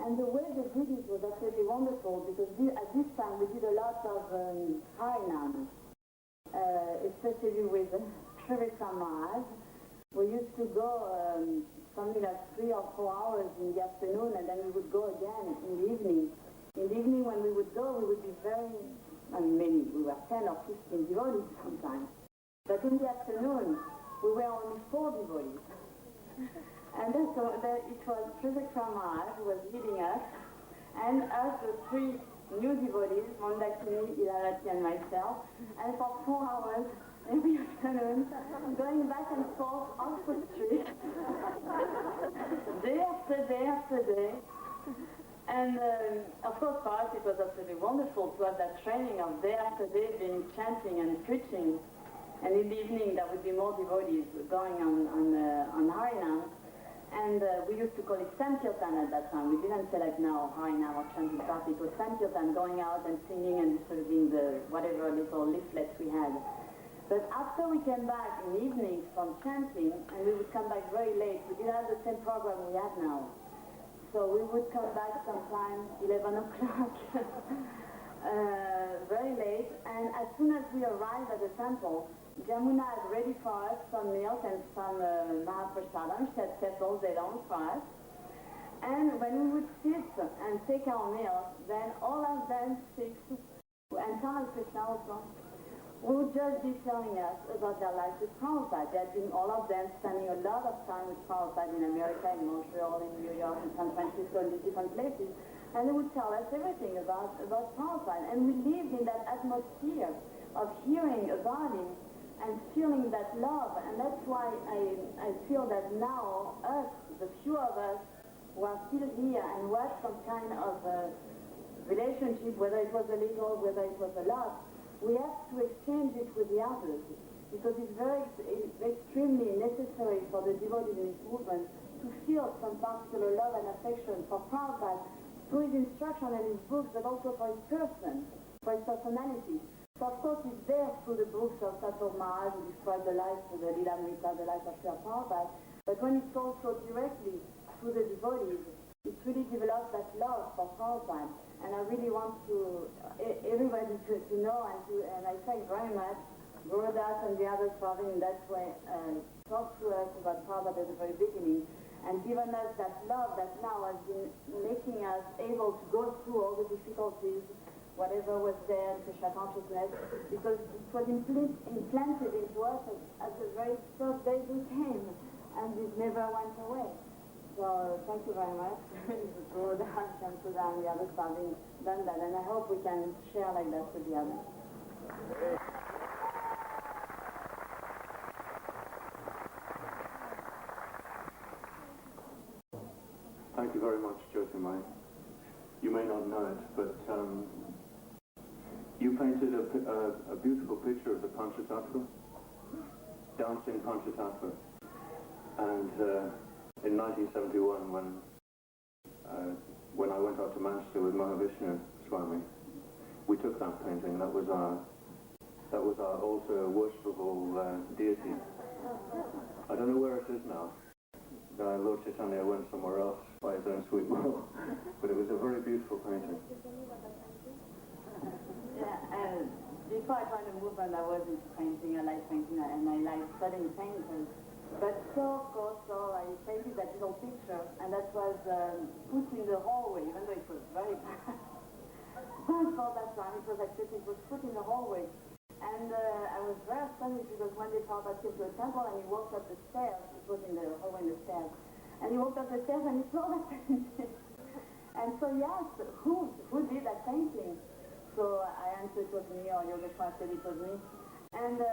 And the way they did it was absolutely wonderful, because at this time we did a lot of Harinam, especially with Sri Maharaj. We used to go something like 3 or 4 hours in the afternoon, and then we would go again in the evening. In the evening when we would go, we would be very, many, we were 10 or 15 devotees sometimes. But in the afternoon, we were only 4 devotees. And then so it was Sri Maharaj who was leading us, and us, the 3 new devotees, Mandakini, Ilarati, and myself, and for 4 hours every afternoon, going back and forth off the street, day after day after day. And of course for us it was absolutely wonderful to have that training of day after day being chanting and preaching. And in the evening there would be more devotees going on Harinam. And we used to call it Sankirtan at that time. We didn't say like now Harinam or chanting party. It was Sankirtan, going out and singing and distributing the whatever little leaflets we had. But after we came back in the evenings from chanting, and we would come back very late, we didn't have the same program we have now. So we would come back sometime 11 o'clock, very late. And as soon as we arrived at the temple, Jamuna had ready for us some milk and some Mahaprasadam. She had set all day long for us. And when we would sit and take our meals, then all of them 6, and some of Krishna also, would just be telling us about their life with Prabhupada. They had been, all of them, spending a lot of time with Prabhupada in America, in Montreal, in New York, in San Francisco, in these different places. And they would tell us everything about Prabhupada. And we lived in that atmosphere of hearing about him and feeling that love. And that's why I feel that now, us, the few of us who are still here and who have some kind of relationship, whether it was a little, whether it was a lot, we have to exchange it with the others, because it's extremely necessary for the devotees in this movement to feel some particular love and affection for Prabhupada through his instruction and his books, but also for his person, for his personality. So of course it's there through the books of Sato Maharaj, who describe the life of the Lilamrita, the life of Srila Prabhupada, but when it's also directly through the devotees, it's really developed that love for Prabhupada. And I really want to everybody to know, and I thank very much Gurudas and the others for having in that way talked to us about Prabhupada at the very beginning, and given us that love that now has been making us able to go through all the difficulties, whatever was there in Krishna consciousness, because it was implanted into us at the very first day we came, and it never went away. So thank you very much, Gurudas and Sudha and the others for having done that, and I hope we can share like that with the others. Thank you very much, Jyotirmai. You may not know it, but you painted a beautiful picture of the Panchatattva, dancing Panchatattva, and in 1971, when I went out to Manchester with Mahavishnu Swami, we took that painting. That was our also worshipable deity. I don't know where it is now. Lord Chaitanya went somewhere else by his own sweet will, but it was a very beautiful painting. Yeah, and before I joined the movement, I was into painting. I like painting, and I like studying painters. But so I painted that little picture, and that was put in the hallway, even though it was very bad. But for that time, it was put in the hallway. And I was very astonished, because one day Prabhupada came to the temple and he walked up the stairs. It was in the hallway in the stairs. And he walked up the stairs and he saw that painting. And so he asked, who did that painting? So I answered it was me, or Yogeshwar said it was me. And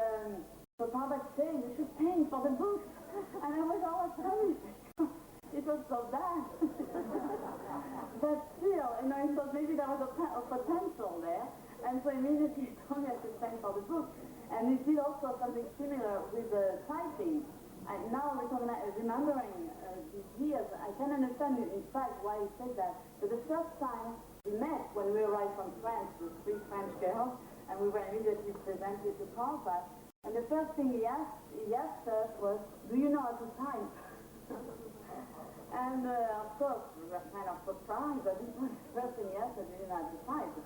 so Prabhupada said, you should paint for the book. And I was all astonished. It was so bad. But still, I thought maybe there was a potential there. And so immediately he told me I should paint for the book. And he did also something similar with the typing. And now remembering these years, I can understand in fact why he said that. But the first time we met, when we arrived from France, with 3 French girls, and we were immediately presented to Prabhupada, and the first thing he asked us was, do you know how to type? And of course, we were kind of surprised that it was the first thing yes that we didn't have decided.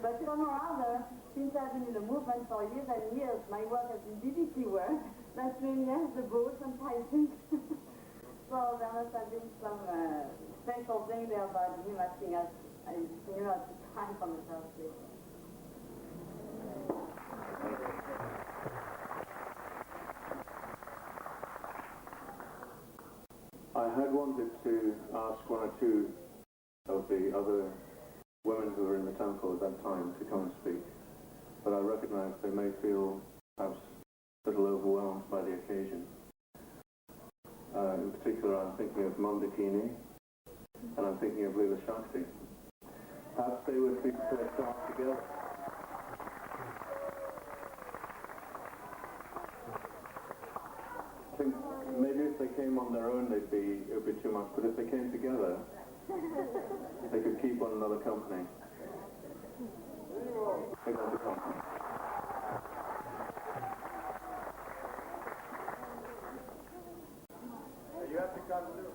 But somehow or other, since I've been in the movement for years and years, my work has been DBT work. That means yes, the boats and fighting. So there must have been some special thing there about him asking us, to try from the first place. I had wanted to ask one or two of the other women who were in the temple at that time to come and speak, but I recognize they may feel perhaps a little overwhelmed by the occasion. In particular, I'm thinking of Mandakini, and I'm thinking of Leela Shakti. Perhaps they would be prepared to start together. I think maybe if they came on their own, it would be too much, but if they came together, they could keep one another company. They got the company. You have to come too.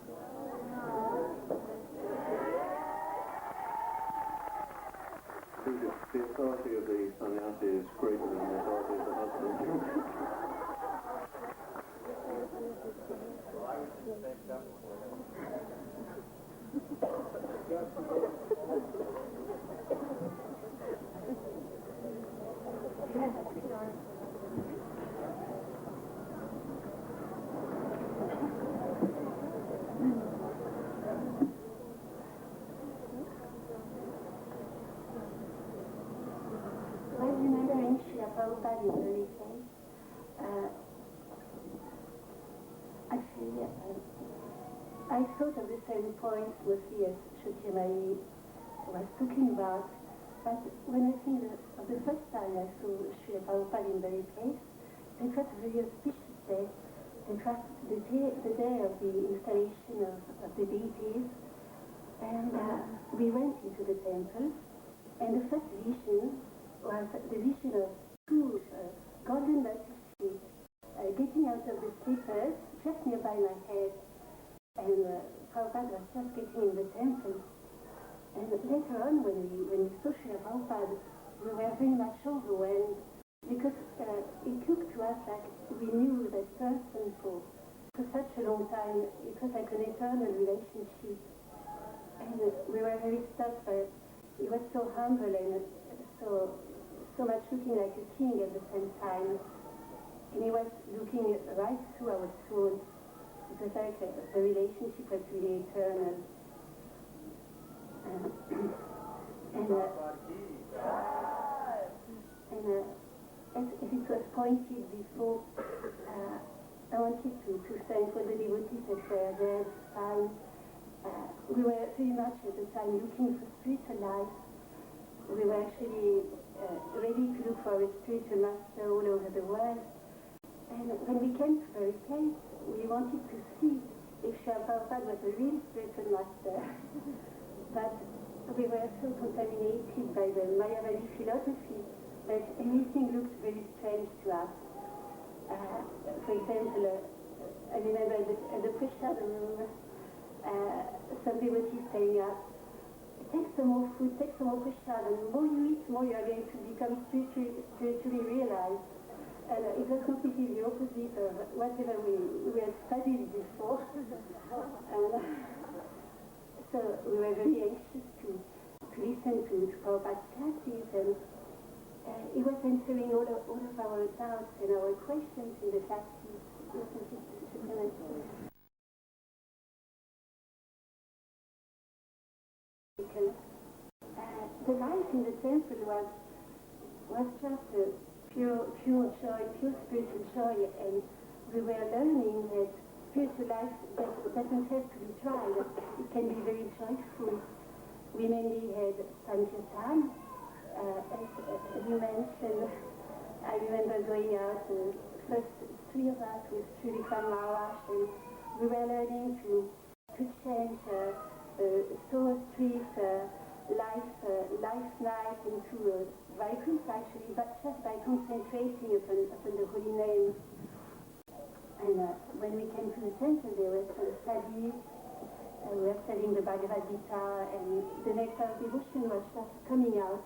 The authority of the sannyasi is greater than the authority of the husband. Well, I would just take that Remembering Srila Prabhupada in the weekend, actually, I thought of the same point mostly as Shruti was talking about, but when I think of the first time I saw Srila Prabhupada in the place, it was a very auspicious day. It was the day of the installation of the deities, and we went into the temple, and the first vision was the vision of two golden lotus feet getting out of the slippers just nearby my head, and Prabhupada was just getting in the temple. And later on, when we saw Srila Prabhupada, we were very much overwhelmed because it looked to us like we knew that person for such a long time. It was like an eternal relationship, and we were very struck by it. He was so humble and so much looking like a king at the same time. And he was looking right through our souls. It was like the relationship was really eternal. As it was pointed before, I wanted to thank all the devotees that were there at the time. We were very much at the time looking for spiritual life. We were actually ready to look for a spiritual master all over the world. And when we came to the retreat, we wanted to see if Srila Prabhupada was a real spiritual master. But we were so contaminated by the Mayavadi philosophy that everything looked very strange to us. For example, I remember at the prasada room, some devotees saying up, take some more food, take some more prasada, and the more you eat, more you are going to become spiritually realized. And it was completely the opposite of whatever we had studied before. And so we were very anxious to listen to Prabhupada's classes, and he was answering all of our doubts and our questions in the classes. The life in the temple was just pure joy, pure spiritual joy, and we were learning that spiritual life doesn't have to be tried. It can be very joyful. We mainly had Sankirtan, as you mentioned. I remember going out, first three of us with Sri Maharaj, and we were learning to change Soul Street, life night into vehicles actually, but just by concentrating upon the Holy Name. And when we came to the temple, there were some studies, We were studying the Bhagavad Gita, and the nectar of devotion was just coming out.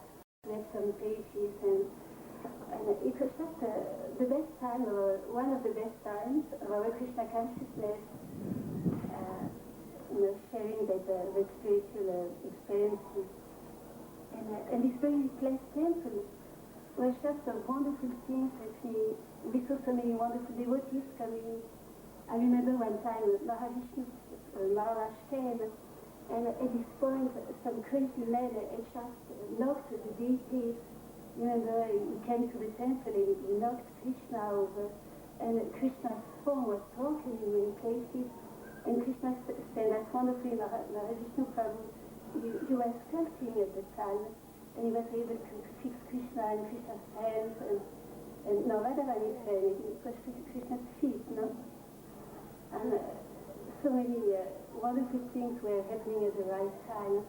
We had some pages, and it was just the best time, or one of the best times of our Krishna consciousness, sharing that the spiritual experiences. And this very place temple was just a wonderful thing that we saw so many wonderful devotees coming. I remember one time Mahavishnu Maharaj came, and at this point some crazy man just knocked the deities. Remember, he came to the temple and he knocked Krishna over, and Krishna's form was broken in many places. And Krishna said that wonderfully, Mahavishnu Prabhu, you were sculpting at the time, and he was able to fix Krishna and Krishna's hands, and no, rather than his hand, it was Krishna's feet, no? And so many wonderful things were happening at the right time.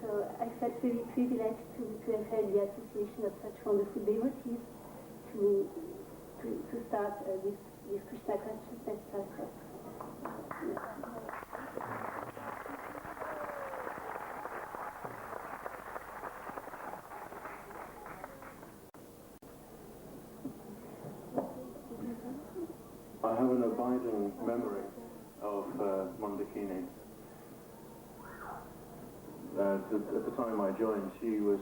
So I felt very privileged to have had the association of such wonderful devotees to start this Krishna consciousness process. I have an abiding memory of Mandakini. At the time I joined, she was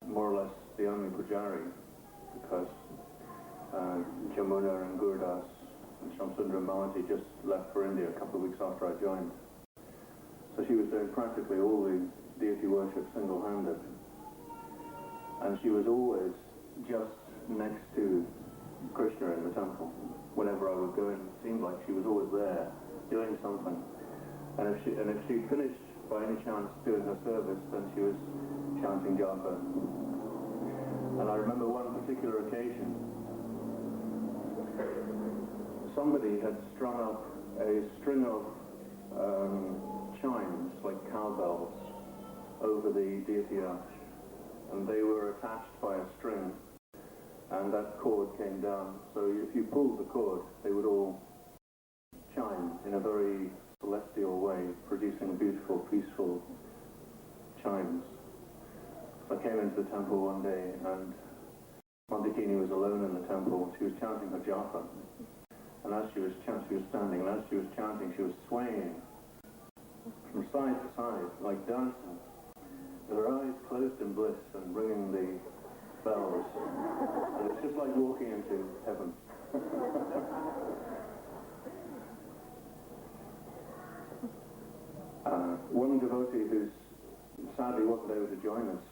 more or less the only pujari, because Jamuna and Gurdas and Shamsundra Mahati just left for India a couple of weeks after I joined. So she was doing practically all the deity worship single-handed. And she was always just next to Krishna in the temple. Whenever I would go in, it seemed like she was always there, doing something. And if she finished by any chance doing her service, then she was chanting japa. And I remember one particular occasion, somebody had strung up a string of chimes, like cowbells, over the deity arch. And they were attached by a string, and that cord came down. So if you pulled the cord, they would all chime in a very celestial way, producing beautiful, peaceful chimes. So I came into the temple one day, and Mandakini was alone in the temple. She was chanting her japa. And as she was chanting, she was standing, and as she was chanting, she was swaying from side to side, like dancing, with her eyes closed in bliss and ringing the bells. And it's just like walking into heaven. One devotee who sadly wasn't able to join us,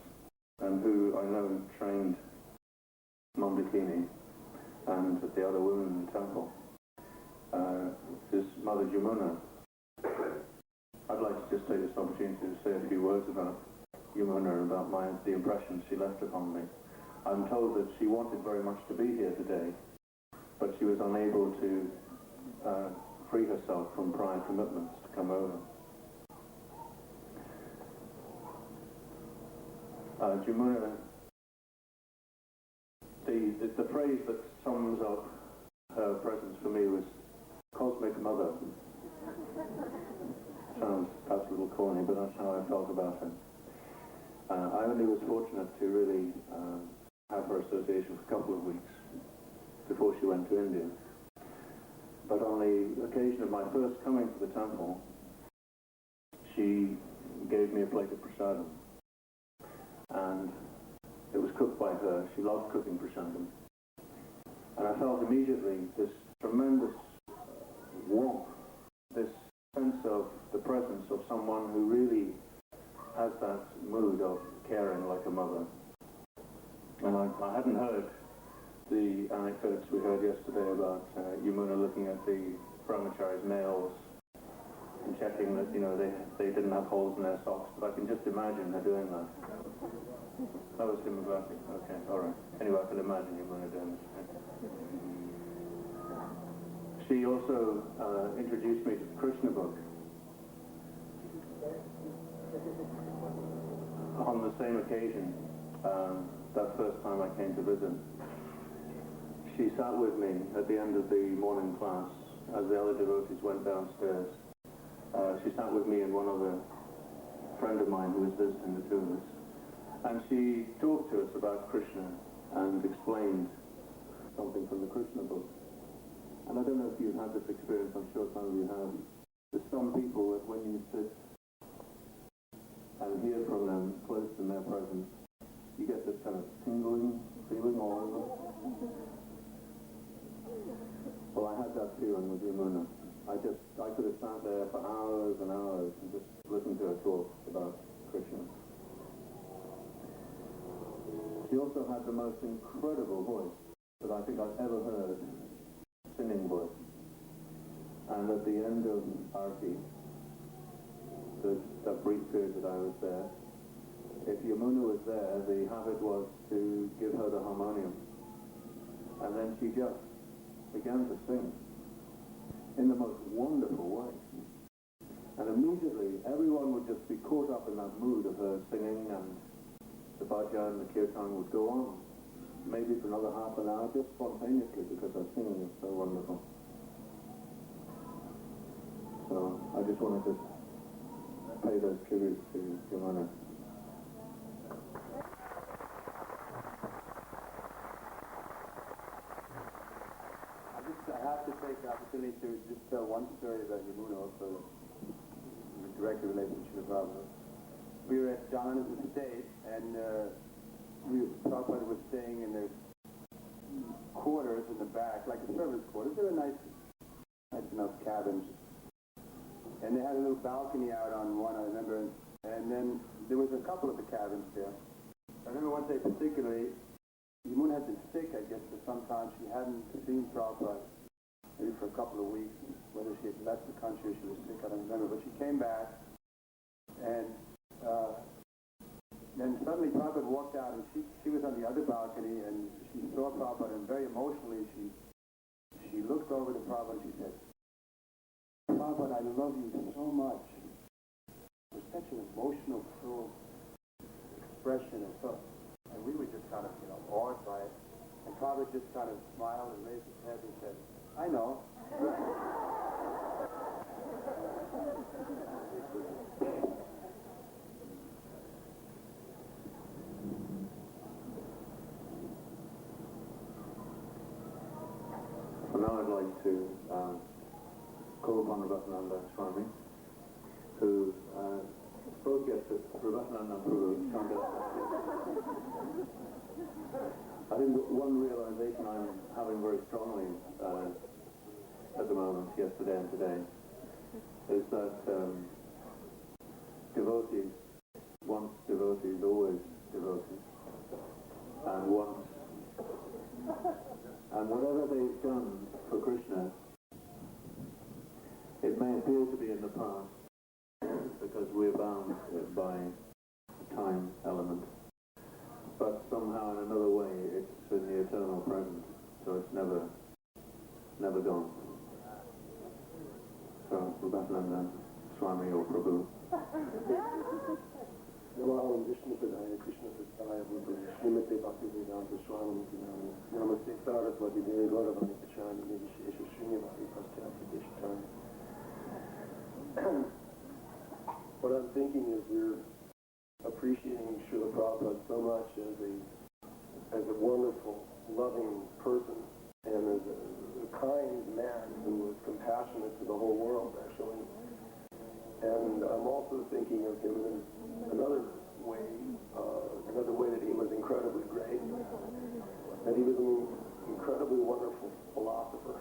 and who I know trained Mandakini and the other women in the temple, is Mother Jamuna. I'd like to just take this opportunity to say a few words about Jamuna and about the impression she left upon me. I'm told that she wanted very much to be here today, but she was unable to free herself from prior commitments to come over. Jamuna, the phrase that sums up her presence for me was cosmic mother. Sounds perhaps a little corny, but that's how I felt about her. I only was fortunate to really have her association for a couple of weeks before she went to India. But on the occasion of my first coming to the temple, she gave me a plate of prasadam. And it was cooked by her. She loved cooking prasadam. And I felt immediately this tremendous warmth, this sense of the presence of someone who really has that mood of caring like a mother. And I hadn't heard the anecdotes we heard yesterday about Yamuna looking at the brahmachari's nails and checking that, they didn't have holes in their socks, but I can just imagine her doing that. That was demographic. Okay, all right. Anyway, I can imagine Yamuna doing this. She also introduced me to the Krishna book. On the same occasion, that first time I came to visit, she sat with me at the end of the morning class as the other devotees went downstairs, She sat with me and one other friend of mine who was visiting the two of us. And she talked to us about Krishna and explained something from the Krishna book. And I don't know if you've had this experience, I'm sure some of you have. There's some people that when you sit and hear from them close in their presence, you get this kind of tingling feeling all over. Well, I had that feeling with Yamuna. I could have sat there for hours and hours and just listened to her talk about Krishna. She also had the most incredible voice that I think I've ever heard, singing voice. And at the end of Arti, that brief period that I was there, if Yamuna was there, the habit was to give her the harmonium. And then she just began to sing in the most wonderful way. And immediately, everyone would just be caught up in that mood of her singing, and the bhajan and the kirtan would go on, maybe for another half an hour, just spontaneously, because her singing is so wonderful. So, I just wanted to pay those tributes to Yamuna. I have to take the opportunity to just tell one story about Yamuna, also directly related to Srila Prabhupada. We were at John's estate, and Prabhupada was staying in their quarters in the back, like the servants' quarters. They were nice enough cabins. And they had a little balcony out on one, I remember, and then there was a couple of the cabins there. I remember one day particularly, Yamuna had been sick, I guess, for some time. She hadn't seen Prabhupada, maybe for a couple of weeks. Whether she had left the country or she was sick, I don't remember. But she came back, and then suddenly Prabhupada walked out, and she was on the other balcony, and she saw Prabhupada, and very emotionally she looked over to Prabhupada and she said, "Prabhupada, I love you so much." It was such an emotional, full expression and so. And we were just kind of, awed by it. And Prabhupada just kind of smiled and raised his head and said, "I know." So now I'd like to call upon Bhaktivedanta Swami, who spoke yesterday. Bhaktivedanta Prabhu can't get I think one realization I'm having very strongly at the moment, yesterday and today, is that devotees, once devotees, always devotees, and whatever they've done for Krishna, it may appear to be in the past, because we're bound by the time element. But somehow in another way, it's in the eternal present, so it's never gone. So, Bhaktivedanta Swami or Prabhu. Namaste Vishnu Padaya Krishna Prasthaya Bhutaya Srimate Bhaktivedanta Swami Namo Namaste Saraswati Devi Gauravani Pachani Nivishesha Srinivadi Paschati Dishtani. What I'm thinking is we're appreciating Srila Prabhupada so much as a wonderful, loving person, and as a kind man who was compassionate to the whole world, actually. And I'm also thinking of him in another way that he was incredibly great, that he was an incredibly wonderful philosopher.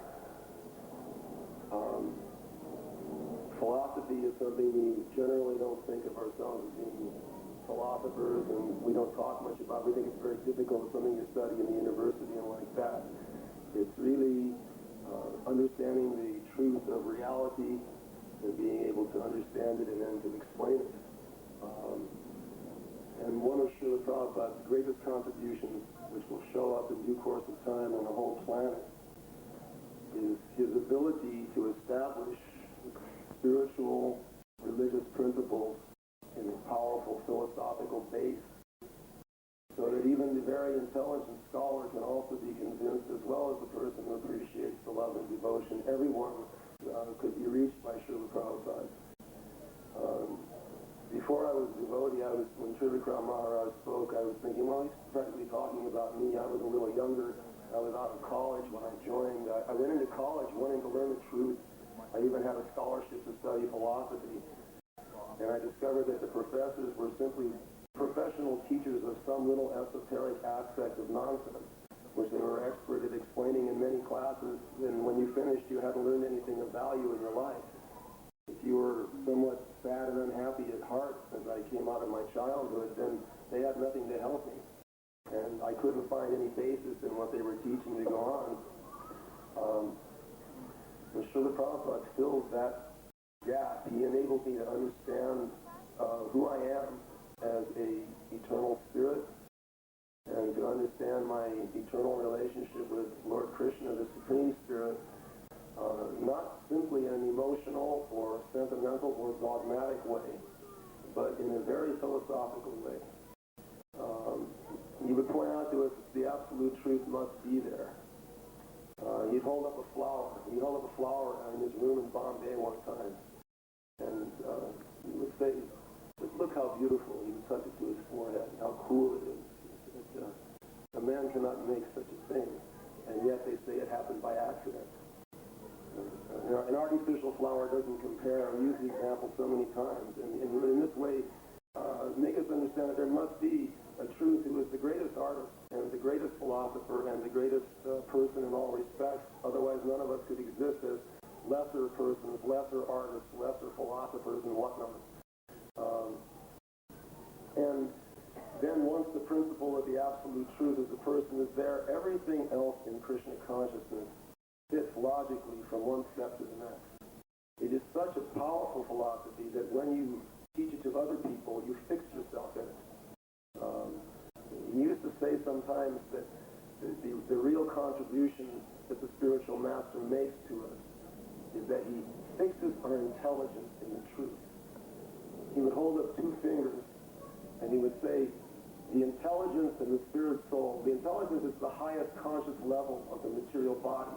Philosophy is something we generally don't think of ourselves as being philosophers, and we don't talk much about. We think it's very difficult. It's something you study in the university and like that. It's really understanding the truth of reality and being able to understand it and then to explain it. And one of Srila Prabhupada's greatest contributions, which will show up in due course of time on the whole planet, is his ability to establish spiritual, religious principles in a powerful philosophical base, so that even the very intelligent scholar can also be convinced, as well as the person who appreciates the love and devotion. Everyone could be reached by Srila Prabhupada. before I was a devotee, when Trivikram Maharaj spoke, I was thinking, well, he's practically talking about me. I was a little younger. I was out of college when I joined. I went into college wanting to learn the truth. I even had a scholarship to study philosophy. And I discovered that the professors were simply professional teachers of some little esoteric aspect of nonsense, which they were expert at explaining in many classes. And when you finished, you hadn't learned anything of value in your life. If you were somewhat sad and unhappy at heart as I came out of my childhood, then they had nothing to help me. And I couldn't find any basis in what they were teaching to go on. And Srila Prabhupada filled that gap. He enabled me to understand who I am as an eternal spirit, and to understand my eternal relationship with Lord Krishna, the Supreme Spirit, not simply in an emotional or sentimental or dogmatic way, but in a very philosophical way. He would point out to us that the absolute truth must be there. He'd hold up a flower. He held up a flower in his room in Bombay one time, and he would say, "Look how beautiful." He would touch it to his forehead, how cool it is. A man cannot make such a thing, and yet they say it happened by accident. An artificial flower doesn't compare. I've used the example so many times, and in this way, make us understand that there must be a truth who is the greatest artist and the greatest philosopher and the greatest person in all respects. Otherwise, none of us could exist as lesser persons, lesser artists, lesser philosophers, and whatnot. And then once the principle of the absolute truth as a person is there, everything else in Krishna consciousness fits logically from one step to the next. It is such a powerful philosophy that when you teach it to other people, you fix yourself in it. He used to say sometimes that the real contribution that the spiritual master makes to us is that he fixes our intelligence in the truth. He would hold up two fingers and he would say, the intelligence and the spirit soul, the intelligence is the highest conscious level of the material body.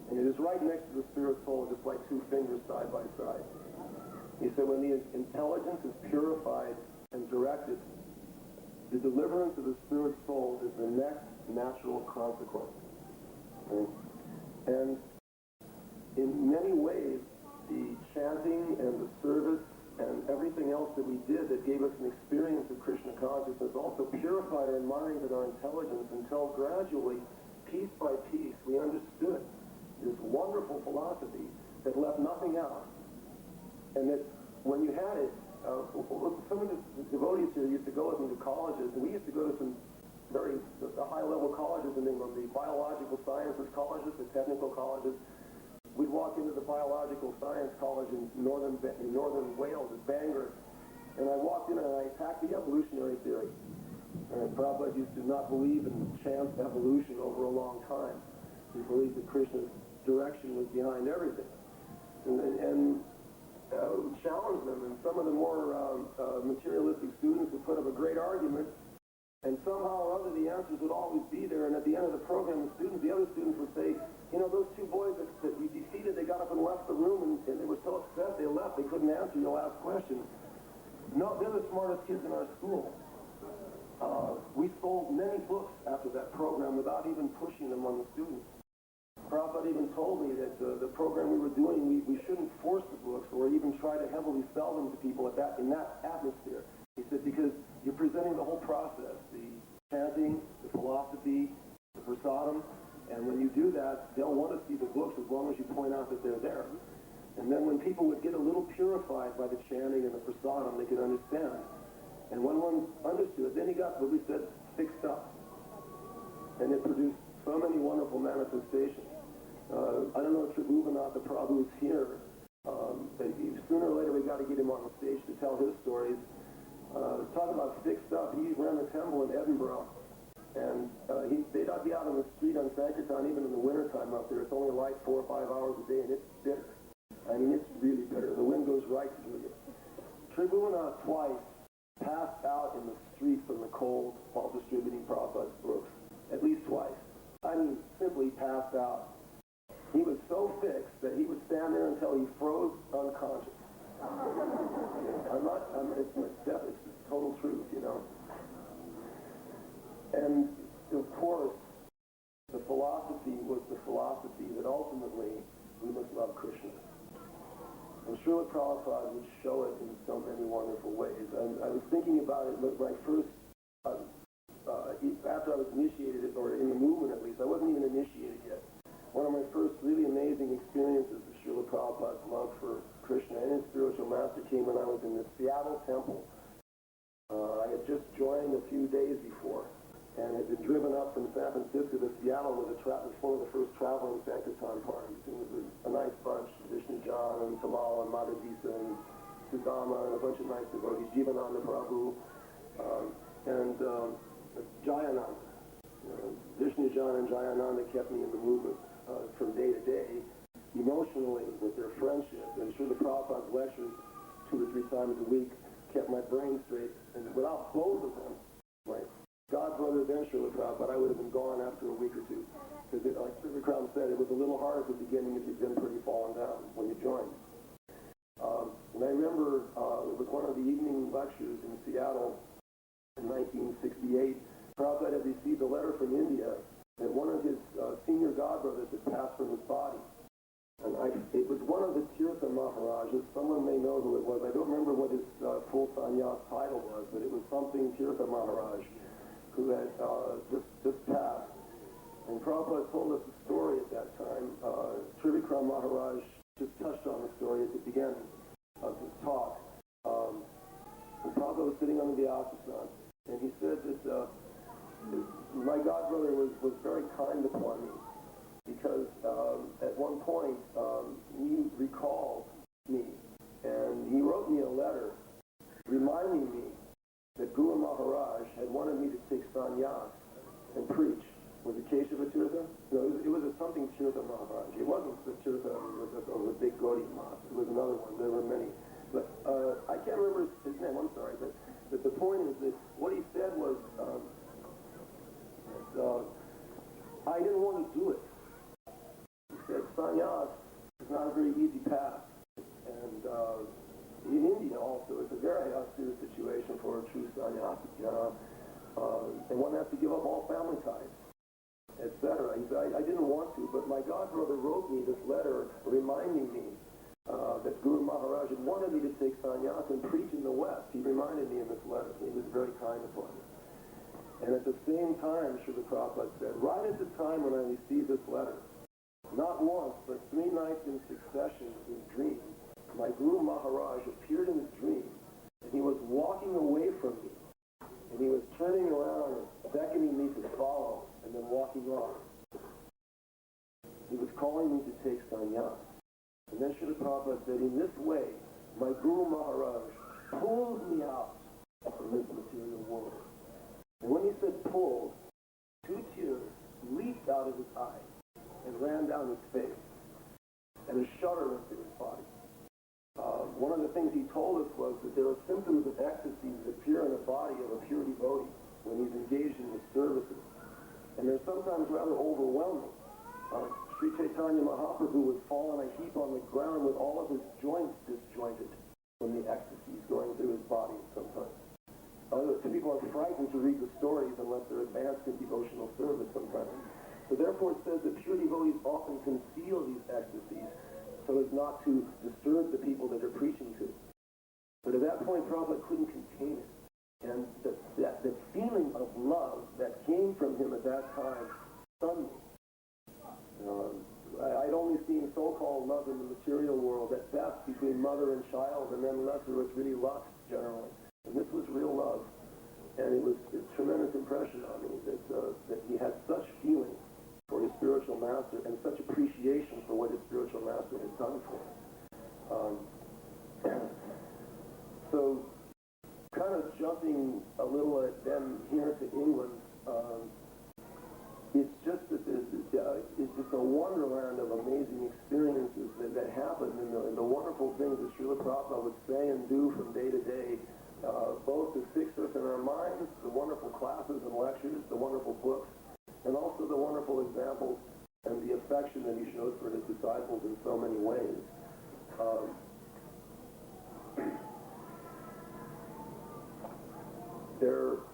And it is right next to the spirit soul, just like two fingers side by side. He said when the intelligence is purified and directed, the deliverance of the spirit soul is the next natural consequence. Right? And in many ways, the chanting and the service and everything else that we did that gave us an experience of Krishna consciousness also purified our minds and our intelligence until gradually, piece by piece, we understood this wonderful philosophy that left nothing out. And that when you had it, some of the devotees here used to go with me to colleges, and we used to go to some very high-level colleges in England, the biological sciences colleges, the technical colleges. We'd walk into the biological science college in northern Wales at Bangor, and I walked in and I attacked the evolutionary theory. And Prabhupada used to not believe in chance evolution over a long time. He believed that Krishna's direction was behind everything. And challenged them, and some of the more materialistic students would put up a great argument, and somehow or other the answers would always be there, and at the end of the program the other students would say, you know, those two boys that you defeated, they got up and left the room, and they were so upset they left, they couldn't answer your last question. No, they're the smartest kids in our school. We sold many books after that program without even pushing them on the students. Prabhupada even told me that the program we were doing, we shouldn't force the books or even try to heavily sell them to people in that atmosphere. He said, because you're presenting the whole process, the chanting, the philosophy, the prasadam, and when you do that, they'll want to see the books as long as you point out that they're there. And then when people would get a little purified by the chanting and the prasadam, they could understand. And when one understood, then he got what we said, fixed up. And it produced so many wonderful manifestations. I don't know if Tribhuvanatha Prabhu is here. Sooner or later we got to get him on the stage to tell his stories. Talk about fixed up. He ran the temple in Edinburgh. And they'd not be out on the street on Sankirtan even in the wintertime up there. It's only light 4 or 5 hours a day, and it's bitter. I mean, it's really bitter. The wind goes right through you. Tribhuvanatha twice passed out in the street from the cold while distributing Prabhupada's books. At least twice. I mean, simply passed out. He was so fixed that he would stand there until he froze unconscious. it's total truth, you know. And of course, the philosophy was the philosophy that ultimately we must love Krishna. And Srila Prabhupada would show it in so many wonderful ways. And I was thinking about it when I first, after I was initiated, or in the movement at least, I wasn't even initiated yet. One of my first really amazing experiences of Srila Prabhupada's love for Krishna and his spiritual master came when I was in the Seattle temple. I had just joined a few days before, and had been driven up from San Francisco to Seattle with one of the first traveling Sankirtan parties. It was a nice bunch, Vishnu Jan and Tamal and Madhavisa and Sudama and a bunch of nice devotees, Jivananda Prabhu, and Jayananda. Vishnu Jan and Jayananda kept me in the movement from day to day, emotionally, with their friendship. And Srila Prabhupada's lectures 2 or 3 times a week kept my brain straight. And without both of them, my godbrother then Srila Prabhupada, I would have been gone after a week or two. Because like Srila Prabhupada said, it was a little hard at the beginning if you've been pretty fallen down when you joined. And I remember it was one of the evening lectures in Seattle in 1968. Prabhupada had received a letter from India that one of his senior godbrothers had passed from his body. And it was one of the Tirtha Maharajas. Someone may know who it was. I don't remember what his full sannyas title was, but it was something Tirtha Maharaj, who had just passed. And Prabhupada told us a story at that time. Trivikram Maharaj just touched on the story at the beginning of his talk. And Prabhupada was sitting on the Vyasasana, and he said that my godbrother was very kind upon me, because at one point he recalled me, and he wrote me a letter reminding me that Guru Maharaj had wanted me to take sannyas and preach. Was it Keshava Tirtha? No, it was something Tirtha Maharaj. It wasn't the Tirtha of the big Gaudiya Math. It was another one. There were many. But I can't remember his name. I'm sorry. But the point is that what he said was that I didn't want to do it. He said, sannyas is not a very easy path. And in India also, it's a very austere situation for a true sannyasi. And one has to give up all family ties, etc. He said, I didn't want to, but my godbrother wrote me this letter reminding me that Guru Maharaj had wanted me to take sannyas and preach in the West. He reminded me in this letter. He was very kind upon me. And at the same time, Srila Prabhupada said, right at the time when I received this letter, not once, but 3 nights in succession in dreams, my Guru Maharaj appeared in his dream, and he was walking away from me, and he was turning around and beckoning me to follow, and then walking off. He was calling me to take sannyas. And then Srila Prabhupada said, in this way, my Guru Maharaj pulled me out from this material world. And when he said pulled, 2 tears leaped out of his eyes and ran down his face, and a shudder went through his body. One of the things he told us was that there are symptoms of ecstasy that appear in the body of a pure devotee when he's engaged in his services. And they're sometimes rather overwhelming. Sri Chaitanya Mahaprabhu would fall in a heap on the ground with all of his joints disjointed from the ecstasies going through his body sometimes. People are frightened to read the stories unless they're advanced in devotional service sometimes. So therefore it says that pure devotees often conceal these ecstasies so as not to disturb the people that they're preaching to. But at that point, Prabhupada couldn't contain it. And the feeling of love that came from him at that time stunned me. I'd only seen so-called love in the material world at best between mother and child, and then lesser it's really lust generally. And this was real love. And it was a tremendous impression on me that he had such feeling for his spiritual master and such appreciation for what his spiritual master had done for him. So, kind of jumping a little at then here to England, it's just that it's just a wonderland of amazing experiences that happen, and the wonderful things that Srila Prabhupada would say and do from day to day, both to fix us in our minds, the wonderful classes and lectures, the wonderful books, and also the wonderful examples and the affection that he showed for his disciples in so many ways. There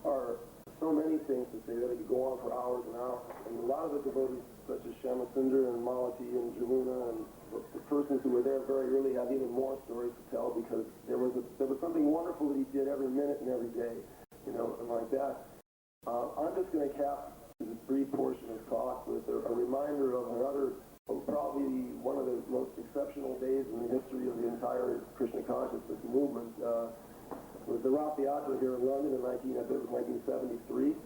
are so many things to say that I could go on for hours and hours. And a lot of the devotees, such as Shyamasunder and Malati and Jamuna and the persons who were there very early, have even more stories to tell, because there was something wonderful that he did every minute and every day, and like that. I'm just going to cap this brief portion of talk with a reminder of another, probably one of the most exceptional days in the history of the entire Krishna consciousness movement. Was the Rath Yatra here in London in 1973.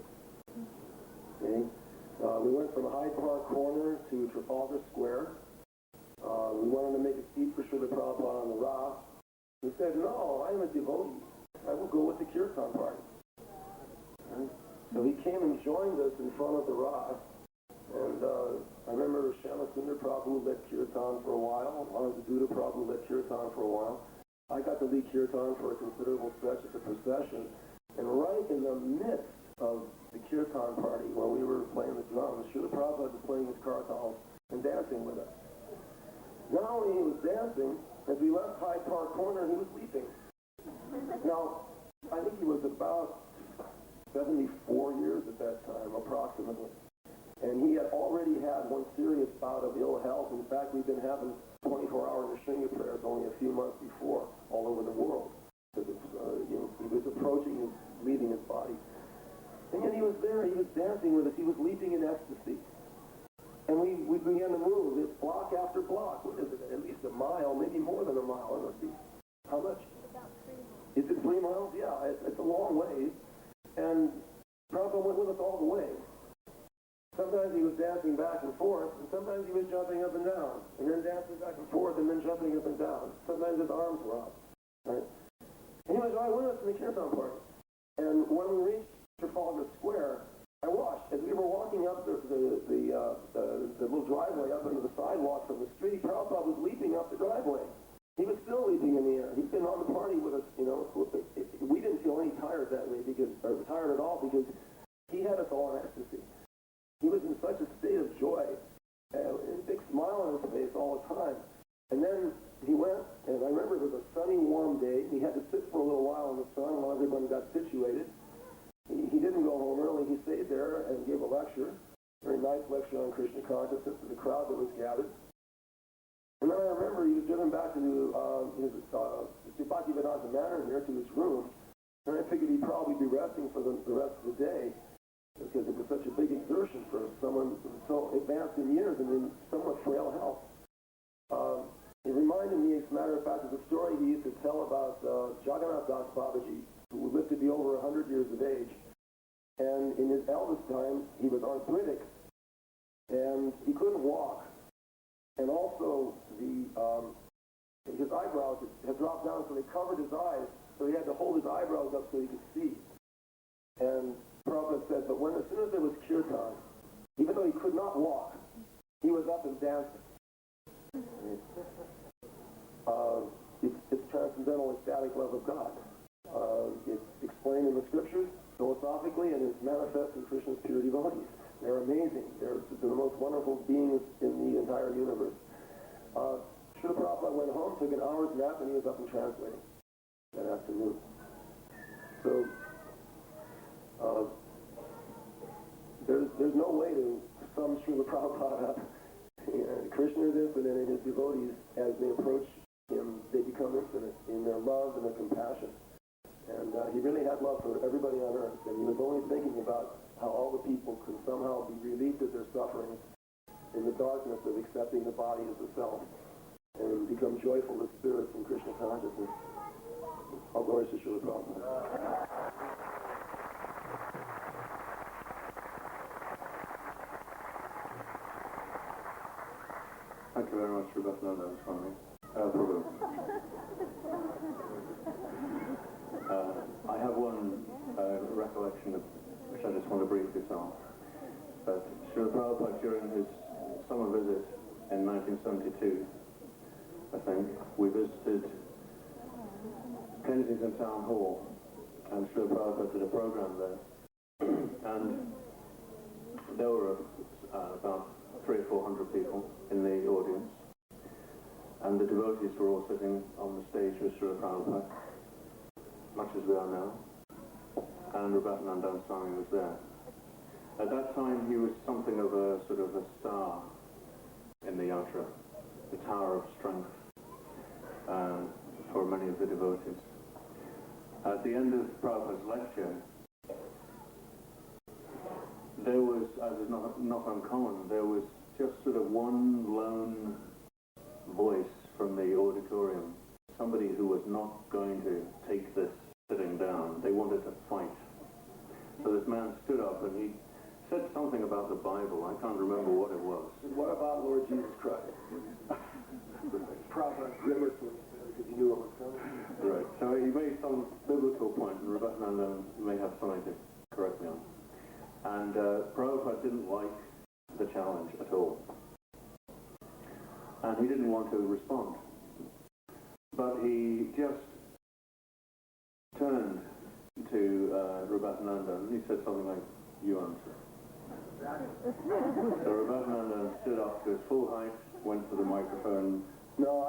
Okay. We went from Hyde Park Corner to Trafalgar Square. We wanted to make a speech for Srila Prabhupada on the Rath. He said, "No, I am a devotee. I will go with the Kirtan party." Right? So he came and joined us in front of the Rath. And I remember Shyamasunder Prabhu led Kirtan for a while. Anantaduta Prabhu led Kirtan for a while. I got to lead Kirtan for a considerable stretch of the procession. And right in the midst of the Kirtan party, while we were playing the drums, Srila Prabhupada was playing his kartals and dancing with us. Not only he was dancing, as we left Hyde Park Corner, he was weeping. Now, I think he was about 74 years at that time, approximately. And he had already had one serious bout of ill health. In fact, we've been having 24-hour Nisringa prayers only a few months before, all over the world. Because he was approaching leaving his body. And yet he was there, he was dancing with us, he was leaping in ecstasy. And we began to move. It's block after block. What is it? At least a mile, maybe more than a mile. It must be. How much? About 3 miles. Is it 3 miles? Yeah, it's a long way. And Prabhupada went with us all the way. Sometimes he was dancing back and forth, and sometimes he was jumping up and down, and then dancing back and forth, and then jumping up and down. Sometimes his arms were up. Right? And he was right with us in the Kirtan party. And when we reached Trafalgar Square, I watched as we were walking up the little driveway up into the sidewalk from the street. Prabhupada was leaping up the driveway. He was still leaping in the air. He'd been on the party with us. We didn't feel any tired that way or tired at all, because he had us all in ecstasy. He was in such a state of joy, a big smile on his face all the time. And then he went, and I remember it was a sunny, warm day. He had to sit for a little while in the sun while everyone got situated. He didn't go home early. He stayed there and gave a lecture, a very nice lecture on Krishna consciousness to the crowd that was gathered. And then I remember he was driven back to his Bhaktivedanta Manor here to his room. And I figured he'd probably be resting for the rest of the day, because it was such a big exertion for someone so advanced in years and in somewhat frail health. It reminded me, as a matter of fact, of the story he used to tell about Jagannath Das Babaji, who lived to be over 100 years of age. And in his eldest time, he was arthritic, and he couldn't walk. And also, his eyebrows had dropped down, so they covered his eyes, so he had to hold his eyebrows up so he could see. And Prabhupada said, but as soon as there was kirtan, even though he could not walk, he was up and dancing. It's transcendental, ecstatic love of God. It's explained in the scriptures, philosophically, and it's manifest in Krishna's pure devotees. They're amazing. They're the most wonderful beings in the entire universe. Srila Prabhupada went home, took an hour's nap, and he was up and translating that afternoon. So, there's no way to sum Srila Prabhupada up. Krishna is infinite, and his devotees, as they approach him, they become infinite in their love and their compassion. And he really had love for everybody on earth, and he was only thinking about how all the people could somehow be relieved of their sufferings in the darkness of accepting the body as the self, and become joyful as spirits in Krishna consciousness. All glory to Srila Prabhupada. Thank you very much for Bhaktivedanta Swami. Prabhu. I have one recollection which I just want to briefly tell. That Srila Prabhupada, during his summer visit in 1972, I think, we visited Kensington Town Hall, and Srila Prabhupada did a program there. And there were about 300 or 400 people in the audience, and the devotees were all sitting on the stage with Srila Prabhupada, much as we are now. and Rubatananda Swami was there. At that time, he was something of a sort of a star in the yatra, the tower of strength for many of the devotees. At the end of Prabhupada's lecture, there was, as is not uncommon, there was just sort of one lone voice from the auditorium, somebody who was not going to take this sitting down. They wanted to fight. So this man stood up and he said something about the Bible. I can't remember what it was. What about Lord Jesus Christ? Prabhupada grimaced when he said it because he knew it was coming. Right. So he made some biblical point, and Rubatananda may have something to correct me on. And Prabhupada didn't like the challenge at all. And he didn't want to respond. But he just turned to Rubatananda and he said something like, "You answer." So Rubatananda stood up to his full height, went to the microphone. No,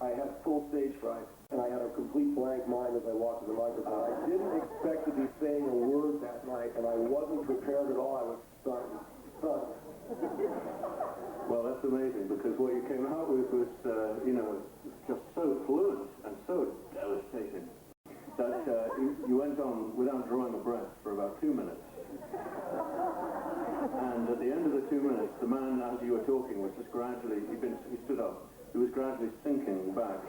I had full stage fright, and I had a complete blank mind as I walked to the microphone. I didn't expect to be saying a word that night, and I wasn't prepared at all. I was stunned. Well, that's amazing, because what you came out with was, just so fluent and so devastating that you went on without drawing a breath for about 2 minutes. And at the end of the 2 minutes, the man, as you were talking, was just gradually, he stood up, he was gradually sinking back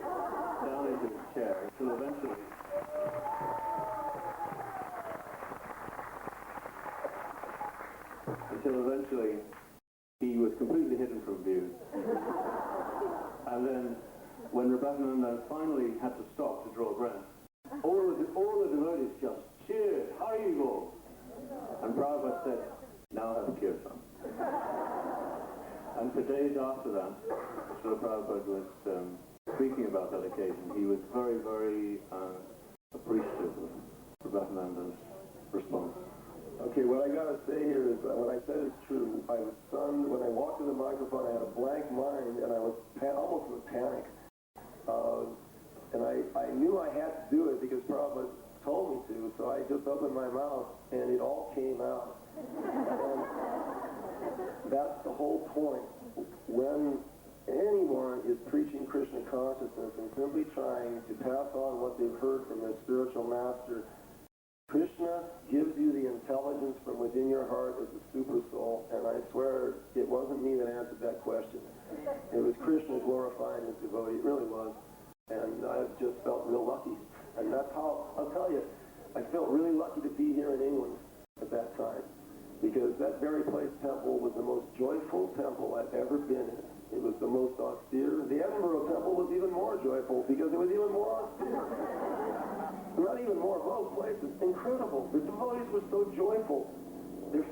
down into his chair until eventually he was completely hidden from view. And then when Rubatananda finally had to stop to draw breath, all the devotees just cheered, Haribol! And Prabhupada said, "Now have kirtan." And for days after that, Srila Prabhupada was speaking about that occasion. He was very, very appreciative of Rubatananda's response. Okay, what I got to say here is that what I said is true. I was stunned. When I walked to the microphone, I had a blank mind, and I was almost in a panic. And I knew I had to do it because Prabhupada told me to, so I just opened my mouth, and it all came out. And that's the whole point. When anyone is preaching Krishna consciousness and simply trying to pass on what they've heard from their spiritual master, Krishna gives you the intelligence from within your heart as the super soul, and I swear it wasn't me that answered that question. It was Krishna glorifying his devotee. It really was. And I just felt real lucky. And that's how, I'll tell you, I felt really lucky to be here in England at that time. Because that very place temple was the most joyful temple I've ever been in. It was the most austere. The Edinburgh temple was even more joyful because it was even more austere. Not even more, both places. Incredible. The devotees were so joyful.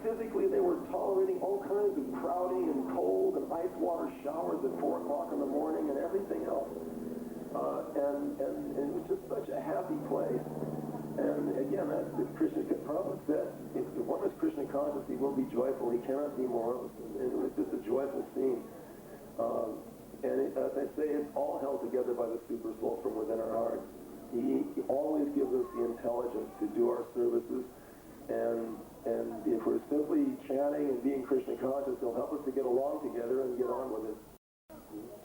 Physically, they were tolerating all kinds of crowding and cold and ice water showers at 4 o'clock in the morning and everything else. And it was just such a happy place. And again, as Krishna Prabhupada said, if one is Krishna conscious, he will be joyful. He cannot be morose. And it was just a joyful scene. And as I say, it's all held together by the super soul from within our hearts. He always gives us the intelligence to do our services. And if we're simply chanting and being Krishna conscious, he'll help us to get along together and get on with it.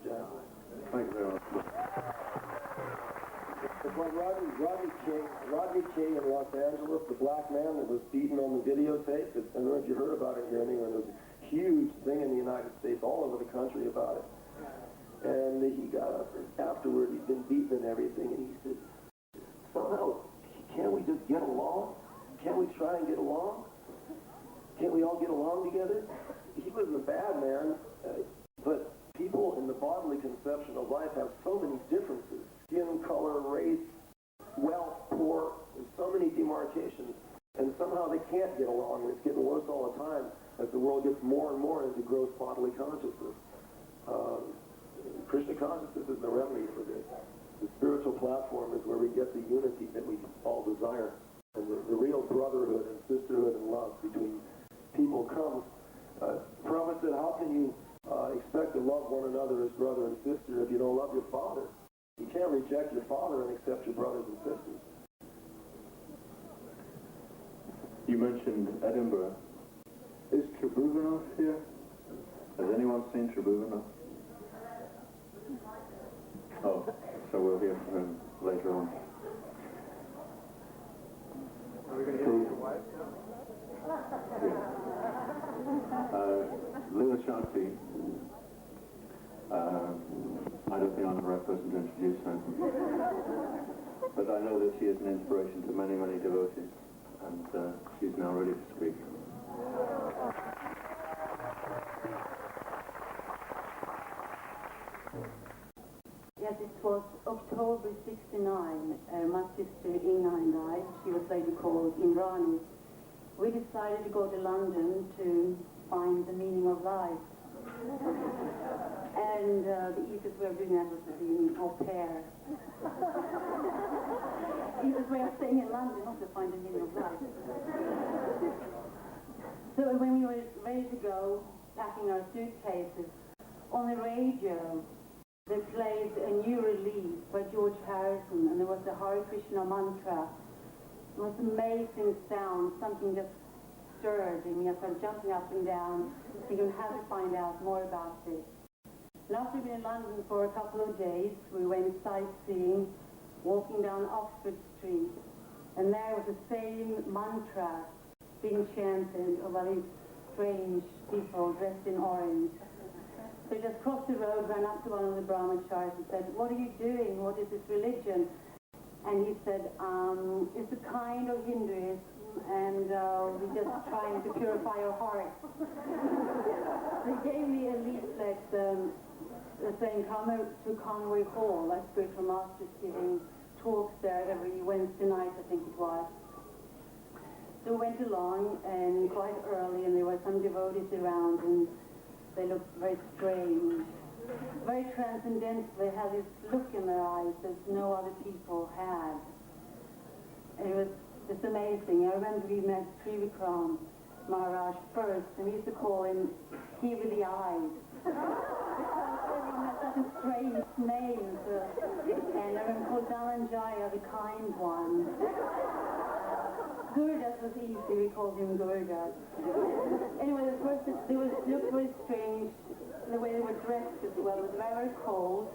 Yeah. Thank you very much. It's like Rodney King in Los Angeles, the black man that was beaten on the videotape. I don't know if you heard about it here in England. It was a huge thing in the United States, all over the country about it. And he got up afterward, he'd been beaten and everything, and he said, somehow, can't we just get along? Can't we try and get along? Can't we all get along together? He was a bad man, but people in the bodily conception of life have so many differences. Skin color, race, wealth, poor, there's so many demarcations. And somehow they can't get along. It's getting worse all the time as the world gets more and more into gross bodily consciousness. Krishna consciousness is the remedy for this. The spiritual platform is where we get the unity that we all desire. And the real brotherhood and sisterhood and love between people comes. Prabhupada said, how can you expect to love one another as brother and sister if you don't love your father? You can't reject your father and accept your brothers and sisters. You mentioned Edinburgh. Is Tribhuvanov here? Has anyone seen Tribhuvanov? Oh, so we'll hear from him later on. Are we going to hear your wife now? Lila Shanti. I don't think I'm the right person to introduce her. But I know that she is an inspiration to many, many devotees. And she's now ready to speak. Yes, it was October 69. My sister Inga and I, she was later called Indrani. We decided to go to London to find the meaning of life. And the easiest way of doing that was being au pair. Easiest way of staying in London, not to find the meaning of life. So when we were ready to go, packing our suitcases, on the radio, they played a new release by George Harrison, and there was the Hare Krishna mantra. It was amazing sound, something just stirred in me. I started jumping up and down, thinking how to find out more about this. And after we'd been in London for a couple of days, we went sightseeing, walking down Oxford Street, and there was the same mantra being chanted by these strange people dressed in orange. So we just crossed the road, ran up to one of the brahmacharis and said, "What are you doing? What is this religion?" And he said, "It's a kind of Hinduism, and we're just trying to purify your heart." They gave me a leaflet saying, "Come to Conway Hall," that's spiritual masters giving talks there every Wednesday night, I think it was. So we went along, and quite early, and there were some devotees around, and they looked very strange, very transcendental. They had this look in their eyes that no other people had. And it was just amazing. I remember we met Trivikram Maharaj first, and we used to call him He with the Eyes. Everyone had such a strange name. And I remember called Dharanjaya, the kind one. Gurdas was easy, we called him Gurdas. Anyway, the first, they looked very strange, the way they were dressed as well. It was very, very cold.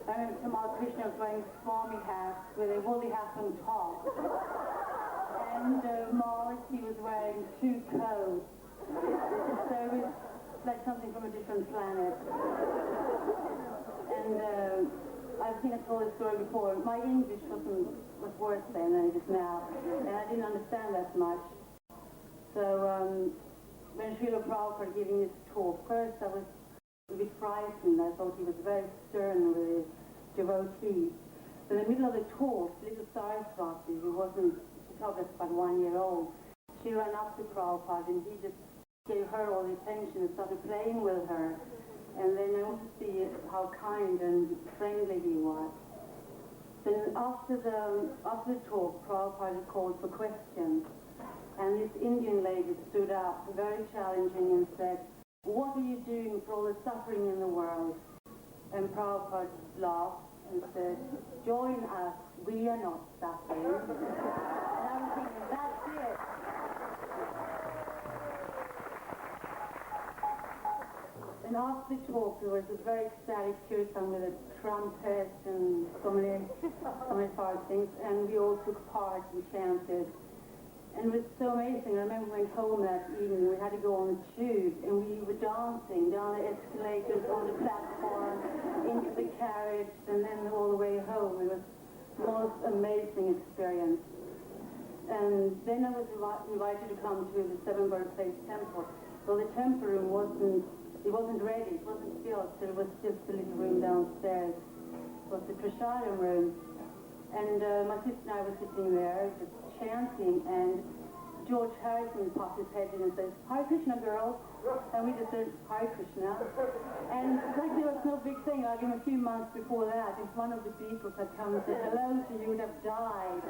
I remember Tamal Krishna was wearing Swami hats with a woolly hat on top. And Mars, he was wearing 2 coats. So it was like something from a different planet. And I think I told this story before. My English was worse then than it is now, and I didn't understand that much. So when Srila Prabhupada giving his talk, first I was a bit frightened. I thought he was very stern with his devotees. But in the middle of the talk, little Saraswati, she told us about 1 year old, she ran up to Prabhupada and he just gave her all the attention and started playing with her. And then I want to see how kind and friendly he was. Then after the talk, Prabhupada called for questions. And this Indian lady stood up, very challenging, and said, "What are you doing for all the suffering in the world?" And Prabhupada laughed and said, "Join us, we are not suffering." And I was thinking, that's it. And after the talk, there was a very ecstatic kirtan with a trumpet and so many fine things, and we all took part and chanted. And it was so amazing. I remember we went home that evening, we had to go on the tube, and we were dancing down the escalators, on the platform, into the carriage, and then all the way home. It was the most amazing experience. And then I was invited to come to the Seven Birthplace Temple. Well, the temple room wasn't ready, it wasn't built, so it was just a little room downstairs. It was the prasadam room. And my sister and I were sitting there, just chanting, and George Harrison popped his head in and said, "Hare Krishna, girls." And we just said, "Hare Krishna." And like there was no big thing, like in a few months before that, if one of the Beatles had come and said hello to you, would have died.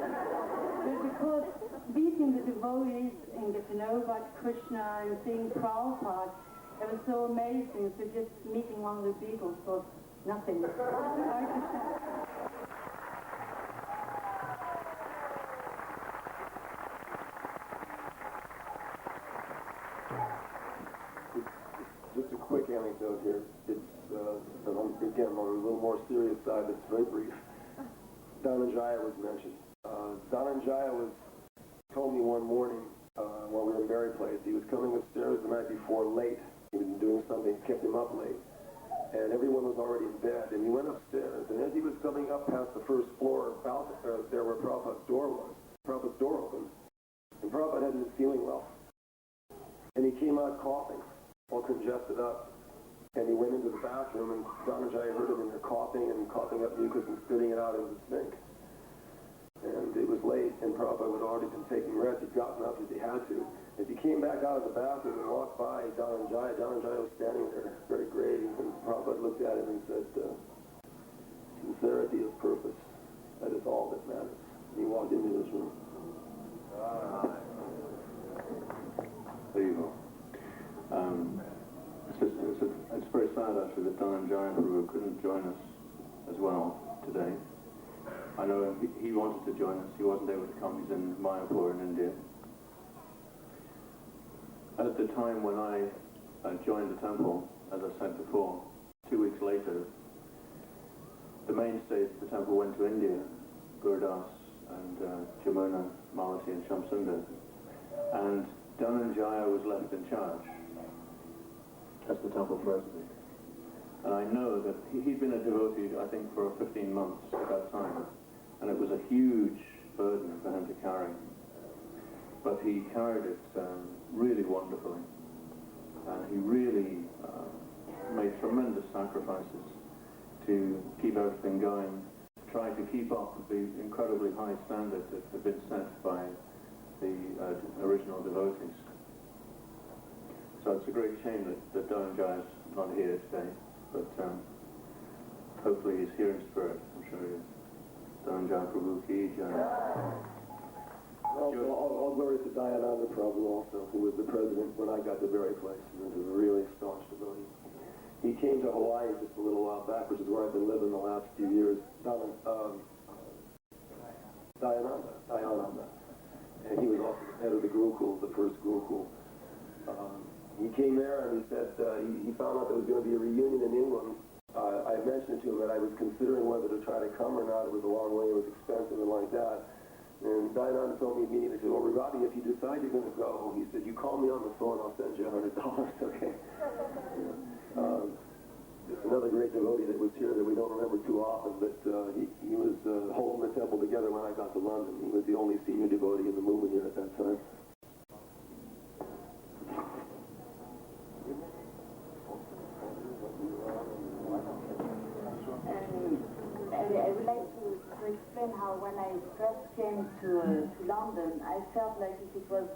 But because meeting the devotees and get to know about Krishna and seeing Prabhupada, it was so amazing. So just meeting one of the Beatles was nothing. Hare Krishna. quick anecdote here. It's, again, on a little more serious side, it's very brief. Dhananjaya was mentioned. Dhananjaya told me one morning while we were in Mary Place, he was coming upstairs the night before late. He was doing something, kept him up late. And everyone was already in bed. And he went upstairs, and as he was coming up past the first floor, there where Prabhupada's door was, Prabhupada's door opened, and Prabhupada hadn't been feeling well. And he came out coughing, all congested up. And he went into the bathroom, and Dhananjaya heard him in there coughing up mucus and spitting it out into the sink. And it was late, and Prabhupada had already been taking rest. He'd gotten up as he had to. As he came back out of the bathroom and walked by Dhananjaya was standing there, very grave, and Prabhupada looked at him and said, sincerity of purpose, that is all that matters. And he walked into his room. There you go. It's very sad, actually, that Dhananjaya Prabhu couldn't join us as well today. I know he wanted to join us. He wasn't able to come. He's in Mayapur in India. At the time when I joined the temple, as I said before, 2 weeks later, the mainstays of the temple went to India, Gurdas and Jamuna, Malati and Shamsundar, and Dhananjaya was left in charge as the temple president. And I know that he'd been a devotee, I think, for 15 months at that time, and it was a huge burden for him to carry. But he carried it really wonderfully, and he really made tremendous sacrifices to keep everything going, try to keep up the incredibly high standard that had been set by the original devotees. So it's a great shame that Dhananjaya is not here today, but hopefully he's here in spirit. I'm sure he is. Dhananjaya Prabhu ki jai. Also, all glory to Dayananda Prabhu also, who was the president when I got to Mary Place. He was a really staunch devotee. He came to Hawaii just a little while back, which is where I've been living the last few years. Dayananda. And he was also the head of the Gurukul, the first Gurukul. He came there and he said he found out there was going to be a reunion in England. I mentioned to him that I was considering whether to try to come or not. It was a long way, it was expensive and like that. And Dayananda told me immediately, he said, well, Ravi, if you decide you're going to go, he said, you call me on the phone, I'll send you $100, okay? There's another great devotee that was here that we don't remember too often, but he was holding the temple together when I got to London. He was the only senior devotee in the movement here at that time. I would like to explain how when I first came to London, I felt like it was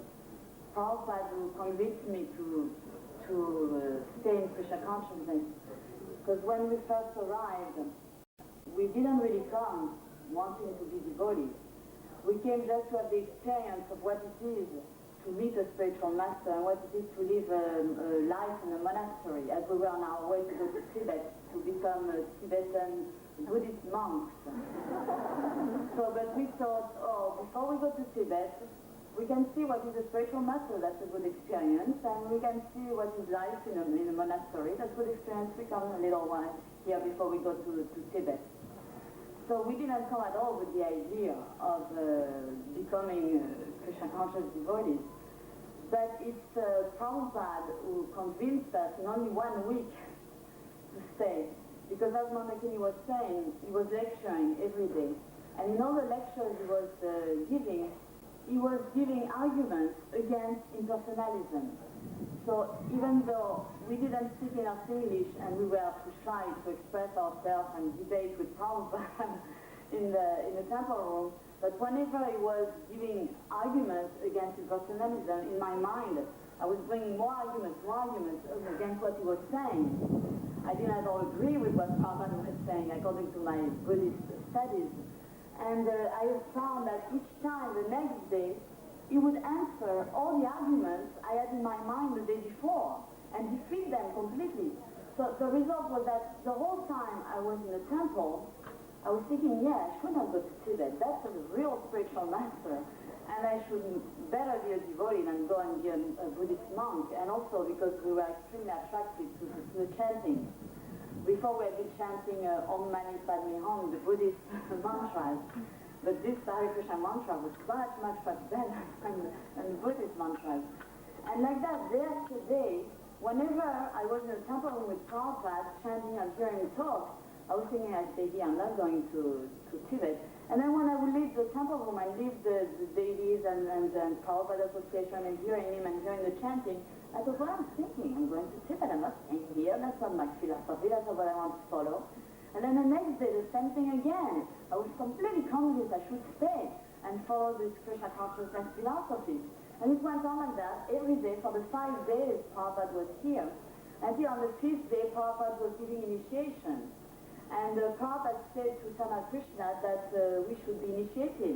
Prabhupada who convinced me to stay in Krishna consciousness. Because when we first arrived, we didn't really come wanting to be devotees. We came just to have the experience of what it is to meet a spiritual master and what it is to live a life in a monastery, as we were on our way to go to Tibet to become Tibetan Buddhist monks. But we thought, before we go to Tibet, we can see what is a spiritual master, that's a good experience, and we can see what is life in a monastery, that's a good experience. We come a little while here before we go to Tibet. So we didn't come at all with the idea of becoming Krishna conscious devotees. But it's Prabhupada who convinced us in only 1 week to stay. Because as Mandakini was saying, he was lecturing every day. And in all the lectures he was giving arguments against impersonalism. So even though we didn't speak enough English and we were too shy to express ourselves and debate with Prabhupada in the temple room, but whenever he was giving arguments against impersonalism, in my mind, I was bringing more arguments against what he was saying. I didn't at all agree with what Prabhupada was saying according to my Buddhist studies. And I found that each time, the next day, he would answer all the arguments I had in my mind the day before and defeat them completely. So the result was that the whole time I was in the temple, I was thinking, yeah, I should not go to Tibet. That's a real spiritual master. And I should better be a devotee than go and be a Buddhist monk. And also because we were extremely attracted to the chanting. Before we had been chanting Om Mani Padme Hum, the Buddhist mantras. But this Hare Krishna mantra was much, much, much better than the Buddhist mantras. And like that, day after day, whenever I was in a temple room with Prabhupada chanting and hearing talk, I was thinking, I say, yeah, I'm not going to Tibet. And then when I would leave the temple room and leave the deities and Prabhupada association and hearing him and hearing the chanting, I thought, well, I'm thinking, I'm going to Tibet, I'm not staying here, that's not my philosophy, that's not what I want to follow. And then the next day, the same thing again. I was completely convinced I should stay and follow this Krishna consciousness philosophy. And it went on like that every day for the 5 days Prabhupada was here. Until on the 5th day, Prabhupada was giving initiation. And Prabhupada said to Sama Krishna that we should be initiated.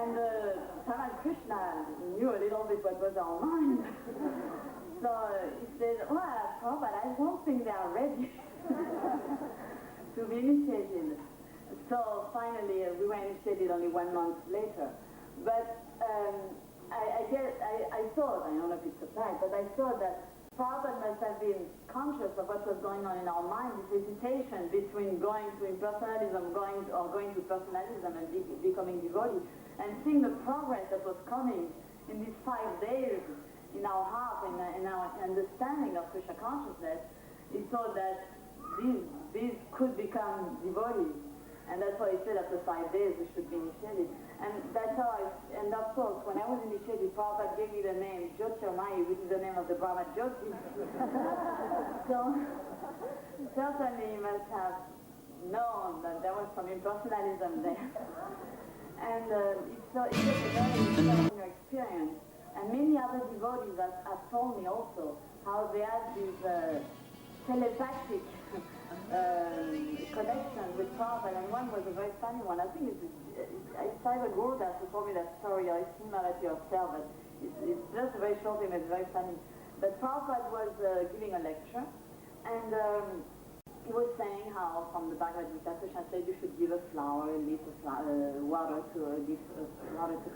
and Sama Krishna knew a little bit what was our mind. So he said, well, Prabhupada, I don't think they are ready to be initiated. So finally, we were initiated only 1 month later. But I thought, I don't know if it's a fact, but I thought that Prabhupada must have been conscious of what was going on in our mind, this hesitation between going to impersonalism, going to personalism and becoming devotee, and seeing the progress that was coming in these 5 days in our heart, in our understanding of Krishna consciousness. He thought that these could become devotees. And that's why he said after 5 days we should be initiated. And that's how and of course, when I was initiated, Prabhupada gave me the name Jyotirmayi, which is the name of the Brahma Jyoti. So, certainly he must have known that there was some impersonalism there. And it's a very extraordinary experience. And many other devotees have told me also how they had these telepathic connection with Prabhupada, and one was a very funny one. I think it's either Gurdas who told me that story, or it's similar to yourself, but it's just a very short thing, it's very funny. But Prabhupada was giving a lecture, and he was saying how from the Bhagavad Gita, Krishna said you should give a flower, a leaf of water to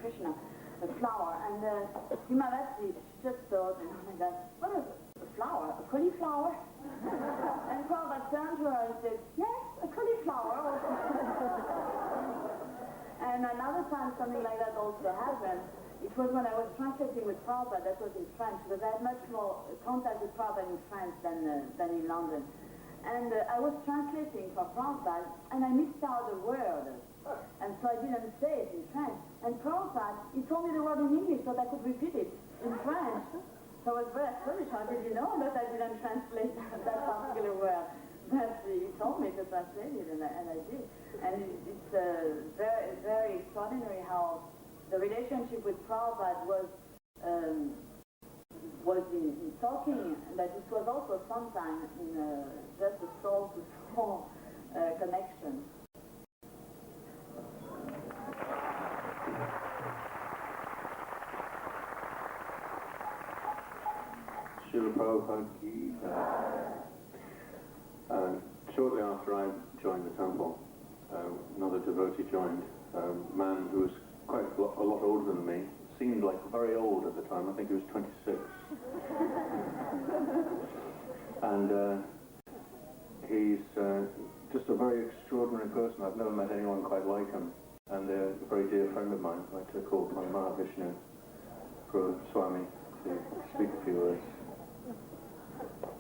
Krishna, a flower. And Himavati just thought, like that, what is a flower? A cauliflower? And Prabhupada turned to her and said, yes, a cauliflower. And another time something like that also happened. It was when I was translating with Prabhupada, that was in French, because I had much more contact with Prabhupada in France than in London. And I was translating for Prabhupada, and I missed out a word. And so I didn't say it in French. And Prabhupada, he told me the word in English so that I could repeat it in French. So I was very astonished. How did you know that I didn't translate that particular word? But he told me to translate it, and I did. And it's very, very extraordinary how the relationship with Prabhupada was in talking, that it was also sometimes in just a soul-to-soul connection. Srila Prabhupada Ki. Shortly after I joined the temple, another devotee joined, a man who was quite a lot older than me, seemed like very old at the time. I think he was 26. And he's just a very extraordinary person. I've never met anyone quite like him. And a very dear friend of mine. I took call upon Mahavishnu for Swami to speak a few words.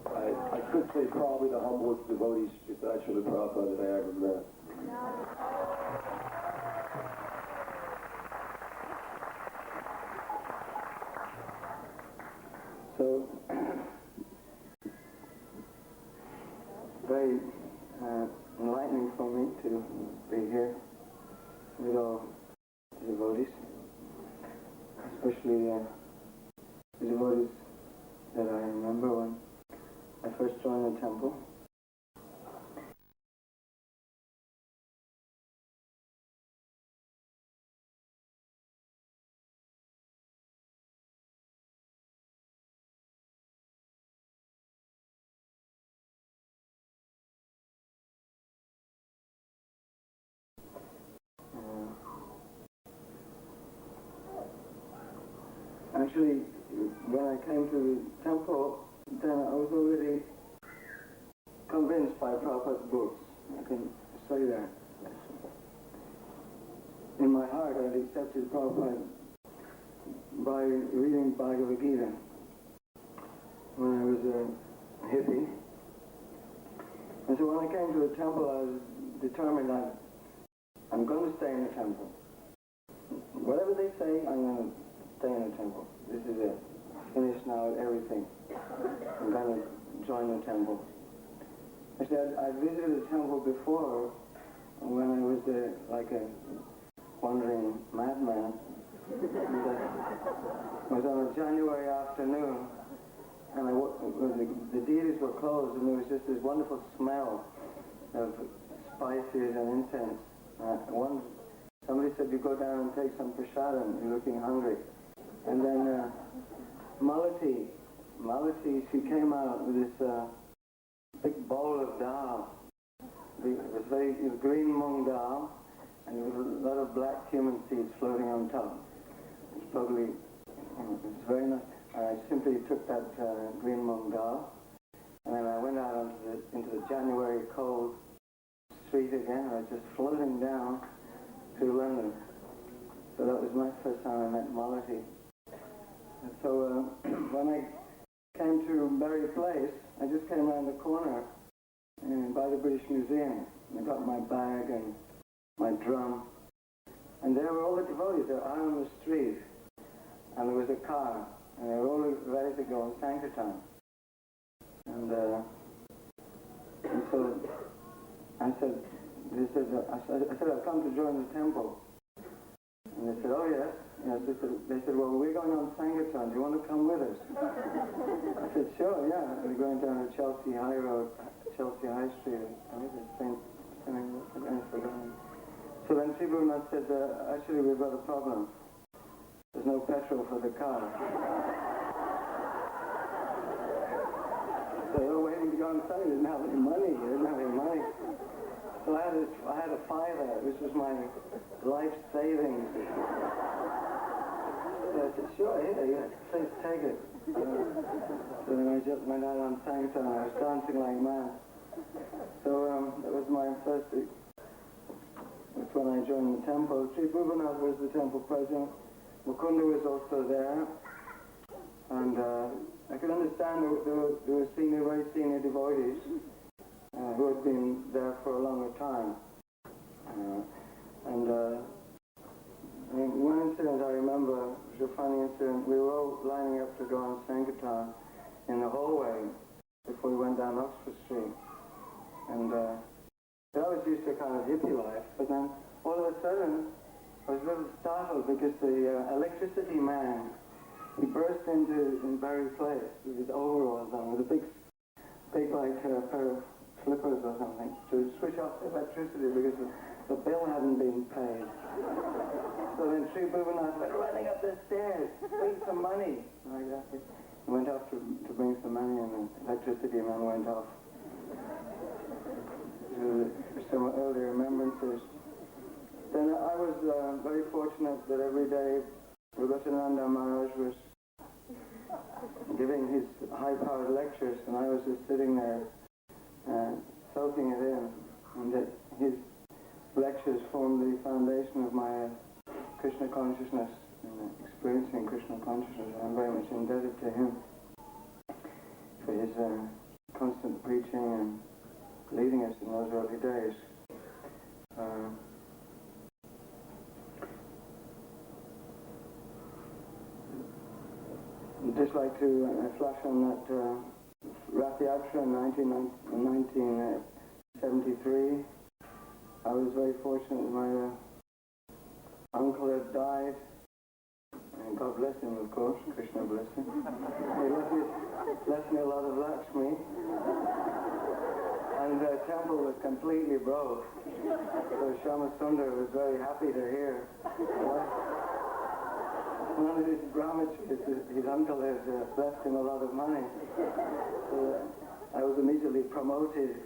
I could say probably the humblest devotees besides Srila Prabhupada that I ever met. So, very enlightening for me to be here with all the devotees, especially the devotees that I remember when I first joined the temple. Actually, when I came to the temple, then I was already convinced by Prabhupada's books. I can say that. In my heart, I had accepted Prabhupada by reading Bhagavad Gita when I was a hippie. And so when I came to the temple, I was determined that I'm going to stay in the temple. Whatever they say, I'm going to stay in the temple. This is it. Finished now with everything. I'm going to join the temple. Actually, I visited the temple before when I was like a wandering madman. It was on a January afternoon, and the deities were closed, and there was just this wonderful smell of spices and incense. Somebody said, you go down and take some prasadam, you're looking hungry. And then Malati, she came out with this big bowl of dal. It was green mung dal, and there was a lot of black cumin seeds floating on top. It's probably, it's very nice. I simply took that green mung dal, and then I went out into the January cold street again. I was just floating down to London. So that was my first time I met Malati. And so when I came to Bury Place, I just came around the corner by the British Museum. I got my bag and my drum. And there were all the devotees. They were out on the street. And there was a car. And they were all ready to go on Sankirtan. And so I said, I've come to join the temple. And they said, oh yes. Yes, they said, well, we're going on Sankirtan. Do you want to come with us? I said, sure, yeah. We're going down to Chelsea High Road, Chelsea High Street. So then Tribhuvan said, actually, we've got a problem. There's no petrol for the car. So they were waiting to go on Sunday. They didn't have any money. So I had a fiver. This was my life savings. So I said, sure, here, please take it. So then I just went out on Sankirtan. I was dancing like mad. So that was my first. That's when I joined the temple. Sri Bhuvanath was the temple president. Mukunda was also there. And I could understand there were very senior devotees who had been there for a longer time. One incident I remember, it was a funny incident. We were all lining up to go on Sankirtan in the hallway before we went down Oxford Street. And I was used to kind of hippie life, but then all of a sudden I was a little startled because the electricity man, he burst into Bury Place with his overalls on, with a big like pair of slippers or something, to switch off the electricity because the bill hadn't been paid. So then Sri Bhuvanath went running up the stairs, bring some money. He went off to bring some money, and the electricity man went off. Some early remembrances. Then I was very fortunate that every day Rugatananda Maharaj was giving his high-powered lectures, and I was just sitting there soaking it in, and that his lectures formed the foundation of my Krishna consciousness and experiencing Krishna consciousness. I'm very much indebted to him for his constant preaching and leading us in those early days. I'd just like to flash on that Rath Yatra in 1973. I was very fortunate that my uncle had died. And God bless him, of course. Krishna bless him. He left me a lot of Lakshmi. And the temple was completely broke. So Shama Sundar was very happy to hear. One of his brahmacharis, his uncle had left him a lot of money. So I was immediately promoted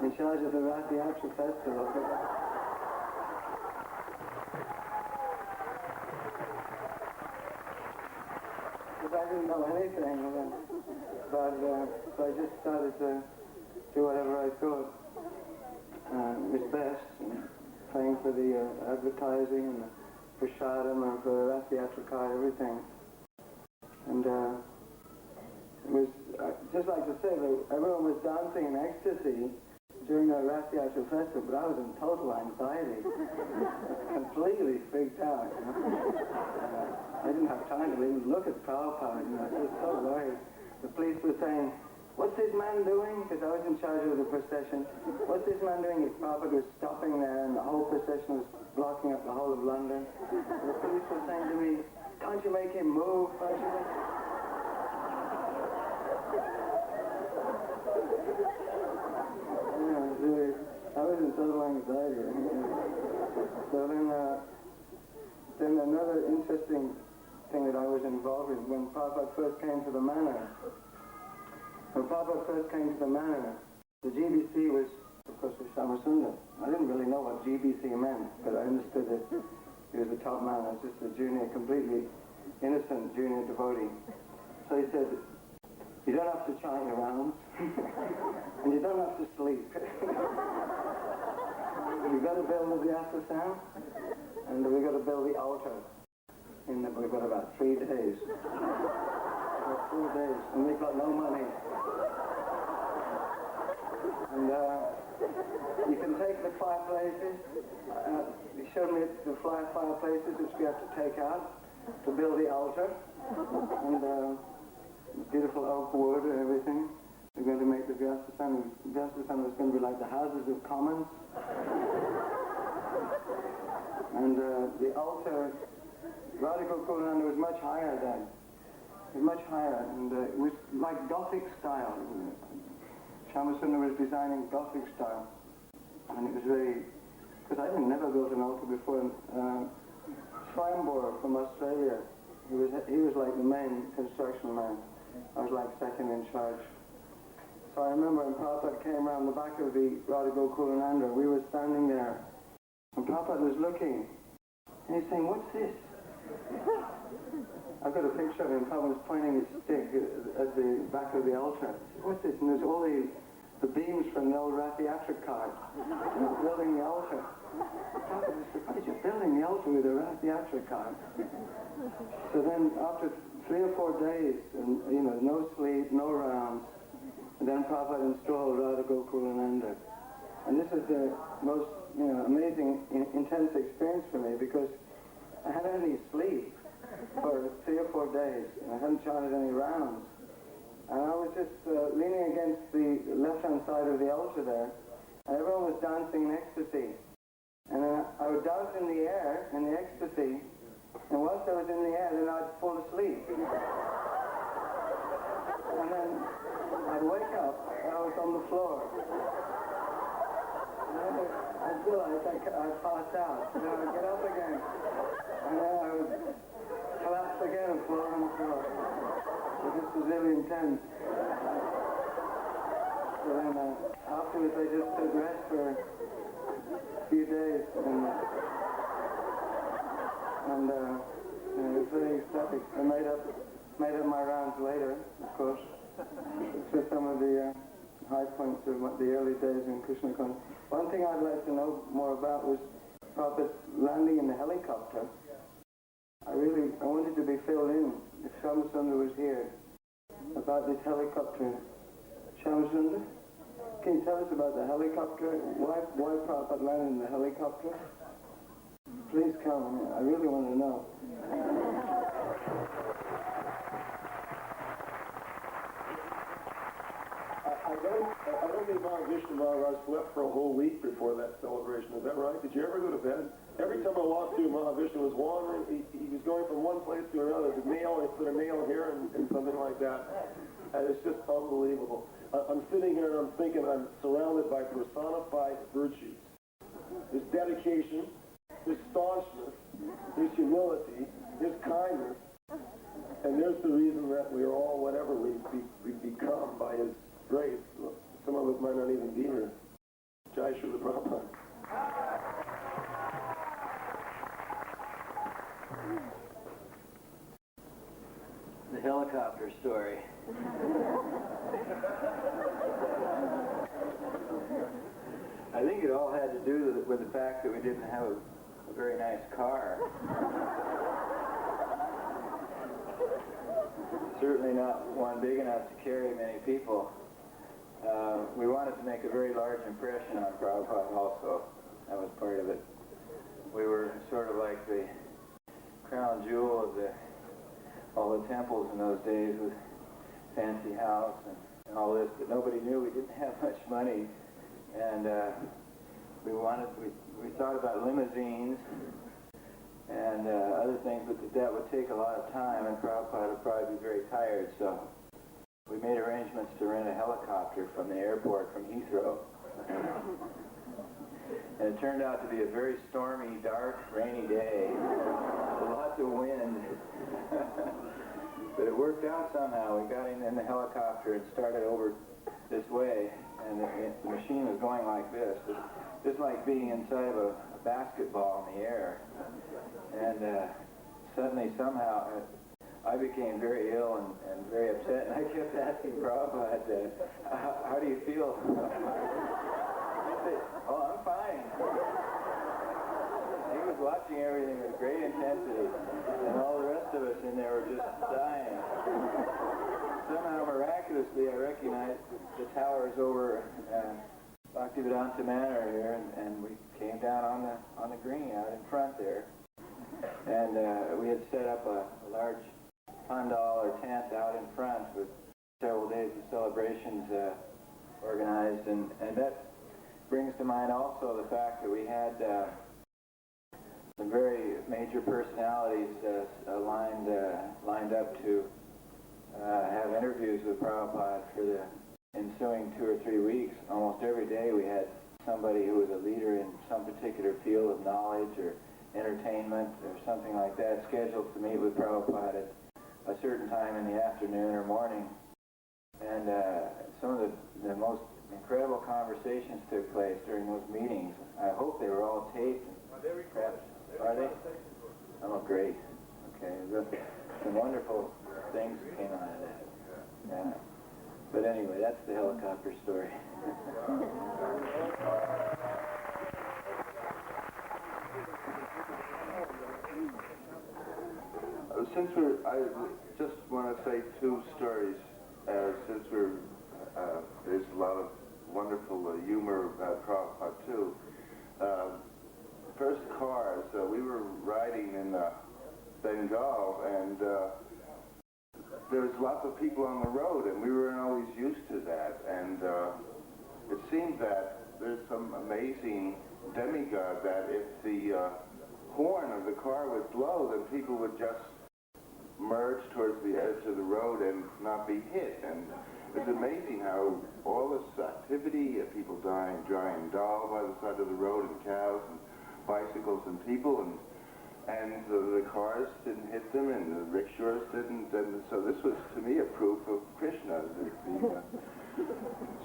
in charge of the Rath Yatra festival. didn't know anything. But so I just started to do whatever I thought was best, and paying for the advertising and the prasadam and for the Rathiyatrika, everything. And it was, I'd just like to say that everyone was dancing in ecstasy during the Rathiatra festival, but I was in total anxiety, completely freaked out. You know? I didn't have time to even look at Prabhupada. You know, I was so worried. The police were saying, "What's this man doing?" Because I was in charge of the procession. "What's this man doing?" His Prabhupada was stopping there, and the whole procession was blocking up the whole of London. And the police were saying to me, "Can't you make him move? Can't you make..." I was in total anxiety. So then another interesting thing that I was involved in, when Prabhupada first came to the Manor. When Prabhupada first came to the Manor, the GBC was, of course, was Shamasundar. I didn't really know what GBC meant, but I understood that he was the top man. I was just a junior, completely innocent junior devotee. So he said, "You don't have to chant your rounds, and you don't have to sleep. We've got to build the Vyasasana, and we've got to build the altar. We've got about 3 days. 4 days, and we've got no money. And you can take the fireplaces." He showed me the fireplaces which we have to take out to build the altar, and beautiful oak wood and everything. We're going to make the Vyasasana. Vyasasana is going to be like the Houses of Commons. And the altar, Radha Gokulananda was much higher then. It was much higher, and it was like Gothic style. Shamasundar was designing Gothic style, and it was very, because I had never built an altar before. Swayambor from Australia, he was like the main construction man. I was like second in charge. So I remember when Prabhupada came around the back of the Radha Gokulananda, we were standing there, and Prabhupada was looking, and he's saying, "What's this?" I've got a picture of him. Prabhupada was pointing his stick at the back of the altar. "What's this?" And there's all the beams from the old Rathiatra cart building the altar. Prabhupada was surprised, "You're building the altar with a Rathiatra cart." So then after 3 or 4 days, and no sleep, no rounds, and then Prabhupada installed Radha Gokulananda. And this is the most amazing, intense experience for me, because I hadn't had any sleep for 3 or 4 days, and I hadn't chanted any rounds. And I was just leaning against the left-hand side of the altar there, and everyone was dancing in ecstasy. And then I would dance in the air, in the ecstasy, and whilst I was in the air, then I'd fall asleep. And then I'd wake up, and I was on the floor. And then I'd realize I'd pass out. Then I'd get up again, and then I would collapse again and fall on the floor. So this was really intense. So then afterwards I just took rest for a few days, and it was very ecstatic. I made up my rounds later, of course. For some of the high points of the early days in Krishna consciousness. One thing I'd like to know more about was Prabhupada's landing in the helicopter. I wanted to be filled in, if Shamasundar was here, about this helicopter. Shamasundar, can you tell us about the helicopter? Why Prabhupada landed in the helicopter? Please come. I really want to know. I don't think Mahavishnu Maharaj slept for a whole week before that celebration. Is that right? Did you ever go to bed? Every time I walked through, Mahavishnu was wandering. He was going from one place to another. The nail, he put a nail here and something like that. And it's just unbelievable. I'm sitting here and I'm thinking I'm surrounded by personified virtues. There's dedication, there's staunchness, there's humility, there's kindness, and there's the reason that we are all whatever we've become by His grace. Some of us might not even be here. Jai Srila Prabhupada. The helicopter story. I think it all had to do with the fact that we didn't have a very nice car. Certainly not one big enough to carry many people. We wanted to make a very large impression on Prabhupada also. That was part of it. We were sort of like the crown jewel of all the temples in those days with fancy house and all this, but nobody knew we didn't have much money. And we thought about limousines and other things, but that would take a lot of time, and Prabhupada would probably be very tired, so we made arrangements to rent a helicopter from the airport from Heathrow. And it turned out to be a very stormy, dark, rainy day, with lots of wind. But it worked out somehow. We got in the helicopter and started over this way, and the machine was going like this, just like being inside of a basketball in the air. And suddenly, somehow, I became very ill and very upset, and I kept asking Prabhupada, how do you feel? He said, oh, I'm fine. He was watching everything with great intensity, and all the rest of us in there were just dying. Somehow, miraculously, I recognized the towers over Bhaktivedanta Manor here, and we came down on the green out in front there. And we had set up a large pandal or tent out in front with several days of celebrations organized, and that brings to mind also the fact that we had some very major personalities lined up to have interviews with Prabhupada for the ensuing 2 or 3 weeks. Almost every day we had somebody who was a leader in some particular field of knowledge or entertainment or something like that scheduled to meet with Prabhupada at a certain time in the afternoon or morning. And some of the most incredible conversations took place during those meetings. I hope they were all taped. Perhaps, are they? Oh, great. Okay. Some wonderful things came out of that. Yeah. But anyway, that's the helicopter story. I just want to say 2 stories, since there's a lot of wonderful humor about Prabhupada too. First, cars. We were riding in Bengal, and there was lots of people on the road, and we weren't always used to that. And it seemed that there's some amazing demigod that if the horn of the car would blow, then people would just merge towards the edge of the road and not be hit. And it's amazing how all this activity, people drying dal by the side of the road, and cows and bicycles and people, and the cars didn't hit them, and the rickshaws didn't, and so this was, to me, a proof of Krishna.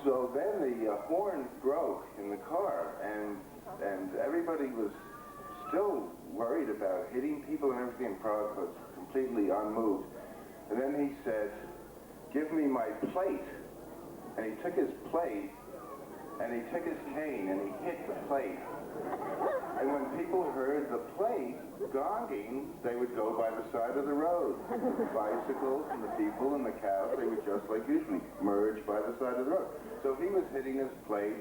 So then the horn broke in the car, and everybody was still worried about hitting people and everything, and Prabhupada was completely unmoved. And then he said, "Give me my plate." And he took his plate, and he took his cane, and he hit the plate. And when people heard the plate gonging, they would go by the side of the road. The bicycles and the people and the cows, they would just like usually merge by the side of the road. So he was hitting his plate,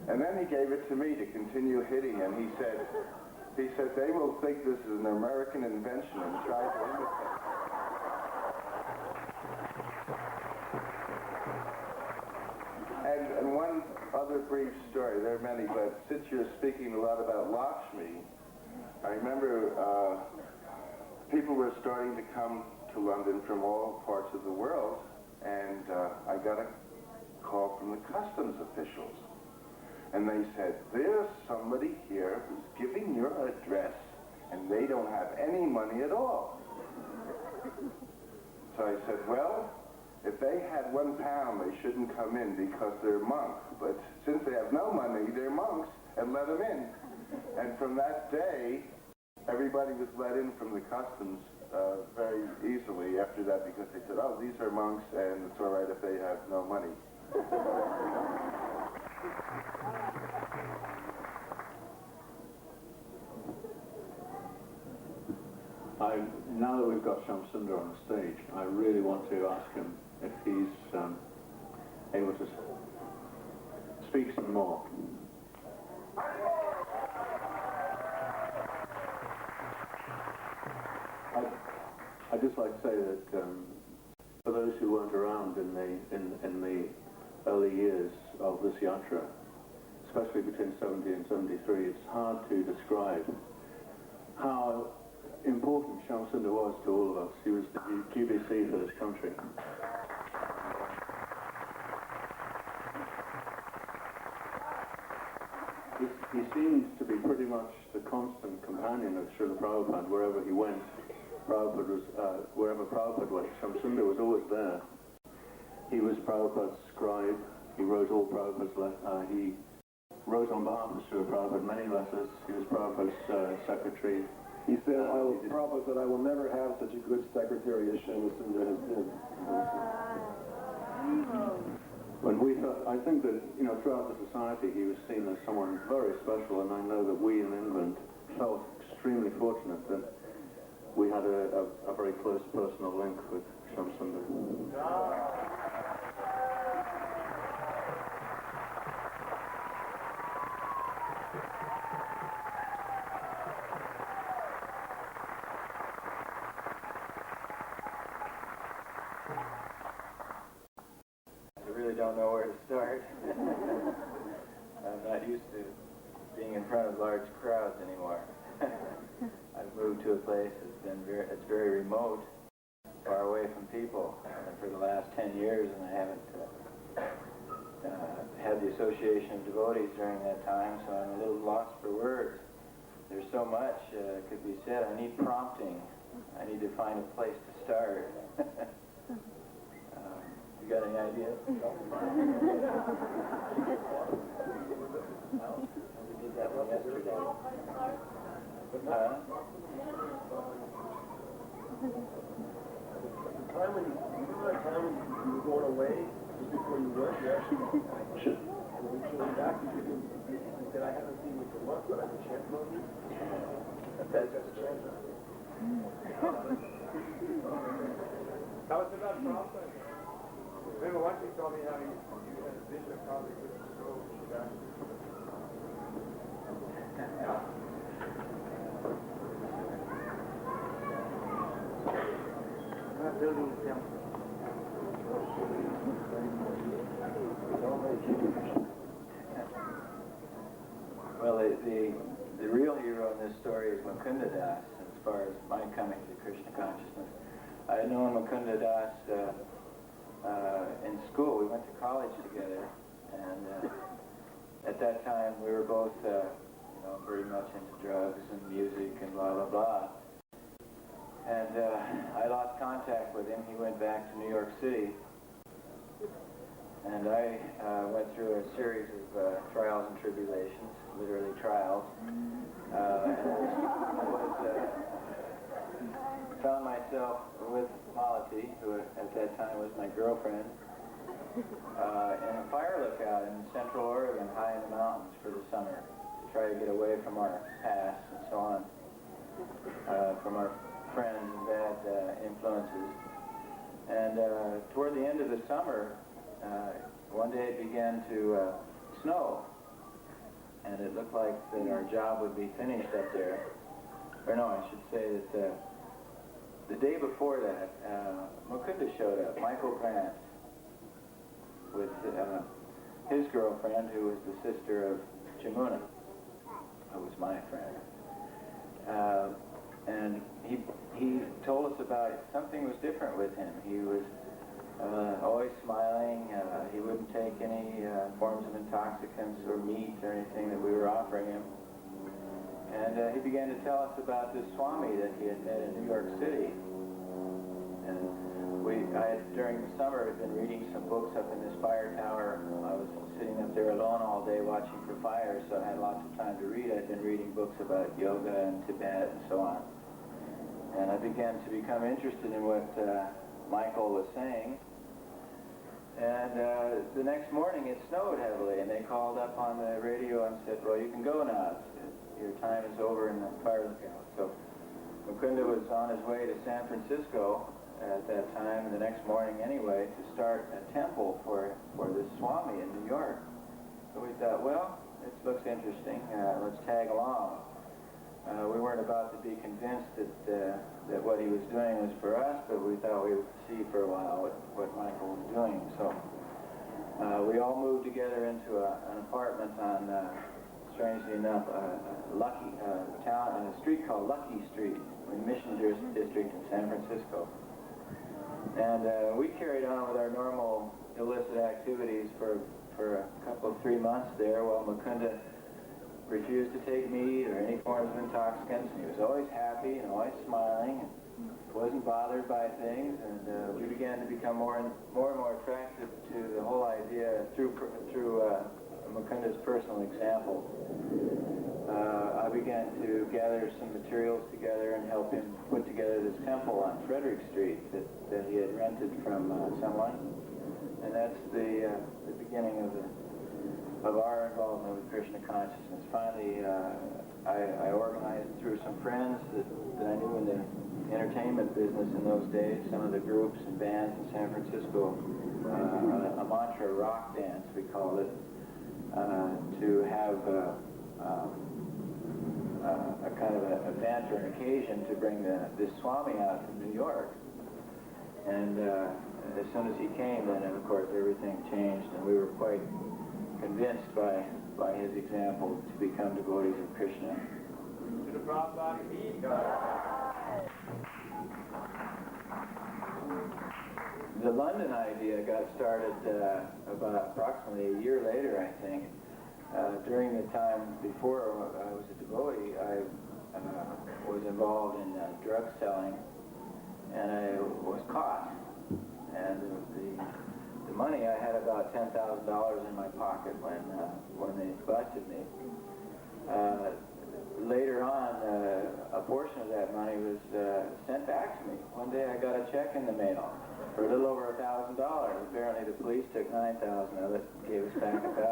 and then he gave it to me to continue hitting, and he said, they will think this is an American invention and try to imitate. And one other brief story, there are many, but since you're speaking a lot about Lakshmi, I remember people were starting to come to London from all parts of the world, and I got a call from the customs officials. And they said, there's somebody here who's giving your address, and they don't have any money at all. So I said, well, if they had £1, they shouldn't come in because they're monks. But since they have no money, they're monks, and let them in. And from that day, everybody was let in from the customs very easily after that because they said, oh, these are monks and it's all right if they have no money. Now that we've got Shamsundar on the stage, I really want to ask him if he's able to speak some more. I'd just like to say that for those who weren't around in the early years of this yatra, especially between 70 and 73, it's hard to describe how important Shamsundar was to all of us. He was the GBC for this country. He seems to be pretty much the constant companion of Srila Prabhupada wherever he went. Wherever Prabhupada went, Shamsundar was always there. He was Prabhupada's scribe. He wrote all Prabhupada's letters. He wrote on behalf of Srila Prabhupada many letters. He was Prabhupada's secretary. He said, Prabhupada said, I will never have such a good secretary as Shamsundar has been. I think that, throughout the society, he was seen as someone very special, and I know that we in England felt extremely fortunate that we had a very close personal link with Shamsundar. Don't know where to start. I'm not used to being in front of large crowds anymore. I've moved to a place it's very remote, far away from people for the last 10 years, and I haven't had the association of devotees during that time, so I'm a little lost for words. There's so much could be said. I need prompting. I need to find a place to start. You got any ideas? No? We did that one yesterday. The time when you were going away, just before you went, you actually, and when you came back, you said, I haven't seen you for months, but I've been chanting on you. That's a chant. Tell us about Prabhupada. Remember once you told me how you had a vision of Prabhupada with the soul. Building the temple. Well, the real hero in this story is Mukunda Das, as far as my coming to Krishna consciousness. I had known Mukunda Das in school. We went to college together, and at that time we were both very much into drugs and music and blah blah blah. And I lost contact with him. He went back to New York City, and I went through a series of trials and tribulations, literally trials. Found myself with Malati, who at that time was my girlfriend, in a fire lookout in Central Oregon, high in the mountains for the summer, to try to get away from our past and so on, from our friends and bad influences. And toward the end of the summer, one day it began to snow, and it looked like that our job would be finished up there. Or no, I should say that the day before that, Mukunda showed up, Michael Grant, with his girlfriend, who was the sister of Jamuna, who was my friend. And he told us about it. Something was different with him. He was always smiling. He wouldn't take any forms of intoxicants or meat or anything that we were offering him. And he began to tell us about this Swami that he had met in New York City. And I had, during the summer, had been reading some books up in this fire tower. I was sitting up there alone all day watching for fires, so I had lots of time to read. I'd been reading books about yoga and Tibet and so on. And I began to become interested in what Michael was saying. And the next morning it snowed heavily, and they called up on the radio and said, well, you can go now. Your time is over in the fire lookout. So Mukunda was on his way to San Francisco at that time, the next morning anyway, to start a temple for this Swami in New York. So we thought, well, this looks interesting. Let's tag along. We weren't about to be convinced that what he was doing was for us, but we thought we would see for a while what Michael was doing. So we all moved together into an apartment on, strangely enough, a street called Lucky Street, in the Mission District in San Francisco. And we carried on with our normal illicit activities for a couple of 3 months there, while Mukunda refused to take meat or any forms of intoxicants, and he was always happy and always smiling and wasn't bothered by things, and we began to become more and more attracted to the whole idea through Mukunda's personal example. I began to gather some materials together and help him put together this temple on Frederick Street that he had rented from someone, and that's the beginning of our involvement with Krishna consciousness. Finally, I organized through some friends that I knew in the entertainment business in those days, some of the groups and bands in San Francisco, a mantra rock dance, we called it, to have a kind of an event or an occasion to bring this Swami out from New York. And as soon as he came, then of course everything changed, and we were quite convinced by his example to become devotees of Krishna. The London idea got started about approximately a year later, I think. During the time before I was a devotee, I was involved in drug selling, and I was caught. And the money, I had about $10,000 in my pocket when they busted me. Later on, a portion of that money was sent back to me. One day I got a check in the mail for a little over $1,000. Apparently the police took 9,000 of it, gave us back 1,000.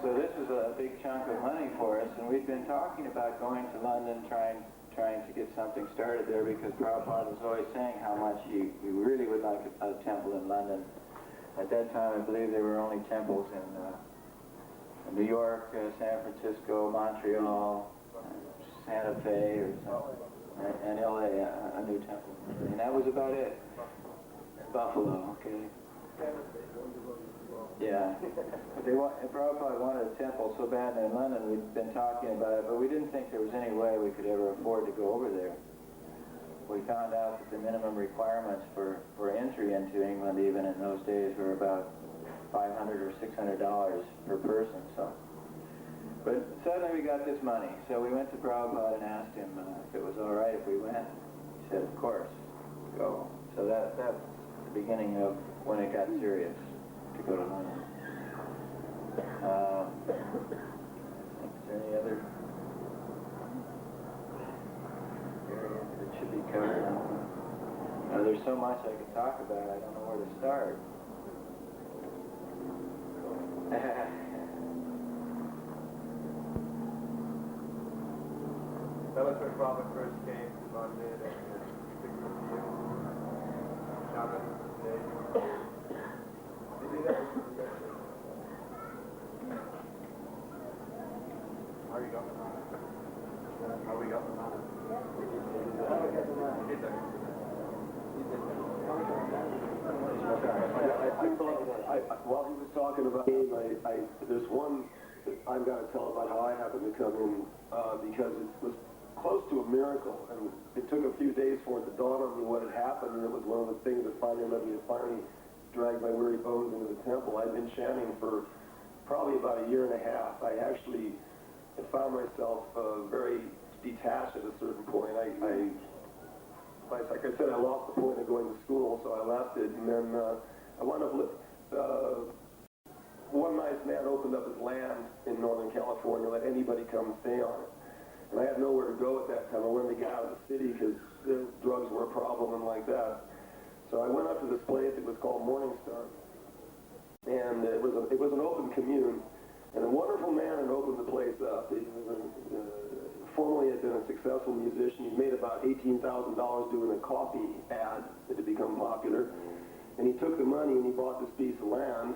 So this was a big chunk of money for us, and we'd been talking about going to London, trying to get something started there, because Prabhupada was always saying how much he really would like a temple in London. At that time, I believe there were only temples in New York, San Francisco, Montreal, Santa Fe, or something, and LA, a new temple. And that was about it. Buffalo, okay. Yeah. Prabhupada wanted a temple so bad in London. We'd been talking about it, but we didn't think there was any way we could ever afford to go over there. We found out that the minimum requirements for entry into England, even in those days, were about $500 or $600 per person. So, but suddenly we got this money, so we went to Prabhupada and asked him if it was all right if we went. He said, "Of course, go." So that's the beginning of when it got serious to go to London. Is there any other areas that should be covered? There's so much I could talk about, I don't know where to start. Tell us when Prabhupada first came to London and the group of you, Shaman, Dave. How are you going? How are we going? While he was talking about it, there's one that I've got to tell about how I happened to come in, because it was close to a miracle, and it took a few days for it to dawn on me what had happened, and it was one of the things that finally let me drag my weary bones into the temple. I'd been chanting for probably about a year and a half. I actually had found myself very detached at a certain point. Like I said, I lost the point of going to school, so I left it, and then I wound up one nice man opened up his land in Northern California, let anybody come stay on it. And I had nowhere to go at that time. I wanted to get out of the city because drugs were a problem and like that. So I went up to this place. It was called Morningstar. And it was an open commune. And a wonderful man had opened the place up. He was formerly had been a successful musician. He made about $18,000 doing a coffee ad that had become popular. And he took the money and he bought this piece of land,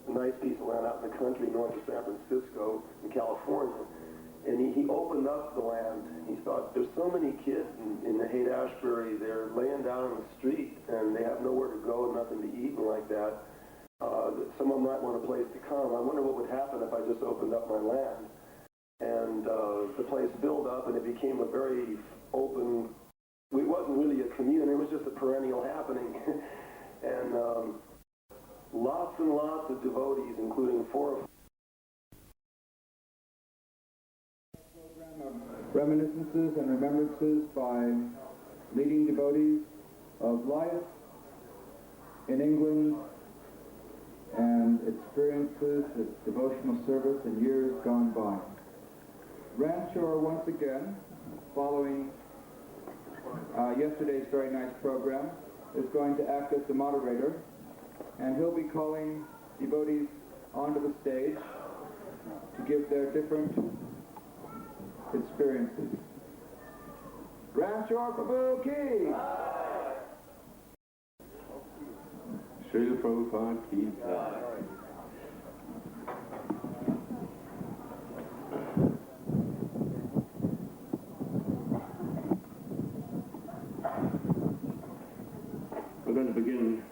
a nice piece of land out in the country north of San Francisco in California. And he opened up the land. He thought, there's so many kids in the Haight-Ashbury, they're laying down on the street and they have nowhere to go and nothing to eat and like that. Some of them might want a place to come. I wonder what would happen if I just opened up my land. And the place filled up and it became a very open, it wasn't really a commune, it was just a perennial happening. And lots and lots of devotees, including 4 or 5. Reminiscences and remembrances by leading devotees of life in England and experiences of devotional service in years gone by. Ranchor once again, following yesterday's very nice program, is going to act as the moderator, and he'll be calling devotees onto the stage to give their different experiences. Ranchor Prabhu Ki! Srila Prabhupada Ki. We're going to begin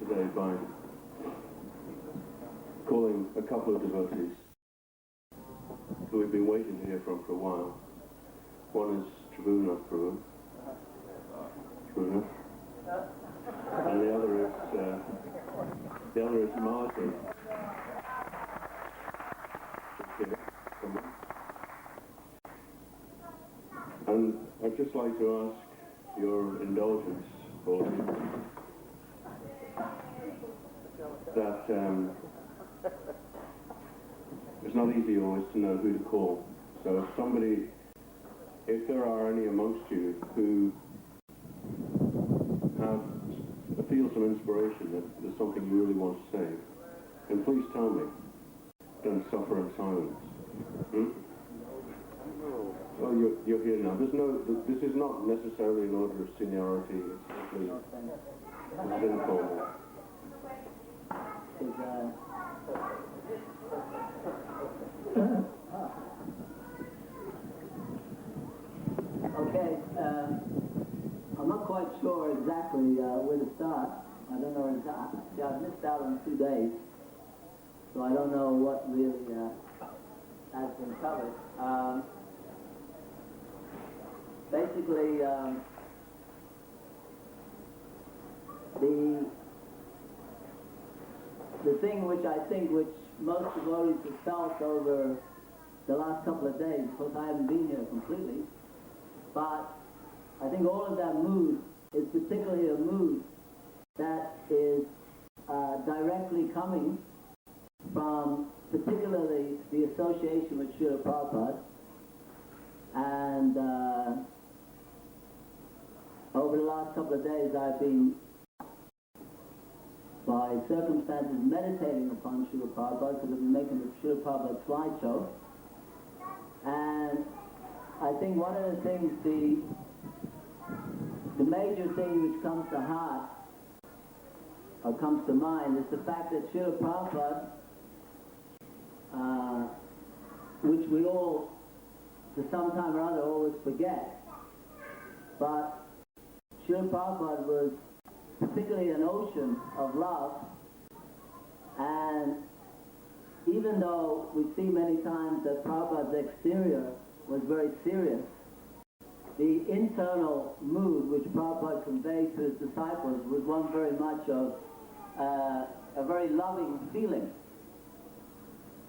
today by calling a couple of devotees who we've been waiting to hear from for a while. One is Tribhunath Prabhu. Tribhunath. And the other is Martin. And I'd just like to ask your indulgence, all of you, that it's not easy always to know who to call. So if there are any amongst you who feel some inspiration that there's something you really want to say, then please tell me. Don't suffer in silence. Well, you're here now. This is not necessarily an order of seniority. It's informal. Okay, I'm not quite sure exactly where to start. I don't know exactly. I've missed out on 2 days, so I don't know what really has been covered. Basically, the thing which I think most devotees have felt over the last couple of days, because I haven't been here completely, but I think all of that mood is particularly a mood that is directly coming from particularly the association with Srila Prabhupada. And over the last couple of days I've been, by circumstances, meditating upon Srila Prabhupada, because I've been making the Srila Prabhupada slideshow. And I think one of the things, the major thing which comes to heart, or comes to mind, is the fact that Srila Prabhupada, which we all, to some time or other, always forget, but Srila Prabhupada was particularly an ocean of love, and even though we see many times that Prabhupada's exterior was very serious, the internal mood which Prabhupada conveyed to his disciples was one very much of a very loving feeling.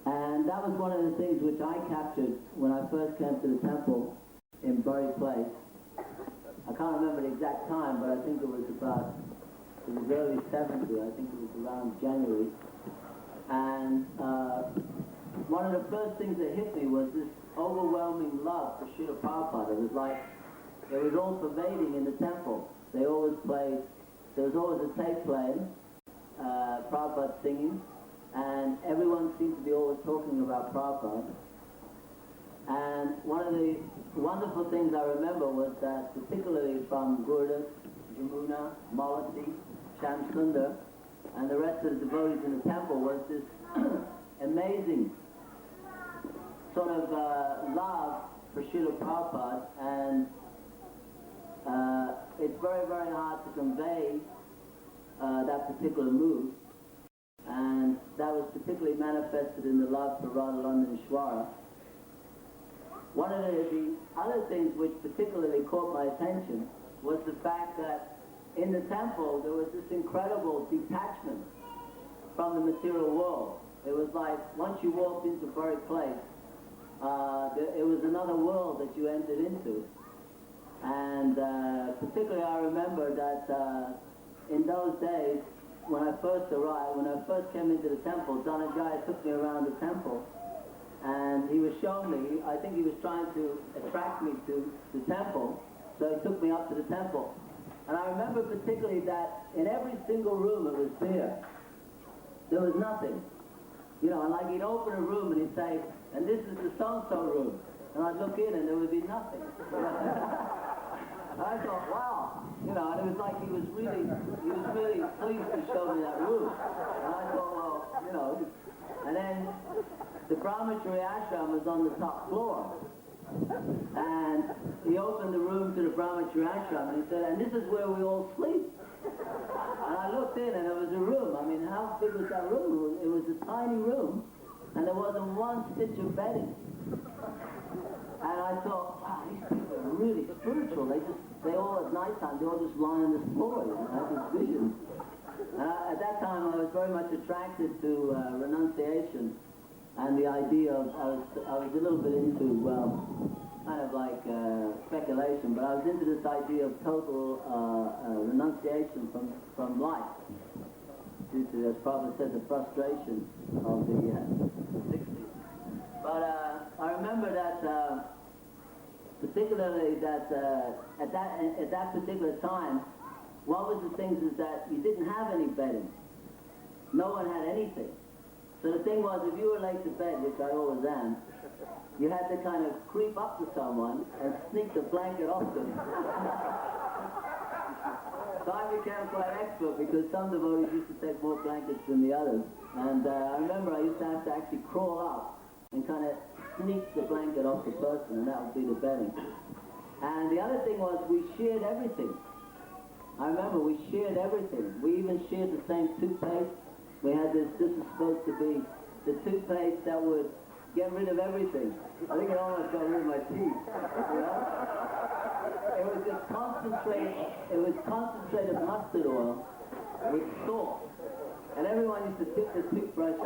And that was one of the things which I captured when I first came to the temple in Bury Place. I can't remember the exact time, but I think it was early 70, I think it was around January. And one of the first things that hit me was this overwhelming love love for Srila Prabhupada. It was like, it was all pervading in the temple. They always played, there was always a tape playing, Prabhupada singing, and everyone seemed to be always talking about Prabhupada. And one of the wonderful things I remember was that, particularly from Gurdas, Jamuna, Malati, Shamsundar, and the rest of the devotees in the temple, was this amazing sort of love for Srila Prabhupada, and it's very, very hard to convey that particular mood, and that was particularly manifested in the love for Radharani Ishwara. One of the other things which particularly caught my attention was the fact that in the temple there was this incredible detachment from the material world. It was like once you walked into a very place, it was another world that you entered into. And particularly I remember that in those days, when I first arrived, when I first came into the temple, Dhananjaya took me around the temple, and he was showing me, I think he was trying to attract me to the temple, so he took me up to the temple. And I remember particularly that in every single room it was bare. There was nothing. You know, and like he'd open a room and he'd say, and this is the so-and-so room. And I'd look in and there would be nothing. I thought, wow. You know, and it was like he was really pleased to show me that room. And I thought, well, you know, and then the Brahmachari ashram was on the top floor. And he opened the room to the Brahmachari ashram and he said, and this is where we all sleep. And I looked in and there was a room. I mean, how big was that room? It was a tiny room and there wasn't one stitch of bedding. And I thought, wow, these people are really spiritual. They all at nighttime, they all just lie on this floor. You know, I had this vision. At that time, I was very much attracted to renunciation and the idea of, I was a little bit into, well, kind of like speculation, but I was into this idea of total renunciation from life, due to, as Prabhupada said, the frustration of the 60s. But I remember that, particularly that at that particular time, one of the things is that you didn't have any bedding. No one had anything. So the thing was, if you were late to bed, which I always am, you had to kind of creep up to someone and sneak the blanket off them. So I became quite expert because some devotees used to take more blankets than the others. And I remember I used to have to actually crawl up and kind of sneak the blanket off the person, and that would be the bedding. And the other thing was we shared everything. I remember we shared everything. We even shared the same toothpaste. We had this is supposed to be the toothpaste that would get rid of everything. I think it almost got rid of my teeth, you know? It was just concentrated mustard oil with salt. And everyone used to dip the toothbrush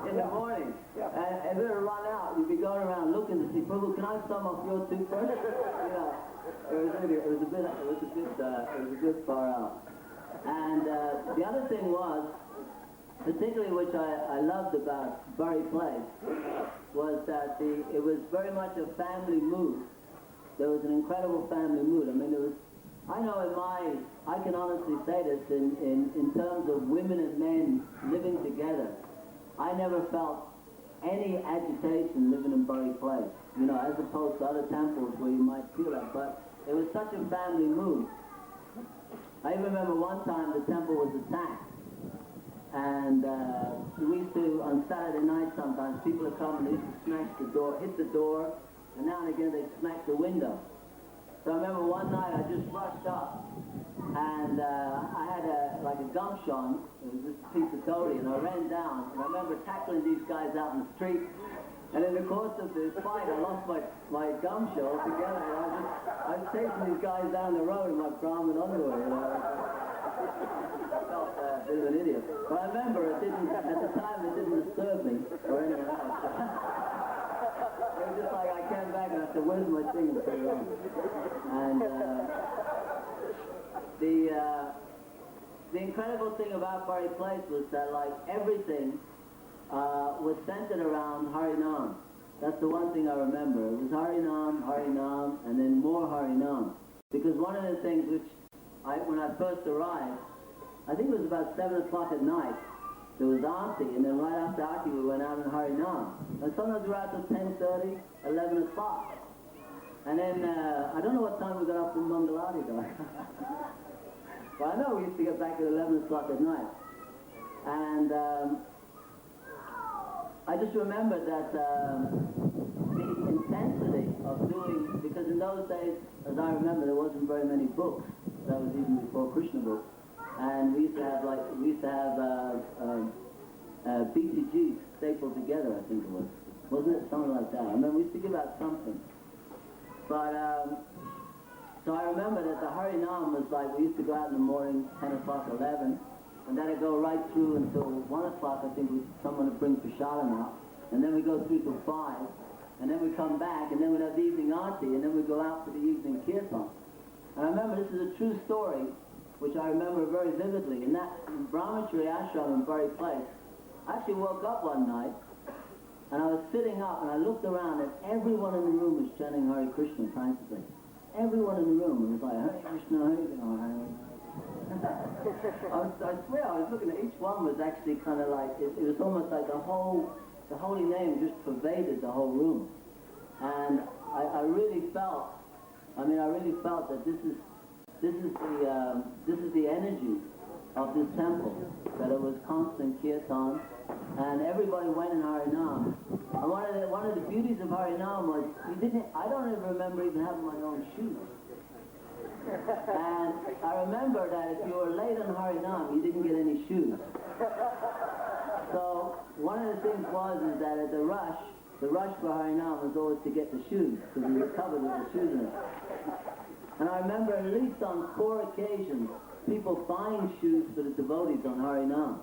in the morning. And then run out, you'd be going around looking to see, Prabhu, can I some off your toothbrush? You know, it was a bit far out. And the other thing was, particularly which I loved about Bury Place, was that it was very much a family mood. There was an incredible family mood. I mean, there was, I know I can honestly say this, in terms of women and men living together, I never felt any agitation living in Bury Place, you know, as opposed to other temples where you might feel that, but it was such a family mood. I remember one time the temple was attacked, and we used to, on Saturday night sometimes, people would come and they used to smash the door, hit the door, and now and again they'd smack the window. So I remember one night I just rushed up, and I had like a gumption, it was just a piece of dhoti, and I ran down, and I remember tackling these guys out in the street, and in the course of the fight I lost my gumption altogether, and I was chasing these guys down the road in my Brahmin underwear, you know. I felt a bit of an idiot. But I remember at the time it didn't disturb me or anyone else. It was just like I came back and I said, where's my thing? And put it on. And the incredible thing about Bury Place was that like everything was centered around Harinam. That's That's the one thing I remember. It was Harinam, Harinam, and then more Harinam. Because one of the things which, when I first arrived, I think it was about 7 o'clock at night, there was Aarti, and then right after Aarti we went out in Harinam. And sometimes we were out till 10:30, 11 o'clock. And then, I don't know what time we got up from Mangalati though. But I know we used to get back at 11 o'clock at night. And I just remember that the intensity of doing, because in those days, as I remember, there wasn't very many books. That was even before Krishna books. And we used to have BCGs stapled together, I think it was. Wasn't it? Something like that. I remember we used to give out something. But, so I remember that the Harinam was like, we used to go out in the morning, 10 o'clock, 11, and then it'd go right through until 1 o'clock, I think, someone would bring Prasadam out, and then we go through till 5, and then we come back, and then we'd have the evening aarti, and then we'd go out for the evening kirtan. And I remember, this is a true story, which I remember very vividly, in that Brahmachari ashram in Bury Place. I actually woke up one night, and I was sitting up, and I looked around, and everyone in the room was chanting Hare Krishna practically. Everyone in the room was like, Hare Krishna, Hare Krishna, Hare Krishna. I swear, I was looking at each one was actually kind of like, it was almost like the Holy Name just pervaded the whole room. And I really felt that this is the energy of this temple, that it was constant kirtan, and everybody went in Harinam. And one of the beauties of Harinam was, I don't even remember even having my own shoes. And I remember that if you were late on Harinam, you didn't get any shoes. So one of the things is that at the rush for Harinam was always to get the shoes, because we were covered with the shoes in it. And I remember at least on 4 occasions, people buying shoes for the devotees on Harinam.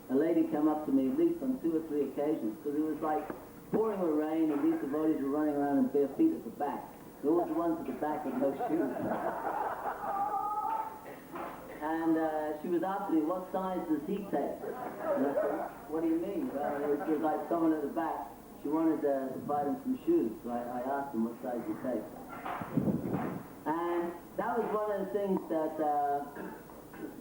A lady came up to me at least on 2 or 3 occasions, because it was like pouring with rain, and these devotees were running around in bare feet at the back. There was the ones at the back with no shoes. And she was asking me, what size does he take? And I said, what do you mean? Well, it was like someone at the back, she wanted to buy them some shoes, so I asked him what size he takes. And that was one of the things that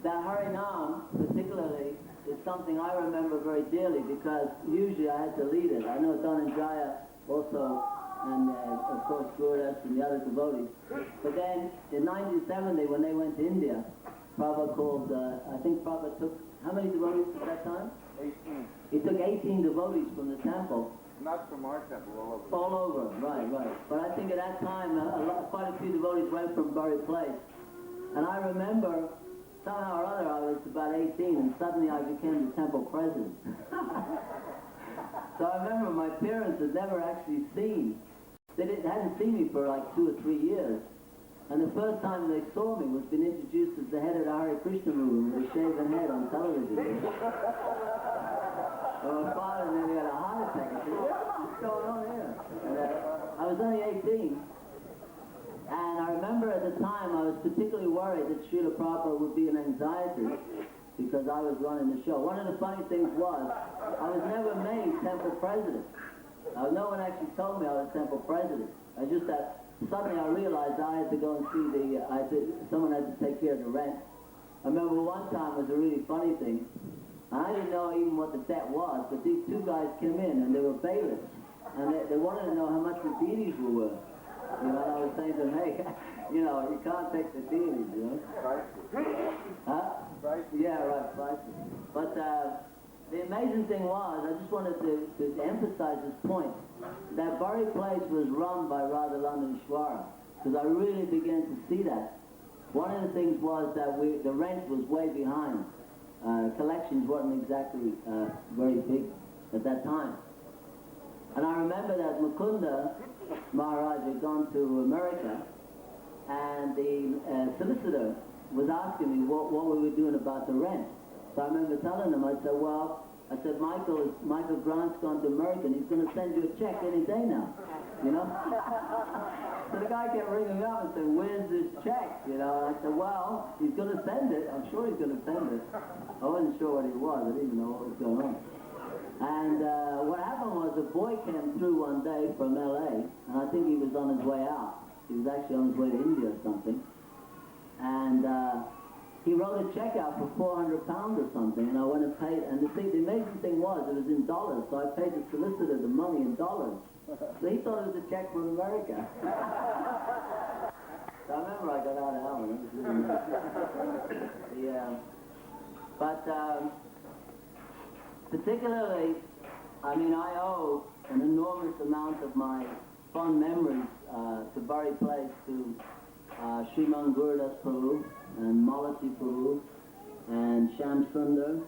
Harinam particularly is something I remember very dearly, because usually I had to lead it. I know Dhananjaya also, and of course Gurudas and the other devotees. But then in 1970, when they went to India, Prabhupada called, I think Prabhupada took, how many devotees at that time? 18. He took 18 devotees from the temple. Not from our temple, all over. All over, right. But I think at that time, quite a few devotees went from Bury Place. And I remember, somehow or other, I was about 18, and suddenly I became the temple president. So I remember my parents had never actually seen, they hadn't seen me for like 2 or 3 years. And the first time they saw me was being introduced as the head of the Hare Krishna movement with a shaven head on television. So my father nearly had a heart attack. I said, what's going on here? And, I was only 18. And I remember at the time I was particularly worried that Srila Prabhupada would be in anxiety because I was running the show. One of the funny things was, I was never made temple president. No one actually told me I was temple president. I just that suddenly I realized I had to go and see someone had to take care of the rent. I remember one time was a really funny thing. I didn't know even what the debt was, but these 2 guys came in and they were bailiffs. And they wanted to know how much the deities were worth. You know, and I was saying to them, hey, you know, you can't take the deities, you know. Priceless. Huh? Priceless. Yeah, right, priceless. But the amazing thing was, I just wanted to emphasize this point, that Bury Place was run by Radharani Ishwara, because I really began to see that. One of the things was that the rent was way behind. Collections weren't exactly very big at that time. And I remember that Mukunda Maharaj had gone to America, and the solicitor was asking me what we were doing about the rent. So I remember telling him, I said, Michael Grant's gone to America, and he's going to send you a check any day now, you know? So the guy kept ringing me up and said, where's this check, you know? And I said, well, he's going to send it. I'm sure he's going to send it. I wasn't sure what it was. I didn't even know what was going on. And what happened was a boy came through one day from LA, and I think he was on his way out. He was actually on his way to India or something. And he wrote a check out for 400 pounds or something, and I went and paid. And the amazing thing was, it was in dollars, so I paid the solicitor the money in dollars. So he thought it was a check from America. So I remember I got out of that one. It was really nice. Yeah. But particularly, I mean, I owe an enormous amount of my fond memories to Bari Place, to Sriman Gurudas Prabhu, and Malati Prabhu, and Sham Sundar,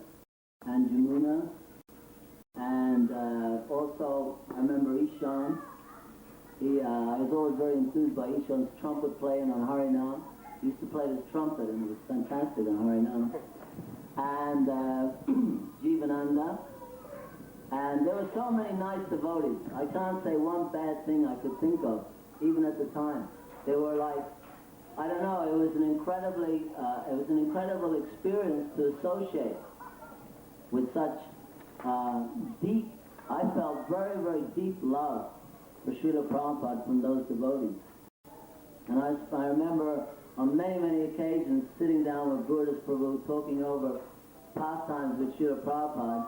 and Jamuna, and also I remember Ishan. I was always very enthused by Ishan's trumpet playing on Harinam. He used to play his trumpet, and it was fantastic on Harinam. And Jivananda. And there were so many nice devotees. I can't say one bad thing I could think of, even at the time. They were like, I don't know, it was an incredible experience to associate with such deep, I felt very, very deep love for Srila Prabhupada from those devotees. And I remember on many, many occasions sitting down with Gurudas Prabhu talking over pastimes with Srila Prabhupada,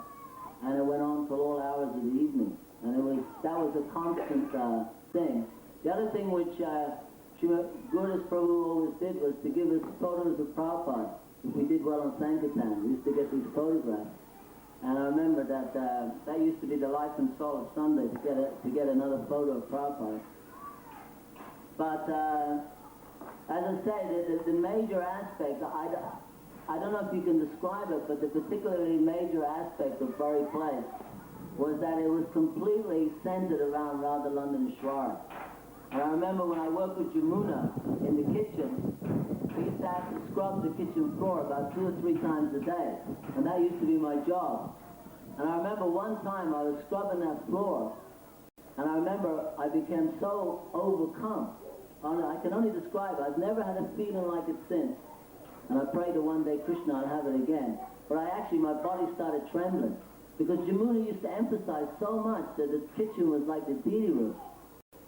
and it went on till all hours of the evening. And that was a constant thing. The other thing which Gurudas Prabhu always did was to give us photos of Prabhupada. If we did well on Sankirtan, we used to get these photographs. And I remember that that used to be the life and soul of Sunday, to get another photo of Prabhupada. But as I say, the major aspect, I don't know if you can describe it, but the particularly major aspect of Bari Place was that it was completely centered around Radha Ishwara. And I remember when I worked with Jamuna in the kitchen, we used to have to scrub the kitchen floor about 2 or 3 times a day. And that used to be my job. And I remember one time I was scrubbing that floor, and I remember I became so overcome. I can only describe it. I've never had a feeling like it since. And I pray to one day Krishna I'll have it again. But my body started trembling. Because Jamuna used to emphasize so much that the kitchen was like the deity room.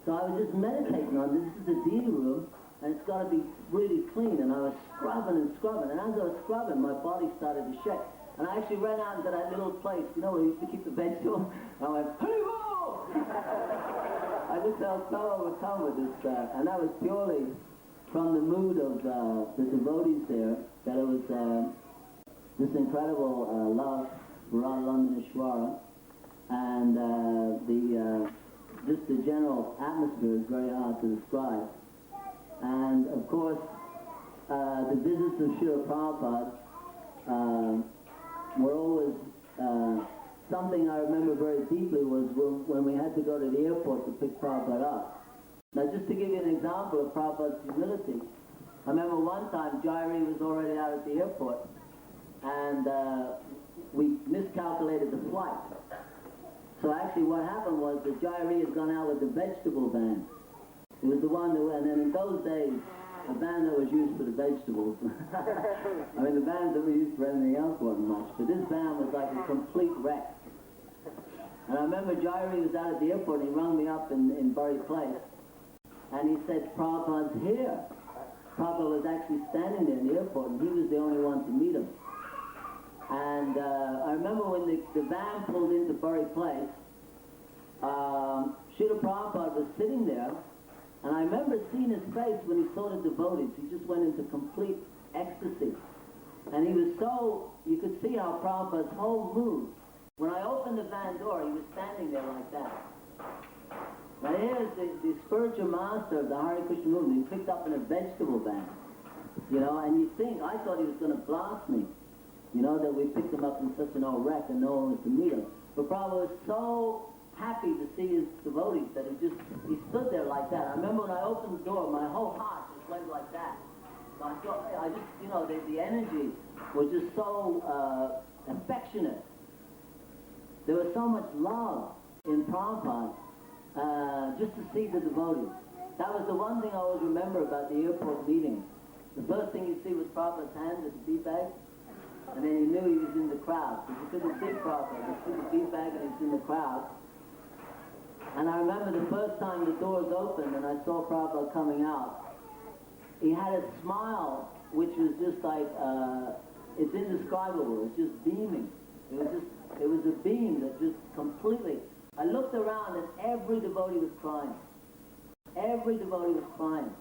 So I was just meditating on this is the deity room, and it's got to be really clean. And I was scrubbing and scrubbing. And as I was scrubbing, my body started to shake. And I actually ran out into that little place, you know, where we used to keep the vegetables. And I went, Haribo! I just felt so overcome with this. And that was purely from the mood of the devotees there, that it was this incredible love for Radha Ishwara, and just the general atmosphere is very hard to describe. And of course, the visits of Srila Prabhupada were always something I remember very deeply was when we had to go to the airport to pick Prabhupada up. Now, just to give you an example of Prabhupada's humility, I remember one time Jairi was already out at the airport, and we miscalculated the flight. So actually what happened was that Jairi had gone out with the vegetable van. It was the one that, and then in those days, a van that was used for the vegetables. I mean, the vans that were used for anything else wasn't much, but this van was like a complete wreck. And I remember Jairi was out at the airport, and he rang me up in Bari Place. And he said, Prabhupada's here. Prabhupada was actually standing there in the airport, and he was the only one to meet him. And I remember when the van pulled into Bari Place, Srila Prabhupada was sitting there, and I remember seeing his face when he saw the devotees. He just went into complete ecstasy. And he was so, you could see how Prabhupada's whole mood. When I opened the van door, he was standing there like that. Now here's the spiritual master of the Hare Krishna movement. He picked up in a vegetable van, you know, and you think, I thought he was going to blast me, you know, that we picked him up in such an old wreck and no one was to meet him. But Prabhupada was so happy to see his devotees that he stood there like that. I remember when I opened the door, my whole heart just went like that. So I just, you know, the energy was just so affectionate. There was so much love in Prabhupada. Just to see the devotees. That was the one thing I always remember about the airport meetings. The first thing you see was Prabhupada's hand with the tea bag, and then you knew he was in the crowd, because you couldn't see Prabhupada. You see the feedback and he's in the crowd. And I remember the first time the doors opened and I saw Prabhupada coming out, he had a smile which was just like, it's indescribable, it's just beaming. It was a beam that just completely, I looked around and every devotee was crying. Every devotee was crying.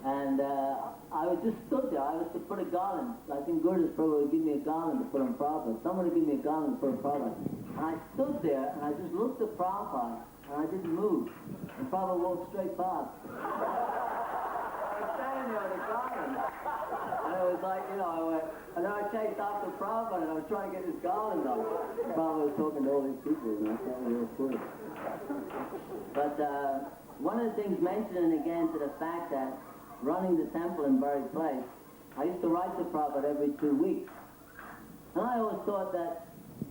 And I was just stood there. I was to put a garland. I think Gurdas probably would give me a garland to put on Prabhupada. Someone would give me a garland to put on Prabhupada. And I stood there and I just looked at Prabhupada and I didn't move. And Prabhupada walked straight past. I was standing there with a garland. And it was like, you know, I went, and then I chased after Prabhupada and I was trying to get this garland on. Prabhupada was talking to all these people and I thought it was good. But one of the things mentioning again to the fact that running the temple in buried place, I used to write to Prabhupada every 2 weeks. And I always thought that,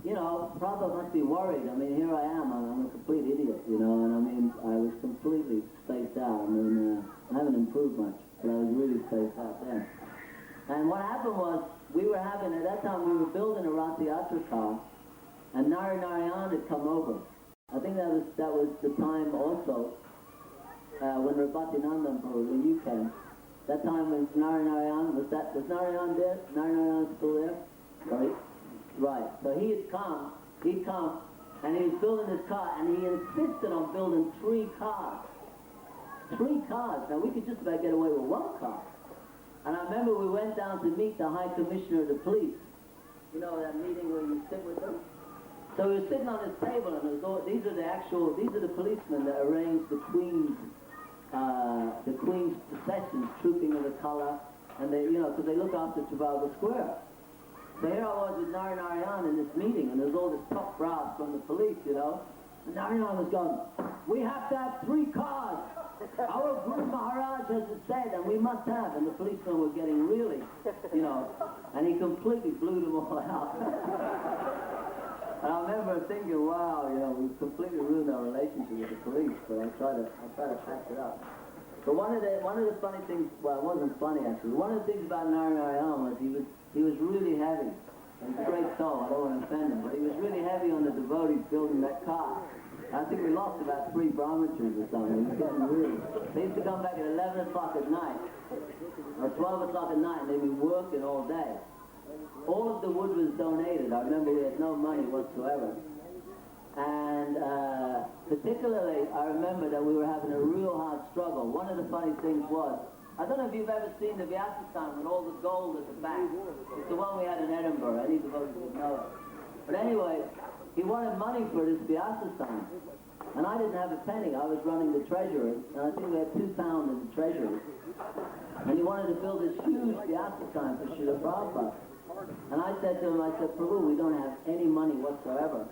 you know, Prabhupada must be worried. I mean, here I am, I'm a complete idiot, you know, and I mean, I was completely spaced out. I mean, I haven't improved much, but I was really spaced out there. And what happened was, we were having, at that time, we were building a Rath Yatra car, and Narayan had come over. I think that was the time also, when Bhaktivedanta, when you came. That time when Narayan, was Narayan there? Narayan still there? Right. So he'd come, and he was building this car, and he insisted on building 3 cars. 3 cars. Now we could just about get away with 1 car. And I remember we went down to meet the High Commissioner of the Police. You know, that meeting where you sit with them? So we were sitting on this table, and these are the policemen that arranged the Queen's processions, trooping of the colour, and they, you know, because they look after Trafalgar Square. So here I was with Narayan in this meeting, and there's all this top brass from the police, you know. And Narayan was going, we have to have 3 cars. Our Guru Maharaj has said, and we must have. And the policemen were getting really, you know, and he completely blew them all out. And I remember thinking, wow, you know, we completely ruined our relationship with the police, but I try to patch it up. But one of the funny things, well, it wasn't funny actually. One of the things about Narayan was he was really heavy. He's a great soul, I don't want to offend him, but he was really heavy on the devotees building that car. I think we lost about 3 brahmacharis or something. He was getting really. They used to come back at 11 o'clock at night, or 12 o'clock at night, and they'd be working all day. All of the wood was donated. I remember we had no money whatsoever. And particularly, I remember that we were having a real hard struggle. One of the funny things was, I don't know if you've ever seen the Vyasa sign with all the gold at the back. It's the one we had in Edinburgh. Any devotees would know it. But anyway, he wanted money for this Vyasa sign. And I didn't have a penny. I was running the treasury, and I think we had £2 in the treasury. And he wanted to build this huge Vyasa sign for Srila Prabhupada. And I said to him, Prabhu, we don't have any money whatsoever.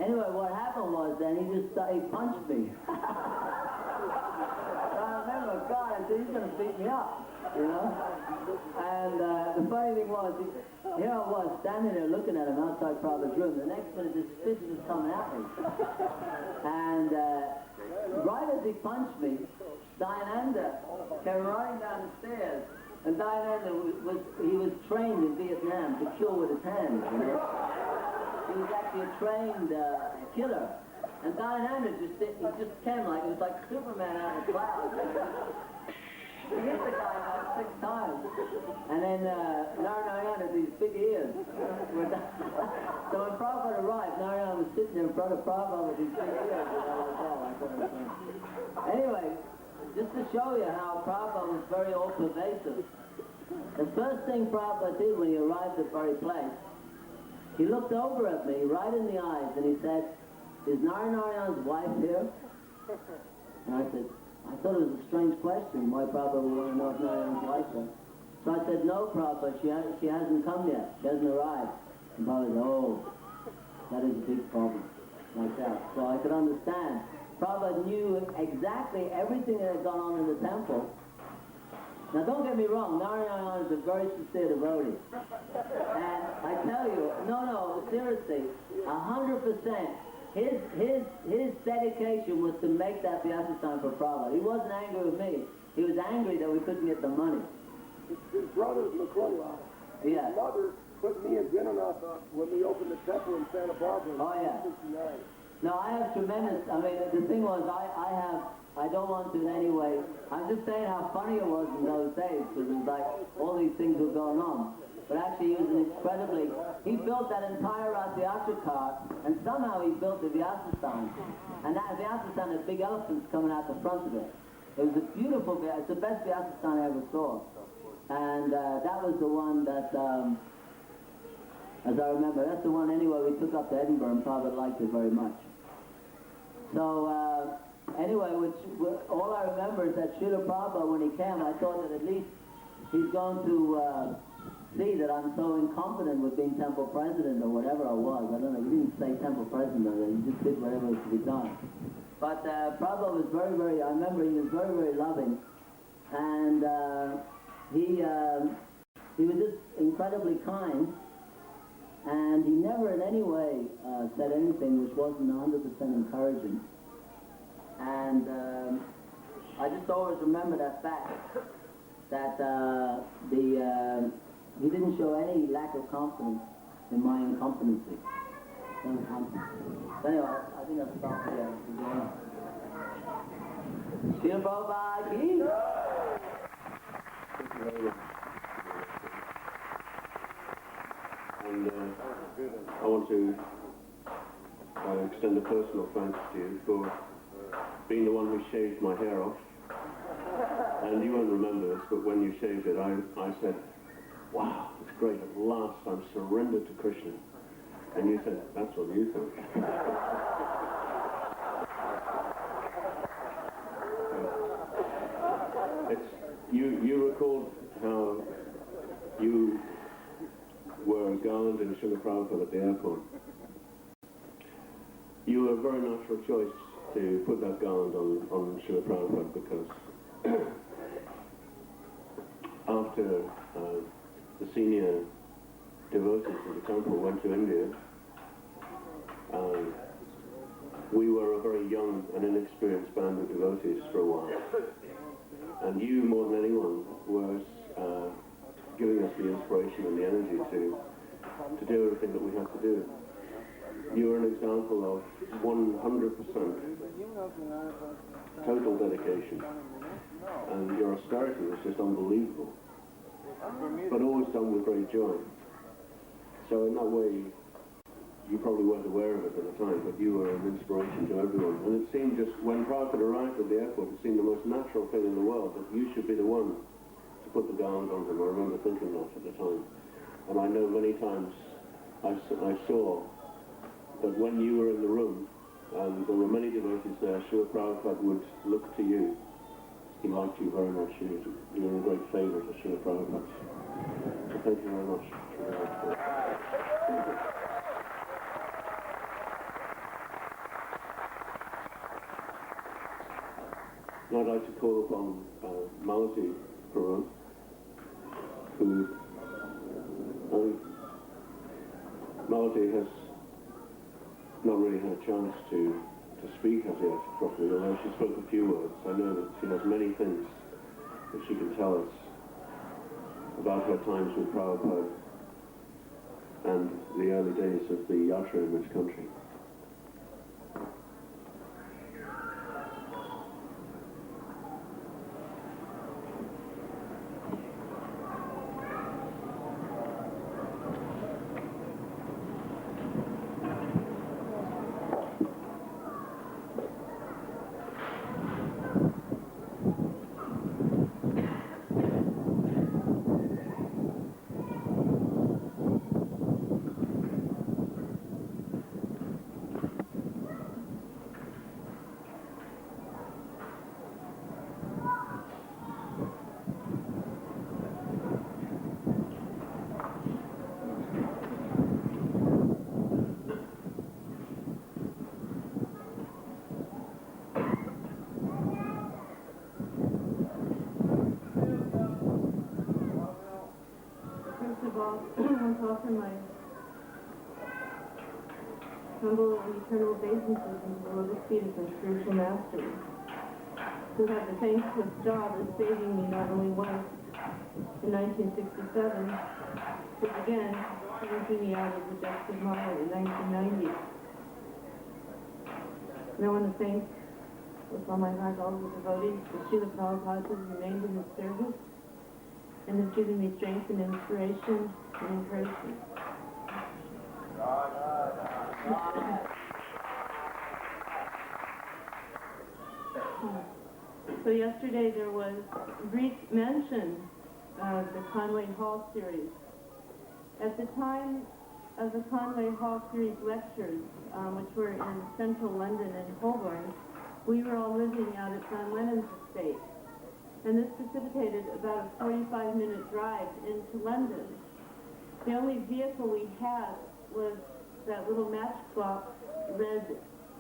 Anyway, what happened was then he punched me. I remember, God, I said, he's going to beat me up, you know? And the funny thing was, here I was standing there looking at him outside Prabhupada's room. The next minute, this fist was coming at me. And right as he punched me, Dayananda came running down the stairs. And Dayananda was trained in Vietnam to kill with his hands, you know? He was actually a trained killer. And Dayananda just came like, it was like Superman out of the clouds. He hit the guy about 6 times. And then Narayan had these big ears. So when Prabhupada arrived, Narayan was sitting there in front of Prabhupada with these big ears. Anyway, just to show you how Prabhupada was very all-pervasive. The first thing Prabhupada did when he arrived at Bari Place, he looked over at me right in the eyes and he said, is Narayan's wife here? And I said, I thought it was a strange question, why Prabhupada would want to know if Narayan's wife is here. So I said, no, Prabhupada, she hasn't come yet. She hasn't arrived. And Prabhupada said, oh, that is a big problem. Like that. So I could understand. Prabhupada knew exactly everything that had gone on in the temple. Now don't get me wrong, Narayan is a very sincere devotee. And I tell you, no, seriously, 100%, his dedication was to make that Vyasa sign for Prabhupada. He wasn't angry with me. He was angry that we couldn't get the money. his brother's McClellan. Yeah. His mother put me and Vinanath up when we opened the temple in Santa Barbara in Oh, yeah. 1969. No, I have tremendous, I mean, the thing was, I don't want to in any way, I'm just saying how funny it was in those days, because it was like, all these things were going on. But actually, he was an incredibly, he built that entire Rathayatra car, and somehow he built the Vyasasthana. And that Vyasasthana had big elephants coming out the front of it. It was a beautiful, it's the best Vyasasthana I ever saw. And that was the one that, as I remember, that's the one anyway we took up to Edinburgh, and Prabhupada liked it very much. So, anyway, all I remember is that Srila Prabhupada, when he came, I thought that at least he's going to see that I'm so incompetent with being temple president or whatever I was. I don't know, he didn't say temple president, he just did whatever was to be done. But Prabhupada was very, very, I remember he was very, very loving. And he was just incredibly kind. And he never in any way said anything which wasn't 100% encouraging. And I just always remember that fact, that he didn't show any lack of confidence in my incompetency. So anyway, I think I'll stop here. Srila Prabhupada ki jai. Thank you very much. And I want to extend a personal thanks to you for being the one who shaved my hair off. And you won't remember this, but when you shaved it, I said, wow, it's great, at last I'm surrendered to Krishna. And you said, that's what you think. You recalled how you were garlanded in Srila Prabhupada at the airport. You were a very natural choice to put that garland on Srila Prabhupada, because after the senior devotees of the temple went to India, we were a very young and inexperienced band of devotees for a while. And you, more than anyone, was giving us the inspiration and the energy to do everything that we had to do. You are an example of 100% total dedication, and your austerity was just unbelievable, but always done with great joy. So in that way, you probably weren't aware of it at the time, but you were an inspiration to everyone. And it seemed just, when Prabhupada arrived at the airport, it seemed the most natural thing in the world that you should be the one to put the garland on him. I remember thinking that at the time. And I know many times I saw that when you were in the room, and there were many devotees there, Srila Prabhupada would look to you. He liked you very much. You were a great favourite to Srila Prabhupada. So thank you very much. Now I'd like to call upon Malati Puran, who Malati has not really had a chance to speak as yet properly, although she spoke a few words. I know that she has many things that she can tell us about her times with Prabhupada and the early days of the yatra in this country. Offer my humble and eternal obeisances into the lotus feet of my spiritual masters, who have the thankless job of saving me not only once, in 1967, which again, threw me out of the depths of Manor in 1990. And I want to thank, with all my heart, all the devotees, the Srila Prabhupada who remained in his service and has given me strength and inspiration and encouragement. So yesterday there was a brief mention of the Conway Hall series. At the time of the Conway Hall series lectures, which were in central London and Holborn, we were all living out at John Lennon's estate. And this precipitated about a 45-minute drive into London. The only vehicle we had was that little matchbox red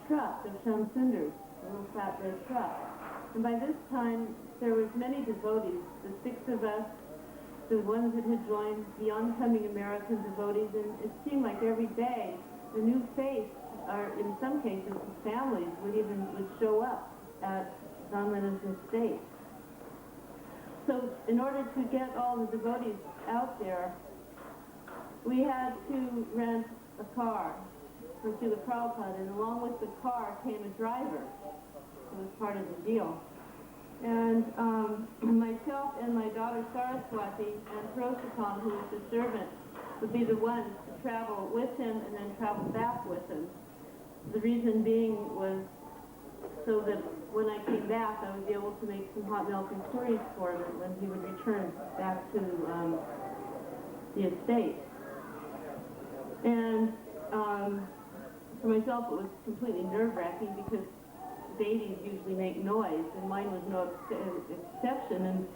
truck of Shyam Sundar's, a little flat red truck. And by this time, there was many devotees, the 6 of us, the ones that had joined, the oncoming American devotees, and it seemed like every day a new face, or in some cases, families would show up at John Lennon's estate. So in order to get all the devotees out there, we had to rent a car for Srila Prabhupada, and along with the car came a driver. It was part of the deal. And myself and my daughter Saraswati and Purushottam, who was the servant, would be the ones to travel with him and then travel back with him. The reason being was so that when I came back, I would be able to make some hot milk and puris for him when he would return back to the estate. And for myself, it was completely nerve-wracking because babies usually make noise, and mine was no exception. And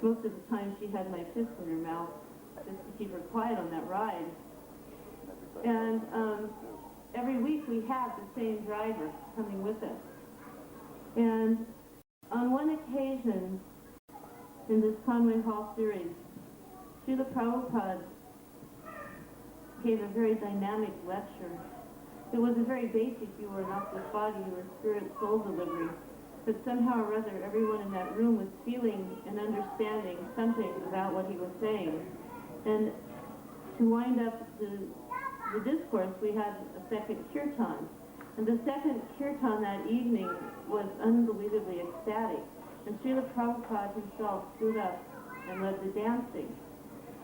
most of the time, she had my fist in her mouth just to keep her quiet on that ride. And every week, we had the same driver coming with us. And on one occasion, in this Conway Hall series, Srila Prabhupada gave a very dynamic lecture. It was a very basic, you were not this body, you were spirit soul delivery. But somehow or other, everyone in that room was feeling and understanding something about what he was saying. And to wind up the discourse, we had a second kirtan. And the second kirtan that evening was unbelievably ecstatic. And Srila Prabhupada himself stood up and led the dancing.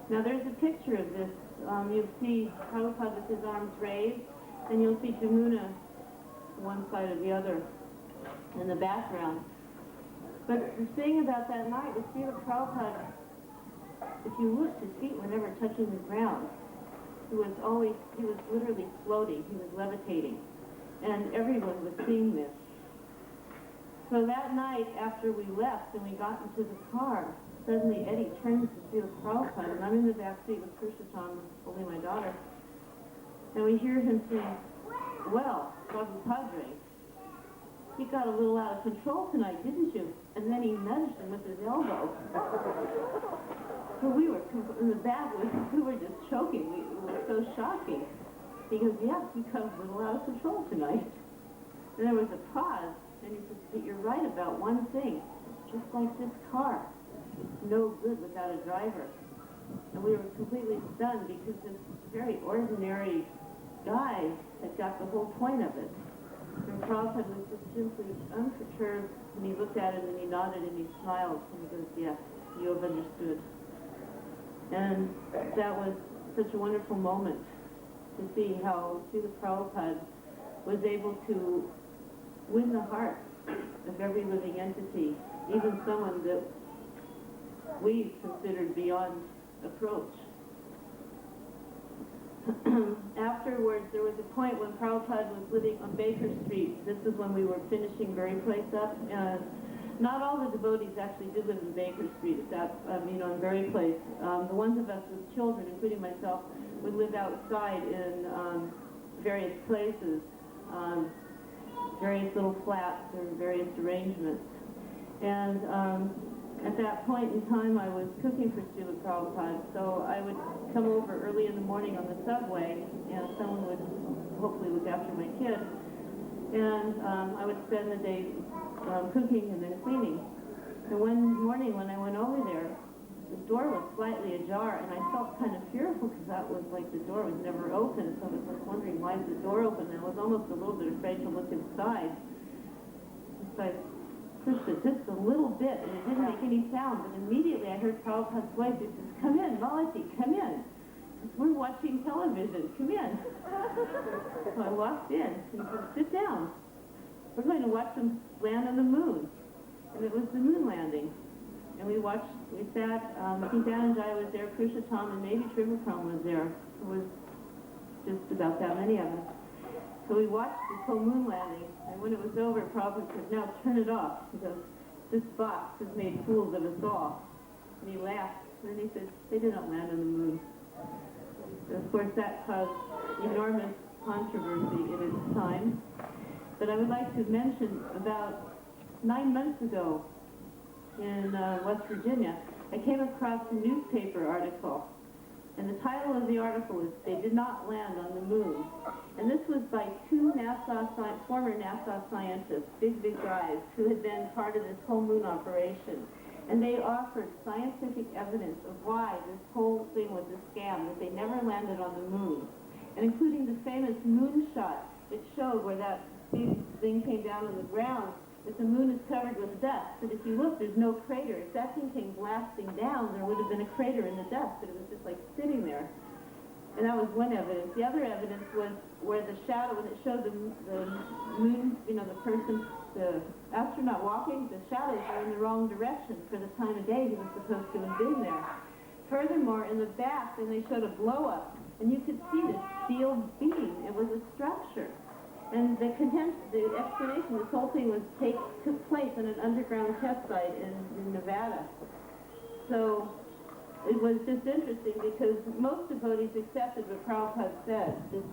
Now there's a picture of this. You'll see Prabhupada with his arms raised, and you'll see Jamuna one side or the other in the background. But the thing about that night was Srila Prabhupada, if you looked, his feet were never touching the ground. He was literally floating, he was levitating. And everyone was seeing this. So that night, after we left and we got into the car, suddenly Eddie turns to Srila Prabhupada, and I'm in the back seat with Purushottam, holding my daughter, and we hear him saying, "Well, Prabhupada, you got a little out of control tonight, didn't you?" And then he nudged him with his elbow. So we were in the back, we were just choking. It was so shocking. Because, yeah, he got a little out of control tonight. And there was a pause, and he said, "But you're right about one thing. Just like this car, it's no good without a driver." And we were completely stunned because this very ordinary guy had got the whole point of it. And Prabhupada was just simply unperturbed, and he looked at it and he nodded and he smiled and he goes, "Yes, you have understood." And that was such a wonderful moment to see how Srila Prabhupada was able to win the heart of every living entity, even someone that we considered beyond approach. Afterwards, there was a point when Prabhupada was living on Baker Street. This is when we were finishing Berry Place up. Not all the devotees actually did live in Baker Street, on Berry Place. The ones of us with children, including myself, would live outside in various places, various little flats or various arrangements. And at that point in time, I was cooking for Srila Prabhupada, so I would come over early in the morning on the subway, and someone would hopefully look after my kids, and I would spend the day cooking and then cleaning. And one morning when I went over there, the door was slightly ajar, and I felt kind of fearful because that was like the door was never open, so I was like wondering why is the door open, and I was almost a little bit afraid to look inside. So I pushed it just a little bit, and it didn't make any sound, but immediately I heard Prabhupada's voice. He says, "Come in, Malati, come in. We're watching television, come in." So I walked in, and he said, "Sit down. We're going to watch them land on the moon." And it was the moon landing. And we sat, I think Dan and Jai was there, Purushottam, and maybe Trivakram was there. It was just about that many of us. So we watched this whole moon landing, and when it was over, Prabhupada said, "Now turn it off." He goes, "This box has made fools of us all." And he laughed, and then he said, "They didn't land on the moon." And of course, that caused enormous controversy in its time. But I would like to mention about 9 months ago in West Virginia, I came across a newspaper article. And the title of the article is, "They Did Not Land on the Moon." And this was by two former NASA scientists, big guys, who had been part of this whole moon operation. And they offered scientific evidence of why this whole thing was a scam, that they never landed on the moon. And including the famous moonshot, it showed where that big thing came down on the ground, that the moon is covered with dust. But if you look, there's no crater. If that thing came blasting down, there would have been a crater in the dust, but it was just like sitting there. And that was one evidence. The other evidence was where the shadow, when it showed the moon, you know, the astronaut walking, the shadows were in the wrong direction for the time of day he was supposed to have been there. Furthermore, in the back, then they showed a blow-up, and you could see the steel beam. It was a structure. And the explanation, this whole thing took place in an underground test site in Nevada. So it was just interesting because most devotees accepted what Prabhupada said, just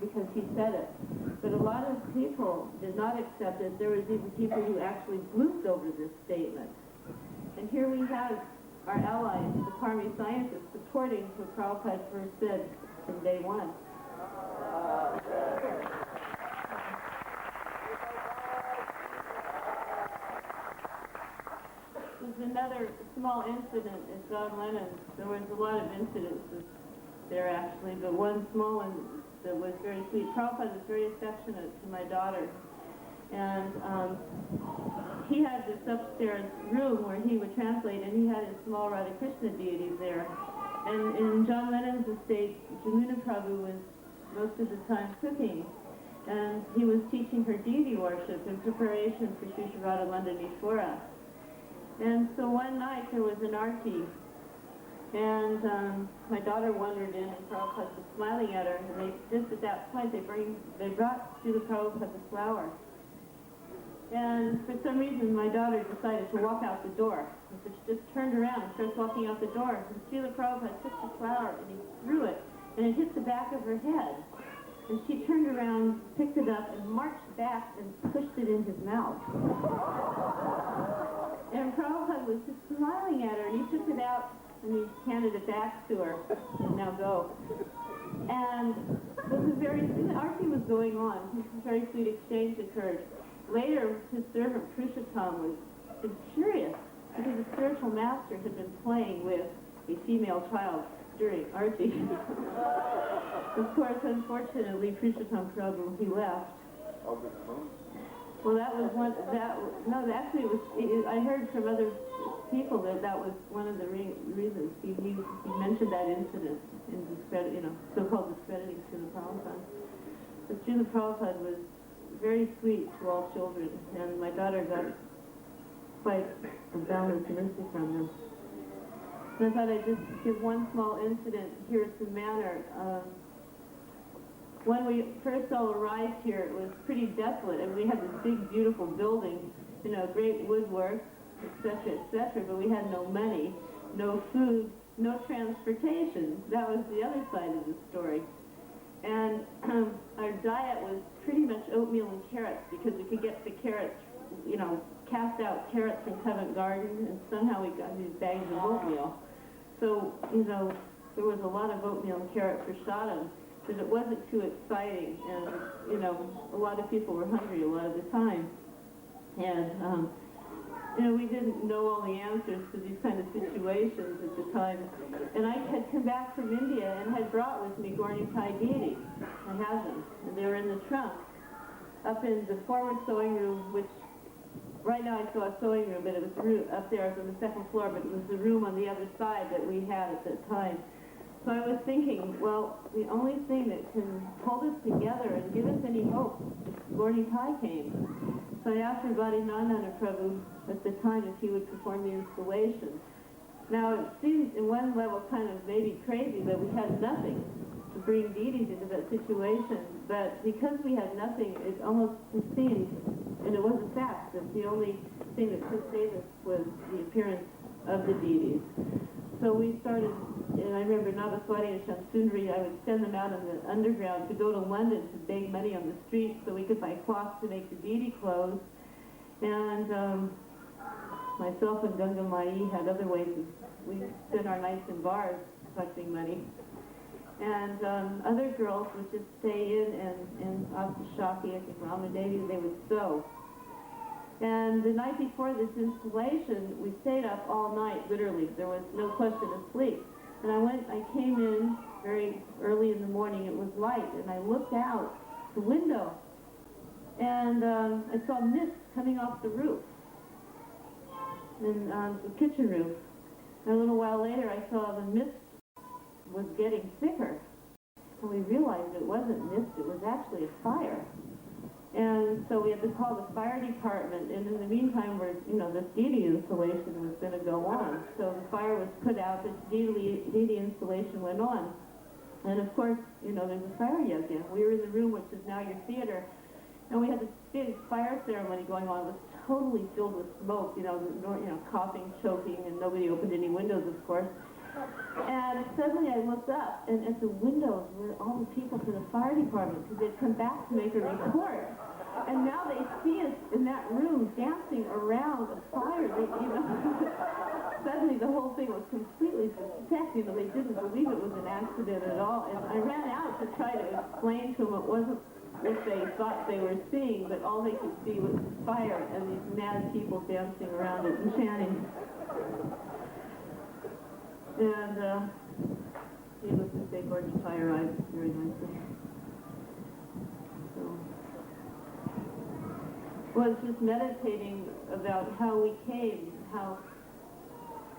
because he said it. But a lot of people did not accept it. There was even people who actually blooped over this statement. And here we have our allies, the Parmi scientists, supporting what Prabhupada first said from day one. There's another small incident at John Lennon's. There was a lot of incidences there actually, but one small one that was very sweet. Prabhupada was very affectionate to my daughter, and he had this upstairs room where he would translate, and he had his small Radha Krishna deities there. And in John Lennon's estate, Jamuna Prabhu was most of the time cooking, and he was teaching her deity worship in preparation for Sri Radha Landanishwara. And so one night there was an arti, and my daughter wandered in, and Prabhupada was smiling at her, and just at that point they brought Srila Prabhupada the flower. And for some reason my daughter decided to walk out the door. And so she just turned around and starts walking out the door, and Srila Prabhupada took the flower and he threw it, and it hit the back of her head. And she turned around, picked it up, and marched back and pushed it in his mouth. And Prabhupada was just smiling at her, and he took it out, and he handed it back to her, and now go. And the arti was going on. This very sweet exchange occurred. Later, his servant Purushottam was furious, because the spiritual master had been playing with a female child during arti. Of course, unfortunately, Purushottam Prabhu, he left. Well, that was one, actually I heard from other people that was one of the reasons. He mentioned that incident in so-called discrediting Srila Prabhupada. But Srila Prabhupada was very sweet to all children, and my daughter got quite a boundless mercy from him. And I thought I'd just give one small incident here at the Manor. When we first all arrived here, it was pretty desolate, and we had this big, beautiful building, great woodwork, etc., but we had no money, no food, no transportation. That was the other side of the story. And our diet was pretty much oatmeal and carrots, because we could get the carrots, cast out carrots from Covent Garden, and somehow we got these bags of oatmeal. So, there was a lot of oatmeal and carrot prasadam, but it wasn't too exciting, and, a lot of people were hungry a lot of the time. And we didn't know all the answers to these kind of situations at the time. And I had come back from India and had brought with me Gorni Thai deities. I had them, and they were in the trunk, up in the former sewing room, which right now I saw a sewing room, but it was the room up there on the second floor, but it was the room on the other side that we had at that time. So I was thinking, well, the only thing that can hold us together and give us any hope is Gorni Thai came. So I asked Vadinandana Prabhu at the time if he would perform the installation. Now, it seems in one level kind of maybe crazy that we had nothing to bring deities into that situation, but because we had nothing, it almost seemed, and it was a fact, that the only thing that could save us was the appearance of the deities. So we started, and I remember Navaswati and Shamsundari, I would send them out in the underground to go to London to beg money on the street so we could buy cloths to make the deity clothes. And myself and Ganga Mai had other ways of, we spent our nights in bars collecting money. And other girls would just stay in and after Shakti, I think Rama Devi, they would sew. And the night before this installation, we stayed up all night, literally. There was no question of sleep. And I came in very early in the morning, it was light, and I looked out the window, and I saw mist coming off the roof, and the kitchen roof. And a little while later, I saw the mist was getting thicker, and we realized it wasn't mist, it was actually a fire. And so we had to call the fire department, and in the meantime, this deity installation was going to go on. So the fire was put out, this deity installation went on. And of course, there's a fire yajna. We were in the room, which is now your theater, and we had this big fire ceremony going on. It was totally filled with smoke, coughing, choking, and nobody opened any windows, of course. And suddenly I looked up, and at the windows were all the people from the fire department, because they'd come back to make a report. And now they see us in that room dancing around a fire. Suddenly the whole thing was completely suspect. They didn't believe it was an accident at all. And I ran out to try to explain to them it wasn't what they thought they were seeing, but all they could see was fire and these mad people dancing around it and chanting. And needless to say, Gorgeous Thai arrived very nicely. So, was just meditating about how we came, how,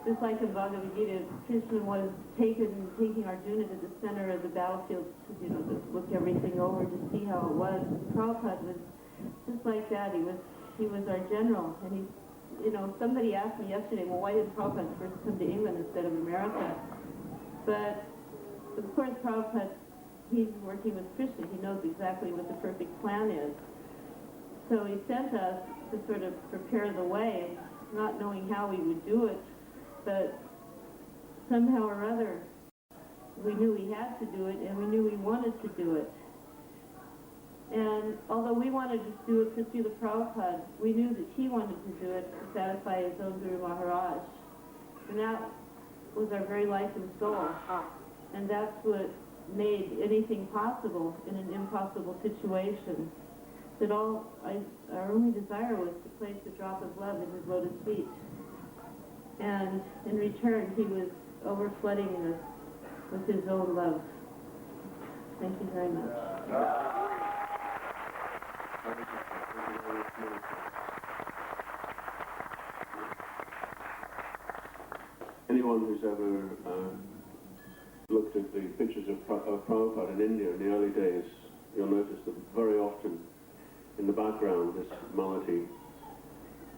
just like in Bhagavad Gita, Krishna was taking Arjuna to the center of the battlefield to, to look everything over, to see how it was. Prabhupada was just like that. He was our general, and he. Somebody asked me yesterday, well, why did Prabhupada first come to England instead of America? But, of course, Prabhupada, he's working with Krishna. He knows exactly what the perfect plan is. So he sent us to sort of prepare the way, not knowing how we would do it, but somehow or other, we knew we had to do it, and we knew we wanted to do it. And although we wanted to do it to see the Prabhupada, we knew that he wanted to do it to satisfy his own Guru Maharaj. And that was our very life and soul. And that's what made anything possible in an impossible situation. That our only desire was to place a drop of love in his lotus feet. And in return, he was overflooding us with his own love. Thank you very much. Anyone who's ever looked at the pictures of Prabhupada in India in the early days, you'll notice that very often in the background is Malati,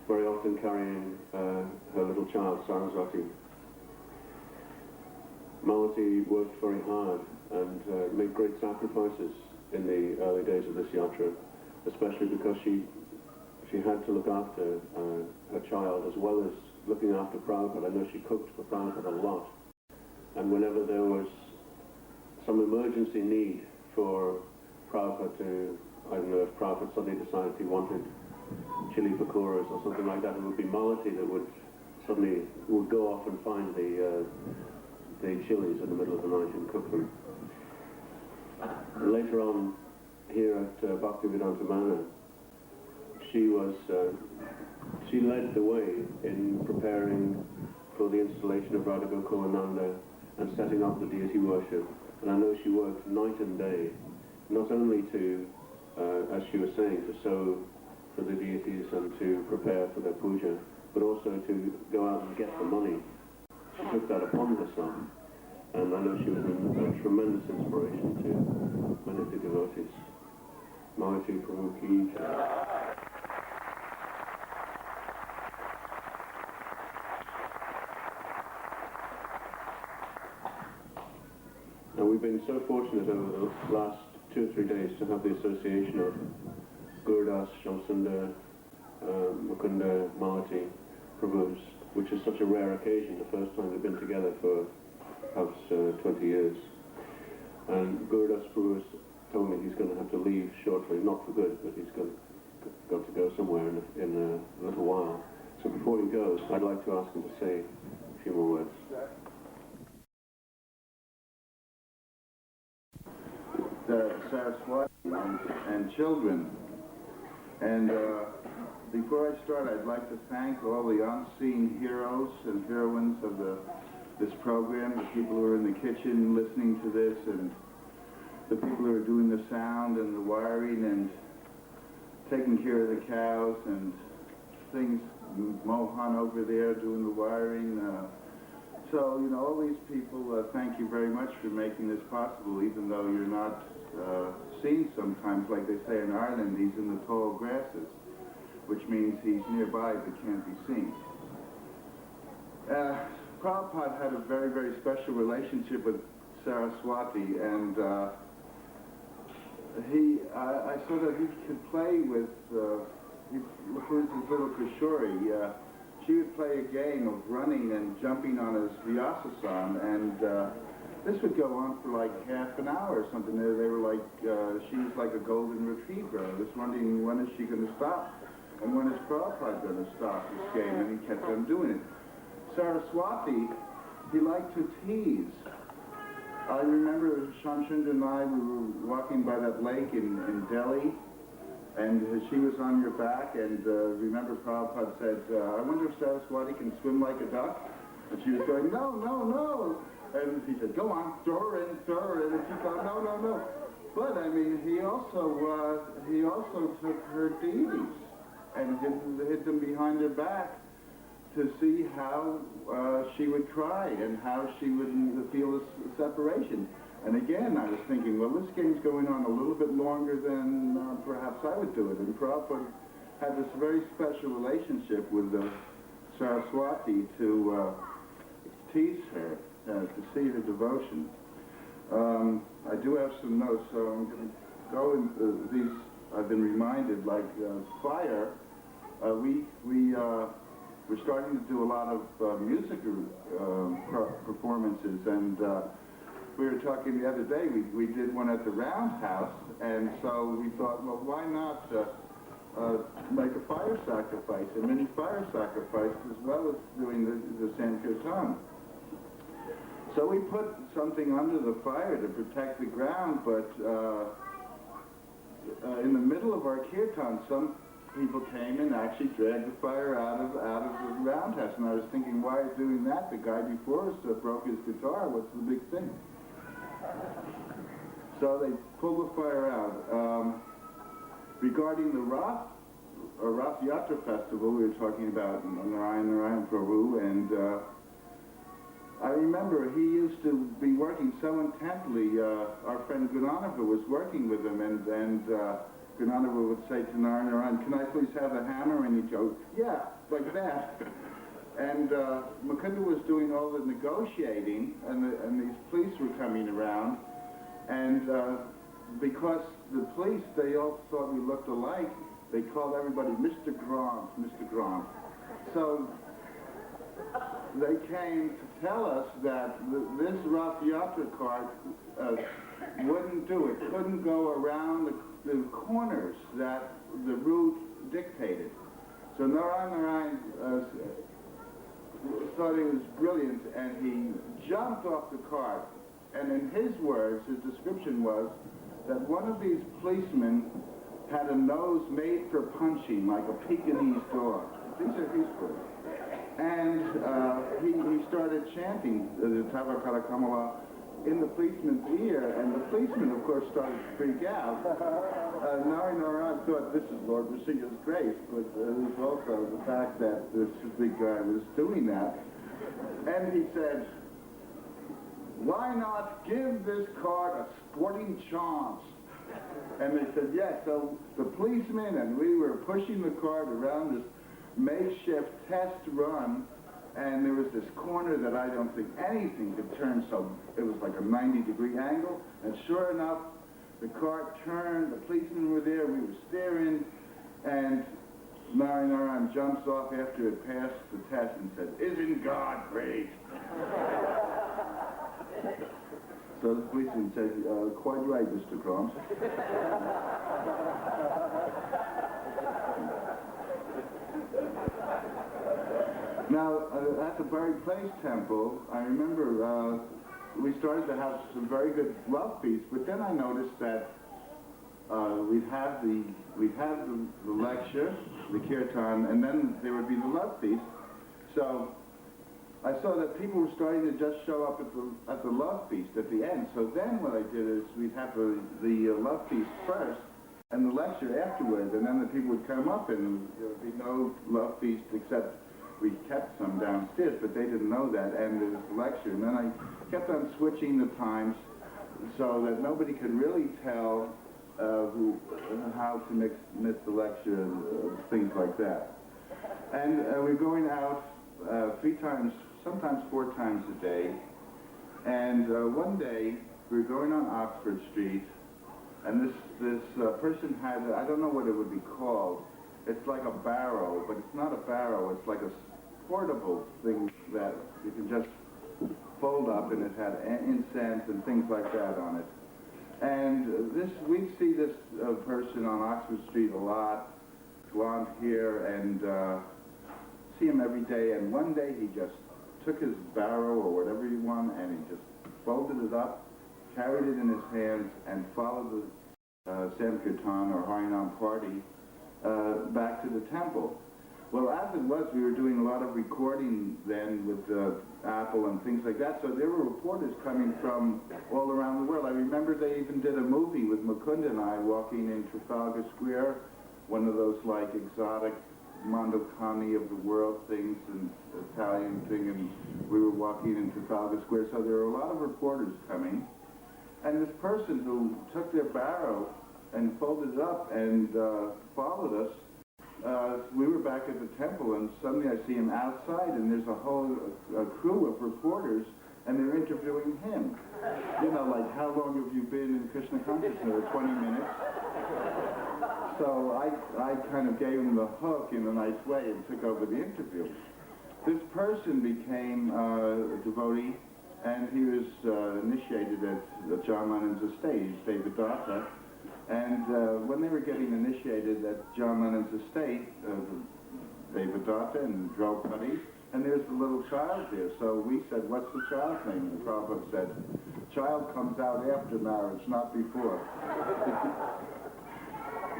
very often carrying her little child, Saraswati. Malati worked very hard and made great sacrifices in the early days of this yatra, especially because she had to look after her child as well as looking after Prabhupada. I know she cooked for Prabhupada a lot. And whenever there was some emergency need for Prabhupada to, I don't know, if Prabhupada suddenly decided he wanted chili pakoras or something like that, it would be Malati that would go off and find the chilies in the middle of the night and cook them. Later on, here at Bhaktivedanta Manor, she led the way in preparing for the installation of Radha Gokulananda and setting up the deity worship. And I know she worked night and day, not only to, as she was saying, to sow for the deities and to prepare for their puja, but also to go out and get the money. She took that upon herself. And I know she was a tremendous inspiration to many of the devotees. Maharaji Prabhu Ki Jai. Now we've been so fortunate over the last 2 or 3 days to have the association of Gurudas, Shamsundar, Mukunda, Maharaji Prabhus, which is such a rare occasion, the first time they've been together for perhaps 20 years. And Gurudas Prabhu has told me he's going to have to leave shortly, not for good, but he's got to go somewhere in a little while. So before he goes, I'd like to ask him to say a few more words. The Saraswati and children. And before I start, I'd like to thank all the unseen heroes and heroines of this program, the people who are in the kitchen listening to this, and the people who are doing the sound and the wiring and taking care of the cows and things. Mohan over there doing the wiring. So, you know, all these people, thank you very much for making this possible, even though you're not seen sometimes, like they say in Ireland, he's in the tall grasses, which means he's nearby but can't be seen. Prabhupada had a very, very special relationship with Saraswati, and I saw that he could play with, who's his little Kishori, she would play a game of running and jumping on his Vyasasan, and this would go on for like half an hour or something. They were like, she was like a golden retriever. I was wondering, when is she going to stop? And when is Prabhupada going to stop this game? And he kept on doing it. Saraswati, he liked to tease. I remember Shamsundar and I, we were walking by that lake in Delhi, and she was on your back, and remember Prabhupada said, I wonder if Saraswati can swim like a duck? And she was going, no, no, no. And he said, go on, throw her in. And she thought, no, no, no. But, I mean, he also took her deities and hid them behind her back to see how she would cry and how she would feel the separation. And again, I was thinking, well, this game's going on a little bit longer than perhaps I would do it. And Prabhupada had this very special relationship with Saraswati to tease her, to see her devotion. I do have some notes, so I'm going to go into these. I've been reminded, like fire, we're starting to do a lot of music performances, and we were talking the other day, we did one at the Roundhouse, and so we thought, well, why not make a fire sacrifice, a mini fire sacrifice, as well as doing the Sankirtan. So we put something under the fire to protect the ground, but in the middle of our kirtan, some people came and actually dragged the fire out of the Roundhouse, and I was thinking, why is doing that? The guy before us broke his guitar. What's the big thing? So they pulled the fire out. Regarding the Rath Yatra festival, we were talking about Narayan Prabhu, and I remember he used to be working so intently. Our friend Gunanava was working with him, and Gunanava would say to Narayan, can I please have a hammer? And he'd go, yeah, like that. And Mukunda was doing all the negotiating, and these police were coming around, and because the police, they all thought we looked alike, they called everybody Mr. Grant, Mr. Grant. So they came to tell us that this Rath Yatra cart wouldn't do it, couldn't go around the corners that the route dictated. So Narayan thought he was brilliant, and he jumped off the cart, and in his words, his description was that one of these policemen had a nose made for punching, like a Pekingese dog. These are his words. And he started chanting the Tavakara Kamala in the policeman's ear, and the policeman, of course, started to freak out. Narayan thought, this is Lord Nrsimha's grace, but it was also the fact that this big guy was doing that. And he said, why not give this cart a sporting chance? And they said, yes. So the policeman and we were pushing the cart around this makeshift test run, and there was this corner that I don't think anything could turn, so it was like a 90-degree angle, and sure enough, the cart turned, the policemen were there, we were steering, and Narayan jumps off after it passed the test and said, isn't God great? So the policeman said, quite right, Mr. Kromps. Now, at the Buried Place Temple, I remember we started to have some very good love feasts, but then I noticed that we'd have the lecture, the kirtan, and then there would be the love feast. So I saw that people were starting to just show up at the love feast at the end. So then what I did is we'd have the love feast first and the lecture afterwards, and then the people would come up and there would be no love feast except we kept some downstairs, but they didn't know that, and there was the lecture. And then I kept on switching the times so that nobody could really tell how to miss the lecture and things like that. And we're going out 3 times, sometimes 4 times a day. And one day we were going on Oxford Street, and this person had, I don't know what it would be called. It's like a barrow, but it's not a barrow. It's like a portable thing that you can just fold up, and it had incense and things like that on it. And we see this person on Oxford Street a lot, blonde hair, and see him every day. And one day he just took his barrow or whatever he wanted, and he just folded it up, carried it in his hands, and followed the Sankirtan or Harinam party back to the temple. Well, as it was, we were doing a lot of recording then with Apple and things like that, so there were reporters coming from all around the world. I remember they even did a movie with Mukunda and I walking in Trafalgar Square, one of those like exotic Mondocani of the world things, and Italian thing, and we were walking in Trafalgar Square, so there were a lot of reporters coming. And this person who took their barrow and folded it up and followed us, we were back at the temple, and suddenly I see him outside, and there's a whole crew of reporters, and they're interviewing him. You know, like, how long have you been in Krishna consciousness? 20 minutes. So I kind of gave him the hook in a nice way and took over the interview. This person became a devotee, and he was initiated at John Lennon's estate. He stayed with Data. And when they were getting initiated at John Lennon's estate, Devadatta and Draupadi, and there's the little child there. So we said, what's the child's name? And the Prabhupada said, child comes out after marriage, not before.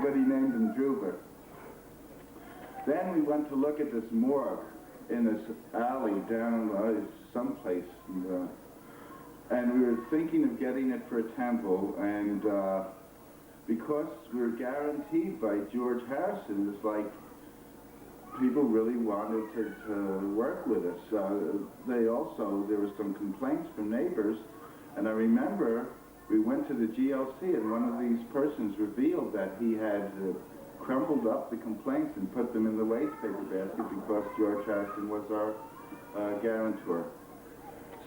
But he named him Dhruva. Then we went to look at this morgue in this alley down someplace. And we were thinking of getting it for a temple, and because we were guaranteed by George Harrison, it was like people really wanted to work with us. There was some complaints from neighbors, and I remember we went to the GLC, and one of these persons revealed that he had crumpled up the complaints and put them in the waste paper basket because George Harrison was our guarantor.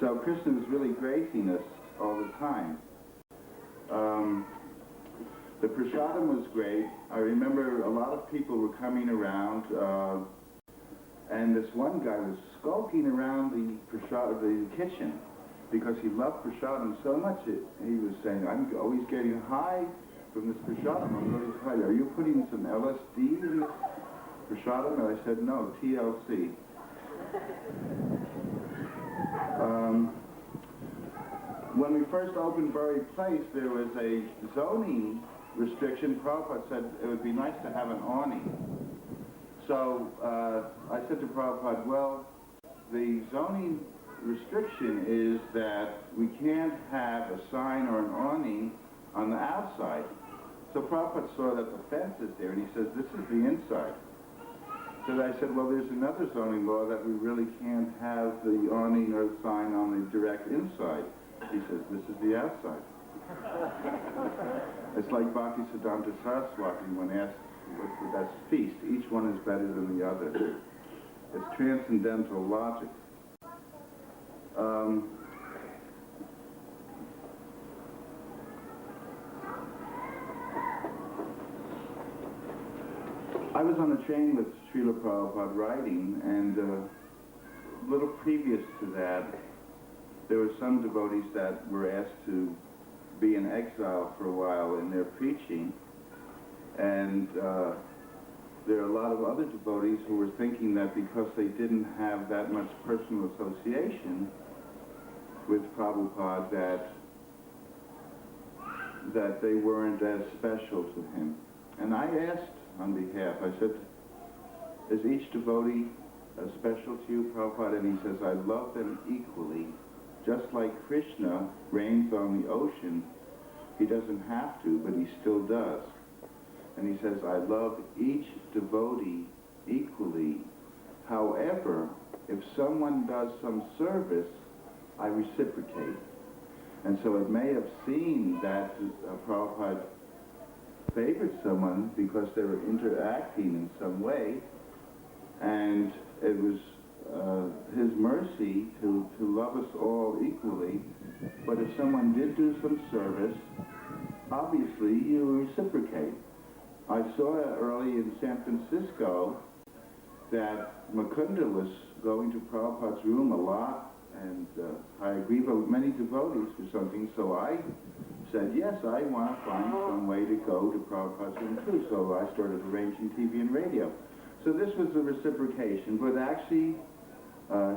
So Krishna was really gracing us all the time. The prasadam was great. I remember a lot of people were coming around, and this one guy was skulking around the kitchen because he loved prasadam so much. He was saying, I'm always getting high from this prasadam. I'm really high. Are you putting some LSD in this prasadam? And I said, no, TLC. When we first opened Buried Place, there was a zoning restriction, Prabhupada said it would be nice to have an awning. So I said to Prabhupada, well, the zoning restriction is that we can't have a sign or an awning on the outside. So Prabhupada saw that the fence is there, and he says, this is the inside. So I said, well, there's another zoning law that we really can't have the awning or the sign on the direct inside. He says, this is the outside. It's like Bhaktivedanta Saraswati when asked what's the best feast. Each one is better than the other. It's transcendental logic. I was on a train with Srila Prabhupada writing, and a little previous to that, there were some devotees that were asked to be in exile for a while in their preaching, and there are a lot of other devotees who were thinking that because they didn't have that much personal association with Prabhupada, that they weren't as special to him. And I asked on behalf, I said, is each devotee special to you, Prabhupada? And he says, I love them equally. Just like Krishna reigns on the ocean, he doesn't have to, but he still does. And he says, I love each devotee equally. However, if someone does some service, I reciprocate. And so it may have seemed that Prabhupada favored someone because they were interacting in some way, and it was his mercy to love us all equally. But if someone did do some service, obviously you reciprocate. I saw early in San Francisco that Mukunda was going to Prabhupada's room a lot, and I agree with many devotees for something, so I said, yes, I want to find some way to go to Prabhupada's room too. So I started arranging TV and radio. So this was the reciprocation, but actually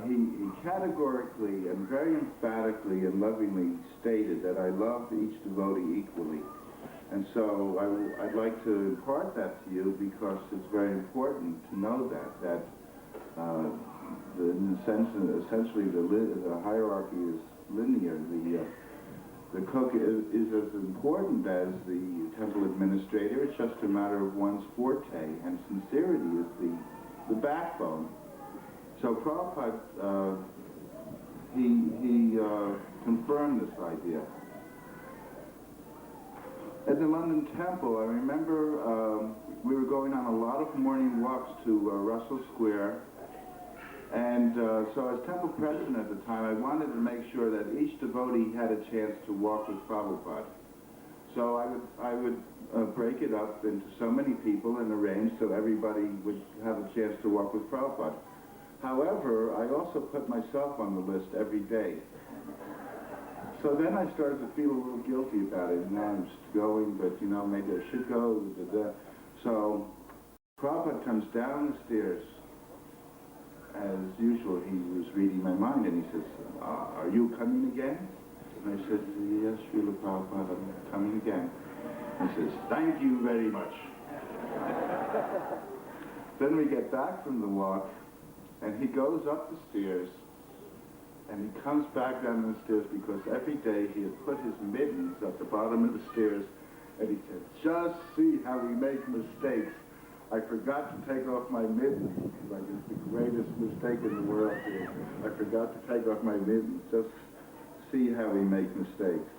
he categorically and very emphatically and lovingly stated that I loved each devotee equally. And so I'd like to impart that to you because it's very important to know that in a sense, essentially the hierarchy is linear. The cook is as important as the temple administrator. It's just a matter of one's forte, and sincerity is the backbone. So Prabhupada, he confirmed this idea. At the London Temple, I remember we were going on a lot of morning walks to Russell Square, and so as temple president at the time, I wanted to make sure that each devotee had a chance to walk with Prabhupada. So I would break it up into so many people and arrange so everybody would have a chance to walk with Prabhupada. However, I also put myself on the list every day. So then I started to feel a little guilty about it. I'm just going, but maybe I should go. So Prabhupada comes down the stairs. As usual, he was reading my mind, and he says, are you coming again? And I said, yes, Srila Prabhupada, I'm coming again. He says, thank you very much. Then we get back from the walk, and he goes up the stairs, and he comes back down the stairs because every day he had put his mittens at the bottom of the stairs, and he said, just see how we make mistakes. I forgot to take off my mittens. Like, it's the greatest mistake in the world. I forgot to take off my mittens. Just see how we make mistakes.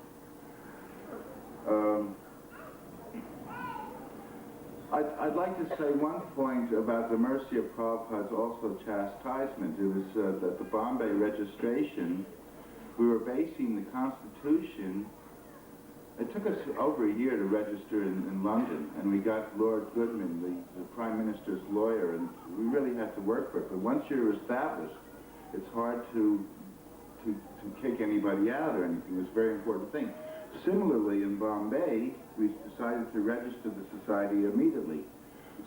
I'd like to say one point about the mercy of Prabhupada's also chastisement. It was at the Bombay registration, we were basing the Constitution. It took us over a year to register in London, and we got Lord Goodman, the Prime Minister's lawyer, and we really had to work for it. But once you're established, it's hard to kick anybody out or anything. It's a very important thing. Similarly, in Bombay, we decided to register the society immediately.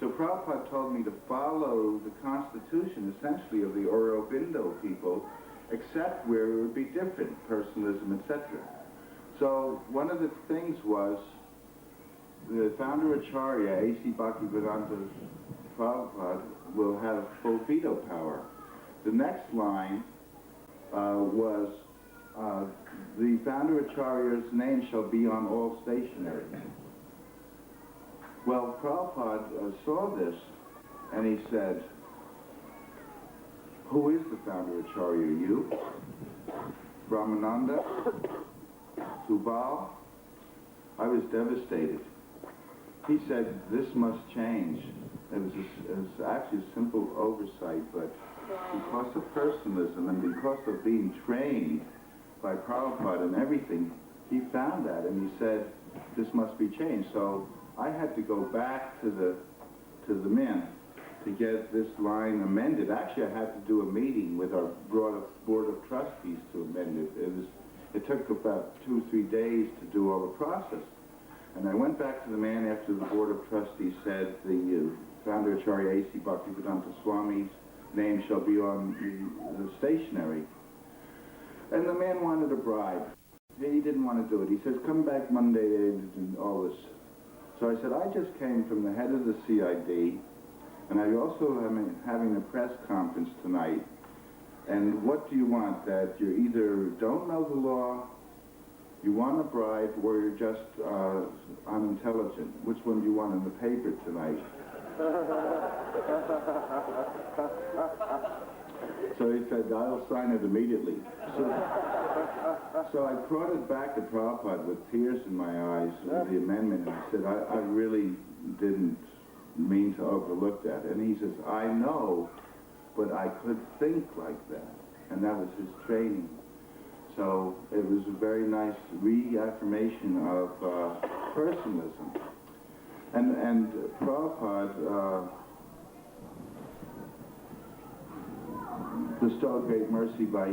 So Prabhupada told me to follow the constitution, essentially, of the Aurobindo people, except where it would be different, personalism, etc. So one of the things was the founder Acharya, A.C. Bhaktivedanta Prabhupada, will have full veto power. The next line was, the founder Acharya's name shall be on all stationery. Well, Prabhupada saw this, and he said, who is the founder Acharya? You? Brahmananda? Subal? I was devastated. He said, this must change. It was actually a simple oversight, but because of personalism and because of being trained by Prabhupada and everything, he found that and he said, this must be changed. So I had to go back to the men to get this line amended. Actually, I had to do a meeting with our board of trustees to amend it. It took about 2 or 3 days to do all the process. And I went back to the man after the board of trustees said the founder Acharya A.C. Bhaktivedanta Swami's name shall be on the stationery. And the man wanted a bribe. He didn't want to do it. He says, come back Monday and all this. So I said, I just came from the head of the CID, and I also am having a press conference tonight. And what do you want? That you either don't know the law, you want a bribe, or you're just unintelligent? Which one do you want in the paper tonight? So he said, I'll sign it immediately. So I brought it back to Prabhupada with tears in my eyes with the amendment, and I said, I really didn't mean to overlook that. And he says, I know, but I could think like that. And that was his training. So it was a very nice reaffirmation of personalism. And Prabhupada bestowed great mercy by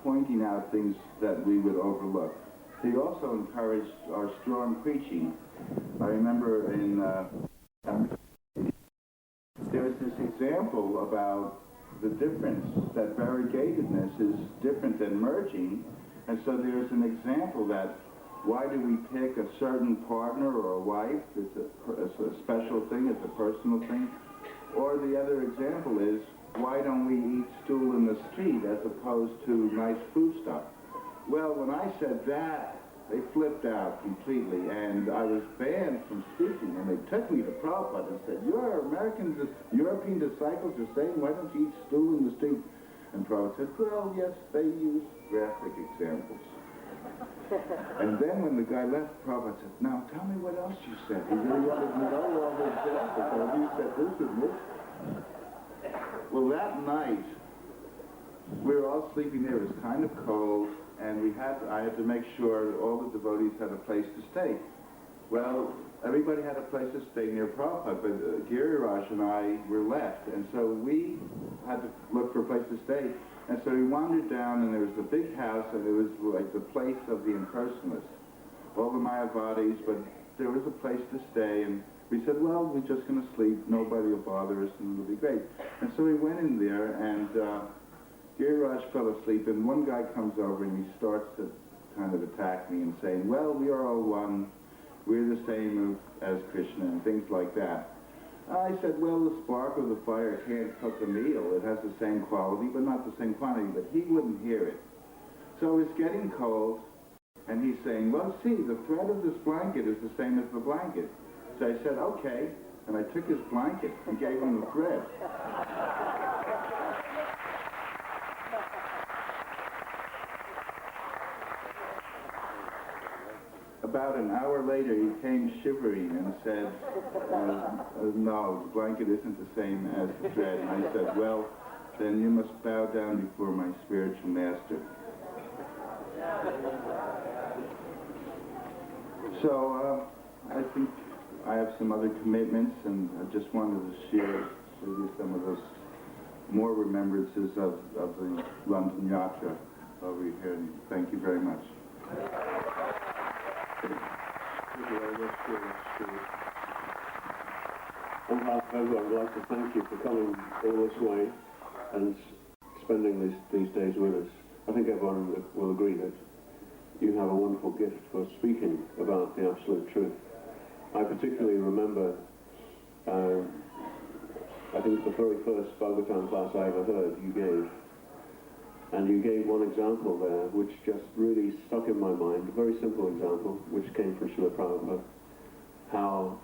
pointing out things that we would overlook. He also encouraged our strong preaching. I remember in there was this example about the difference, that variegatedness is different than merging. And so there's an example that why do we pick a certain partner or a wife? It's a special thing, it's a personal thing. Or the other example is, why don't we eat stool in the street as opposed to nice food stuff? Well, when I said that, they flipped out completely, and I was banned from speaking, and they took me to Prabhupada and said, you're European disciples are saying, why don't you eat stool in the street? And Prabhupada said, well, yes, they use graphic examples. And then when the guy left, Prabhupada said, now tell me what else you said. He really wanted to know all the examples. So you said this and this. Well, that night, we were all sleeping there. It was kind of cold, and I had to make sure all the devotees had a place to stay. Well, everybody had a place to stay near Prabhupada, but Giriraj and I were left, and so we had to look for a place to stay. And so we wandered down, and there was a big house, and it was like the place of the impersonalists. All the Mayavadis, but there was a place to stay, and we said, well, we're just going to sleep, nobody will bother us, and it'll be great. And so we went in there, and Giriraj fell asleep, and one guy comes over, and he starts to kind of attack me and saying, well, we are all one, we're the same as Krishna, and things like that. I said, well, the spark of the fire can't cook a meal. It has the same quality, but not the same quantity. But he wouldn't hear it. So it's getting cold, and he's saying, well, see, the thread of this blanket is the same as the blanket. So I said, okay, and I took his blanket and gave him the thread. About an hour later, he came shivering and said, no, the blanket isn't the same as the thread. And I said, well, then you must bow down before my spiritual master. So I think I have some other commitments, and I just wanted to share with you some of those more remembrances of the London Yatra over here. Thank you very much. On behalf of everyone, I'd like to thank you for coming all this way and spending these days with us. I think everyone will agree that you have a wonderful gift for speaking about the absolute truth. I particularly remember, I think the very first Bhagavatam class I ever heard you gave. And you gave one example there, which just really stuck in my mind, a very simple example, which came from Srila Prabhupada, how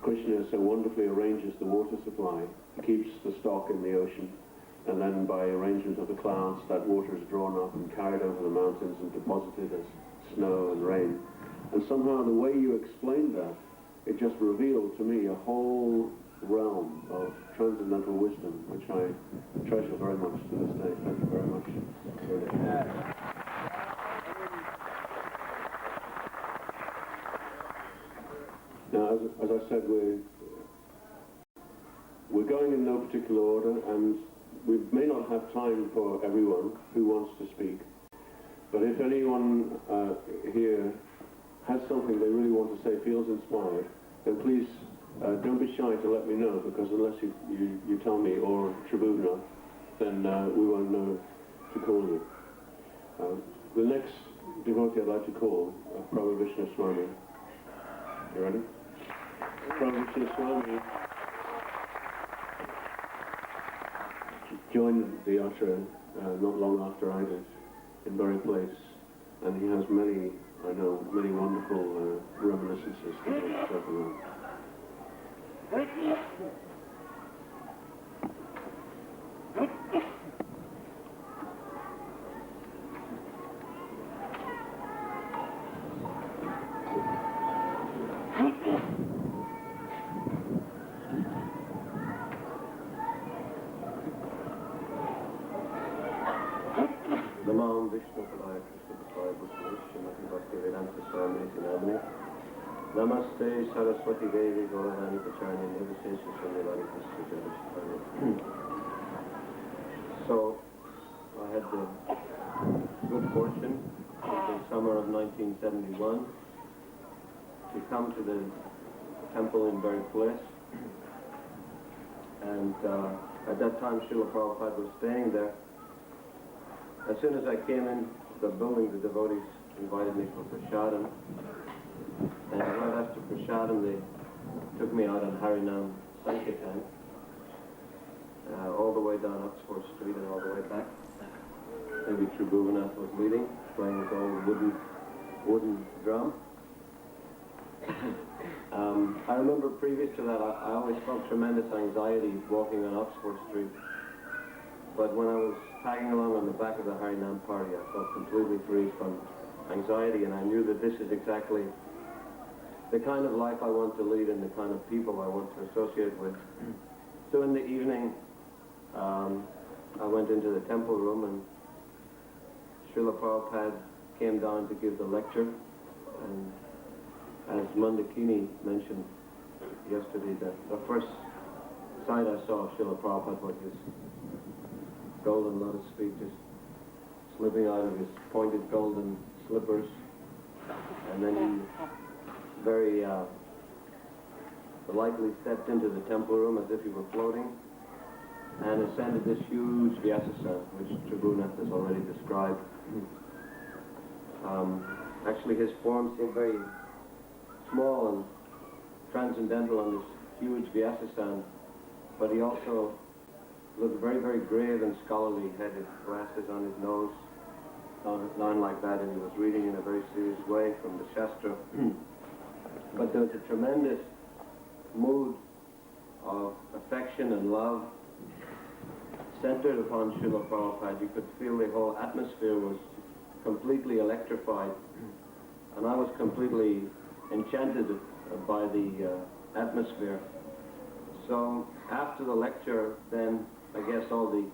Krishna so wonderfully arranges the water supply. He keeps the stock in the ocean, and then by arrangement of the clouds, that water is drawn up and carried over the mountains and deposited as snow and rain. And somehow the way you explained that, it just revealed to me a whole realm of transcendental wisdom, which I treasure very much to this day. Thank you very much. Now, as I said, we're going in no particular order, and we may not have time for everyone who wants to speak. But if anyone here has something they really want to say, feels inspired, then please don't be shy to let me know, because unless you tell me, or Tribhuvan, then we won't know to call you. The next devotee I'd like to call, Prabhu Vishnu Swami. You ready? Prabhu Vishnu Swami joined the ashram not long after I did, in Bury Place, and he has many, I know, many wonderful reminiscences to talk about. Namam Vishnu Padaya Krishna Padaya Bhutani Srimati Bhaktivedanta Swami Namani Namaste Saraswati Devi Gauravani Pacharni Nirvisesha Srimati Krishna Jadashikani. So, I had the good fortune in the summer of 1971 to come to the temple in Bury Place, and at that time Srila Prabhupada was staying there. As soon as I came in the building, the devotees invited me for prasadam, and right after prasadam they took me out on Harinam Sankirtan, all the way down Oxford Street and all the way back. Maybe Tribhuvan was leading, playing his old wooden drum. I remember previous to that, I always felt tremendous anxiety walking on Oxford Street. But when I was tagging along on the back of the Harinam party, I felt completely free from anxiety, and I knew that this is exactly the kind of life I want to lead and the kind of people I want to associate with. So in the evening, I went into the temple room, and Srila Prabhupada came down to give the lecture, and as Mandakini mentioned yesterday, the first sight I saw of Srila Prabhupada was his golden lotus feet just slipping out of his pointed golden slippers, and then he very lightly stepped into the temple room as if he were floating and ascended this huge Vyasasana, which Tribhuvan has already described. Actually, his form seemed very small and transcendental on this huge Vyasasana, but he also looked very, very grave and scholarly. He had his glasses on his nose, down like that, and he was reading in a very serious way from the Shastra. But there was a tremendous mood of affection and love centered upon Srila Prabhupada. You could feel the whole atmosphere was completely electrified, and I was completely enchanted by the atmosphere. So after the lecture, then I guess all the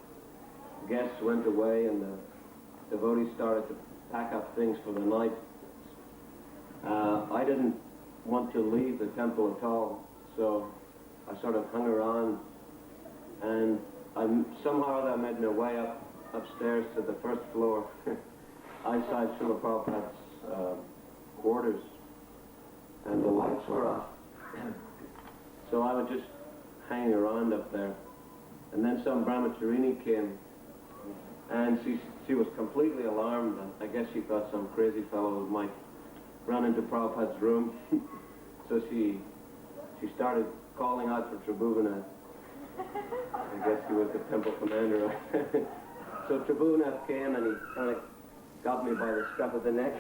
guests went away and the devotees started to pack up things for the night. I didn't want to leave the temple at all, so I sort of hung around, and somehow I made my way upstairs to the first floor, outside Srila Prabhupada's quarters, and the lights were off. So I was just hanging around up there. And then some brahmacharini came, and she was completely alarmed. I guess she thought some crazy fellow might run into Prabhupada's room. So she she started calling out for Tribhuvannath. I guess he was the temple commander. So Tribhuvannath came and he kind of got me by the scruff of the neck.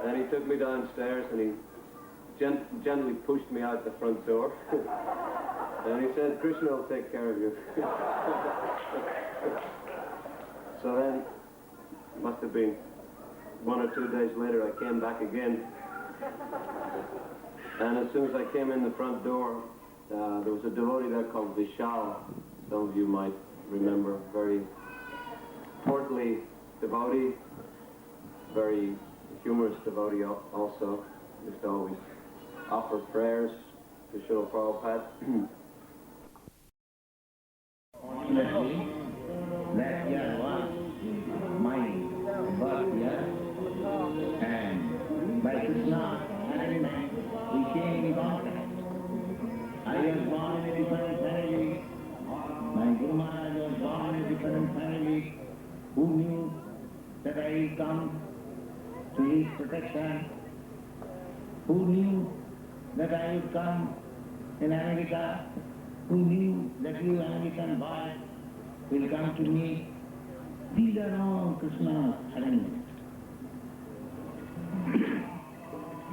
And he took me downstairs and he gently pushed me out the front door. And he said, Krishna will take care of you. So then, must have been 1 or 2 days later, I came back again. And as soon as I came in the front door, there was a devotee there called Vishal. Some of you might remember, very portly devotee, very humorous devotee also. Used to always offer prayers to Srila Prabhupada. Fortunately, that year was my birth year, and by Krishna arrangement, we came in contact. I was born in a different family. My Guru Maharaj was born in a different family. Who knew that I will come to his protection? Who knew that I would come in America? Who knew that you American boy will come to me? These are all Krishna's arrangements.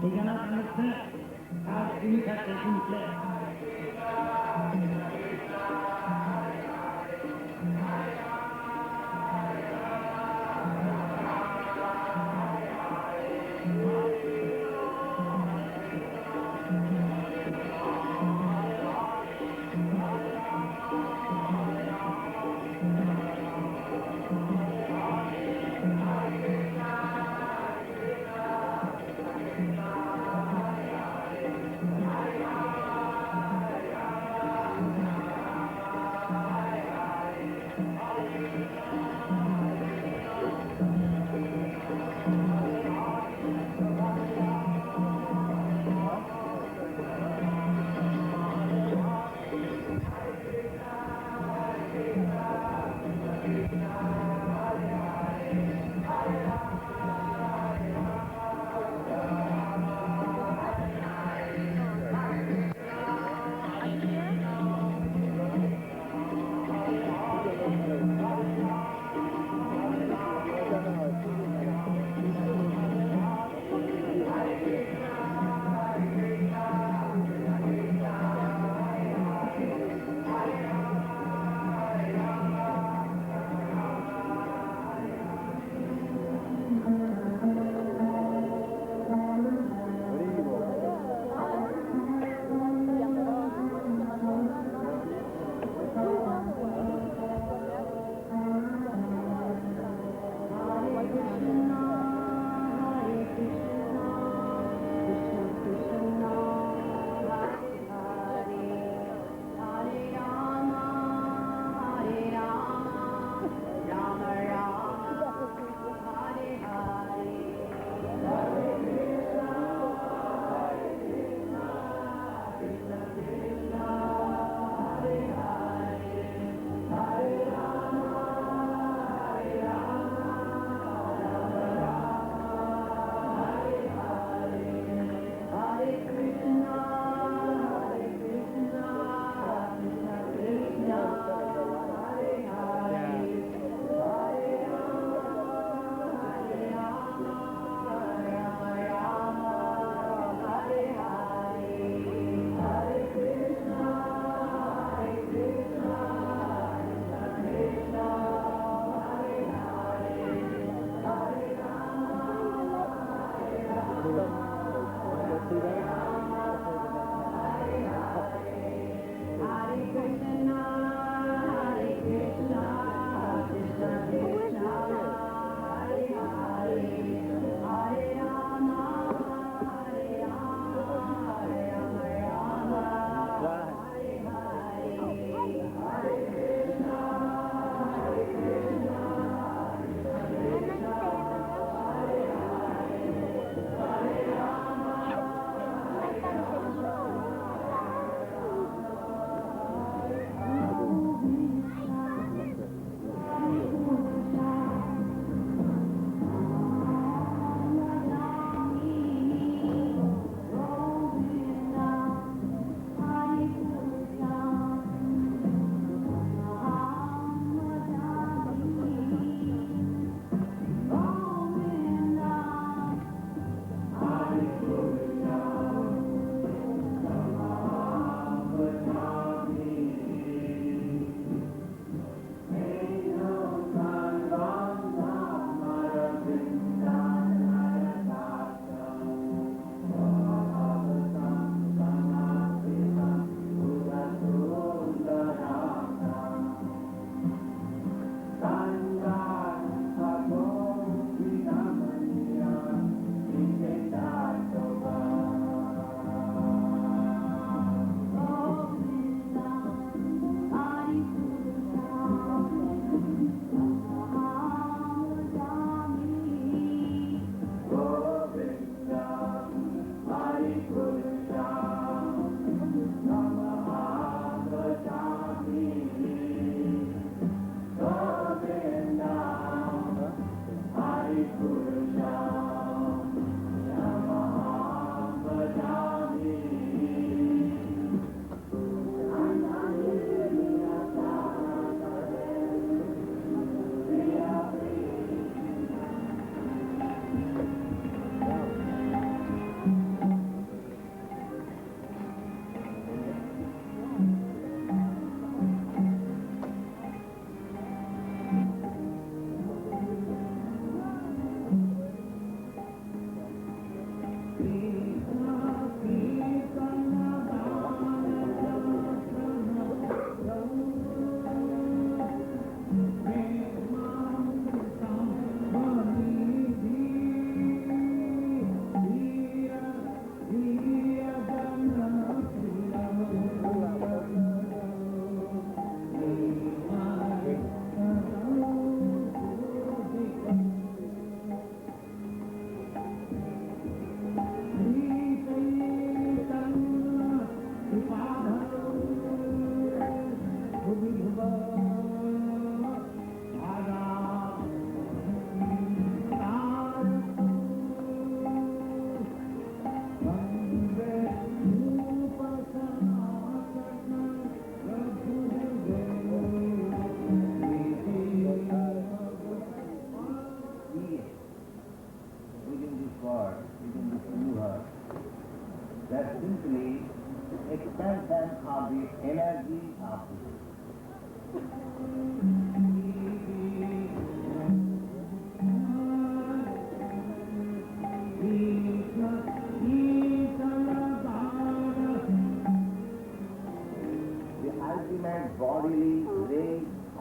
We cannot understand how things are taking place.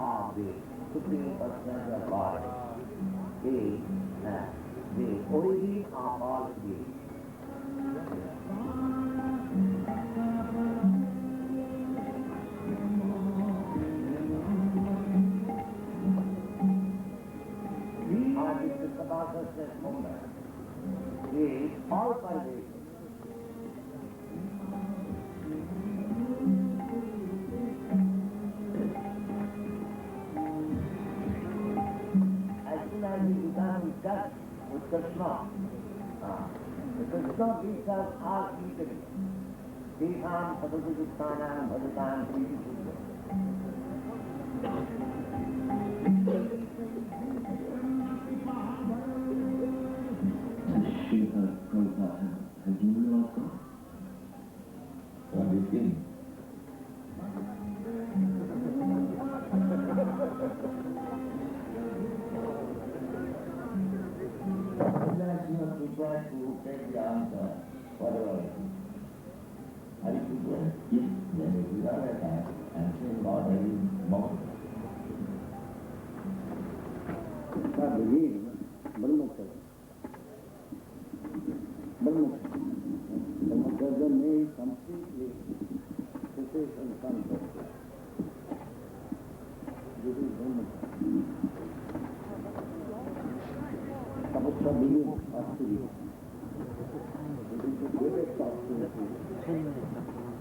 of the Supreme Personality of God is the origin of all beings. And this is the consciousness movement is all pervasive. As soon as we become in touch with Krishna, the Krishna gives us all equally. Deham sadhuduttanam bhadatam priti suddha. Srila Prabhupada has you also? What do you think? Sometimes you have to try to take the answer, whatever it is. Are you prepared? Yes. Then if you are at that, and think about every moment. Start begin, Brahmacharya. Brahmacharya means completely cessation from practice. This is Brahmacharya. Tapasya begins austerity. It is the greatest austerity.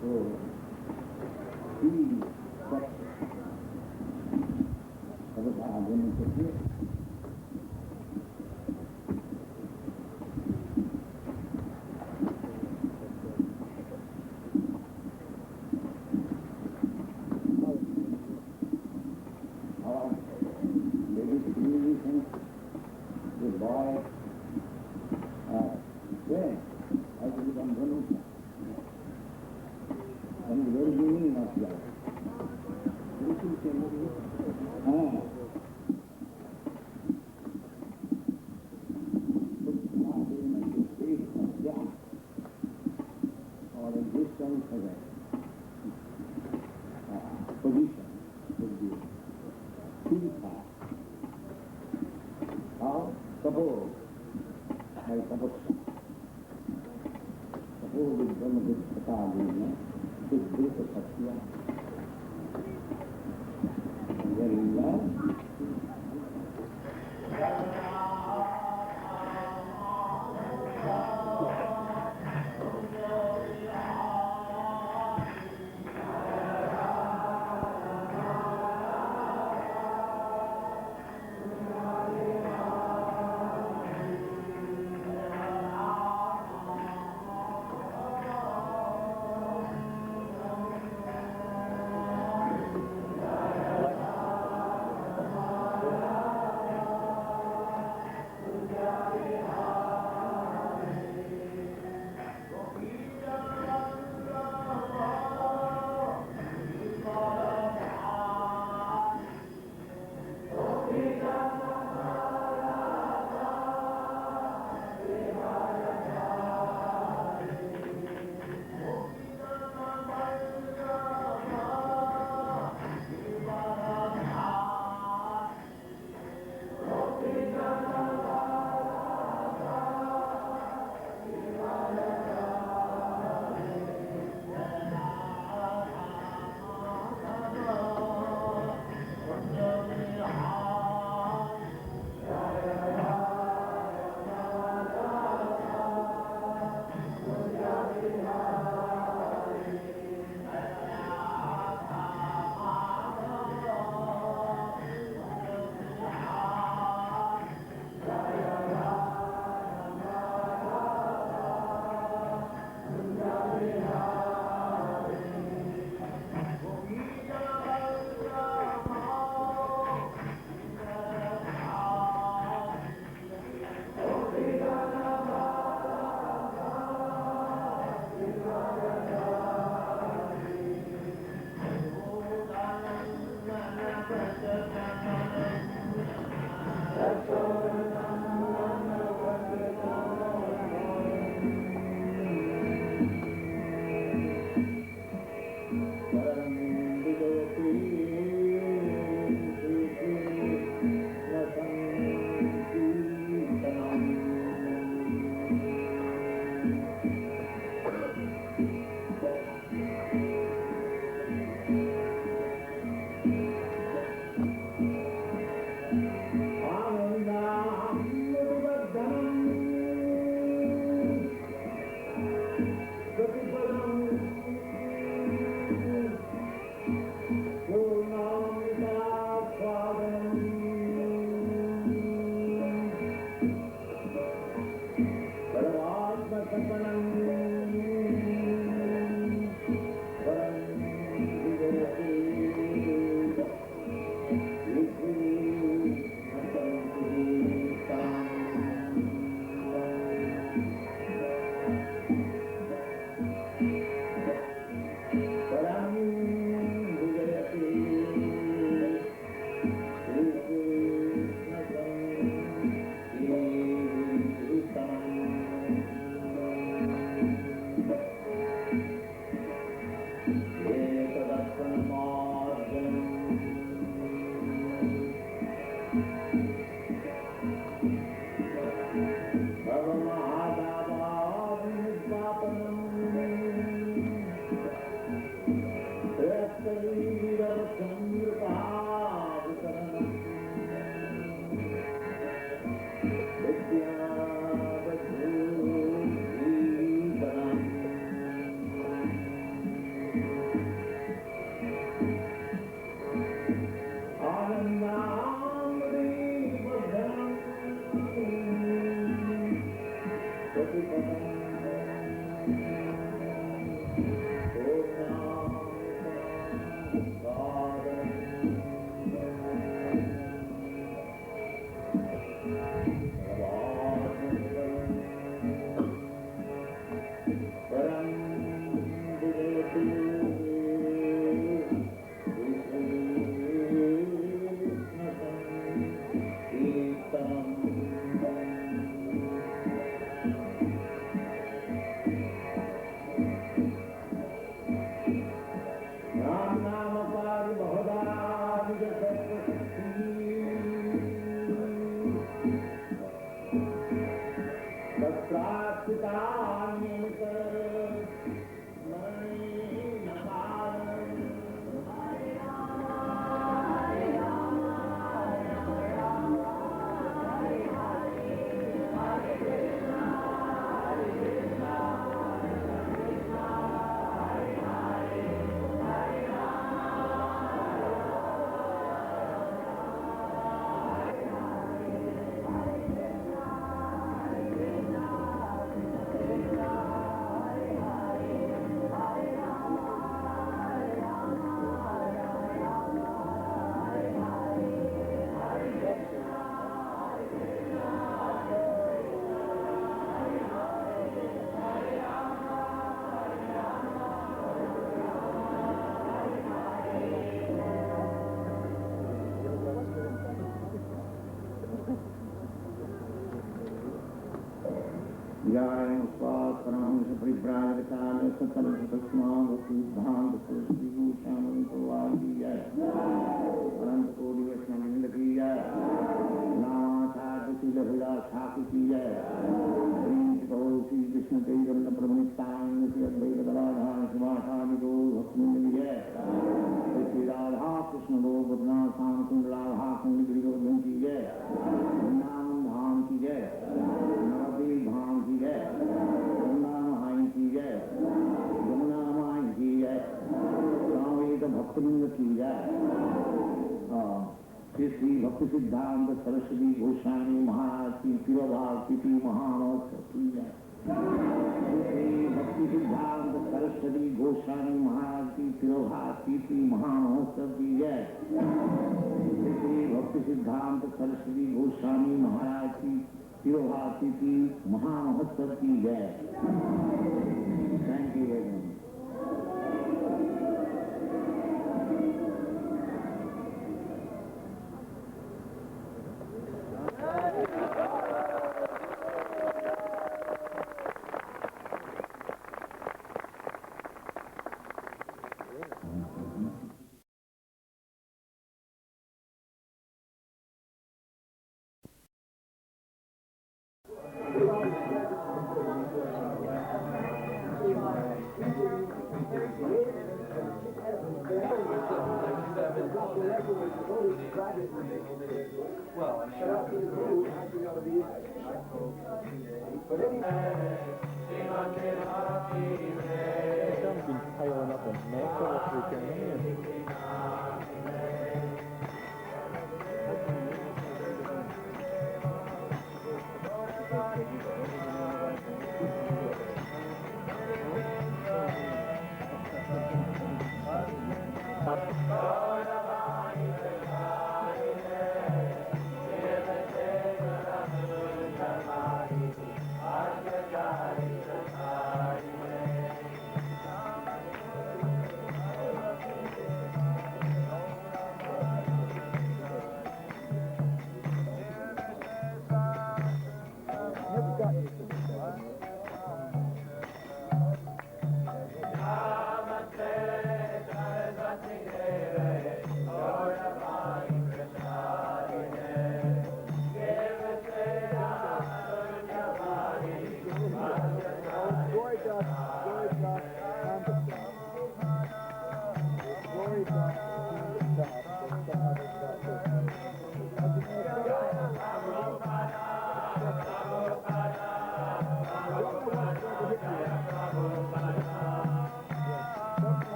So, he practices. Tapasya Brahmacharya. Shri भक्तिसिद्धांत Saraswati Goswami महाराज की तिरुभाव तिथि महामहोत्सव की जय। श्री भक्तिसिद्धांत सरस्वती गोस्वामी महाराज की तिरुभाव तिथि महामहोत्सव की जय। श्री भक्तिसिद्धांत सरस्वती गोस्वामी महाराज की तिरुभाव तिथि महामहोत्सव की जय। Thank you very much.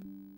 Amen.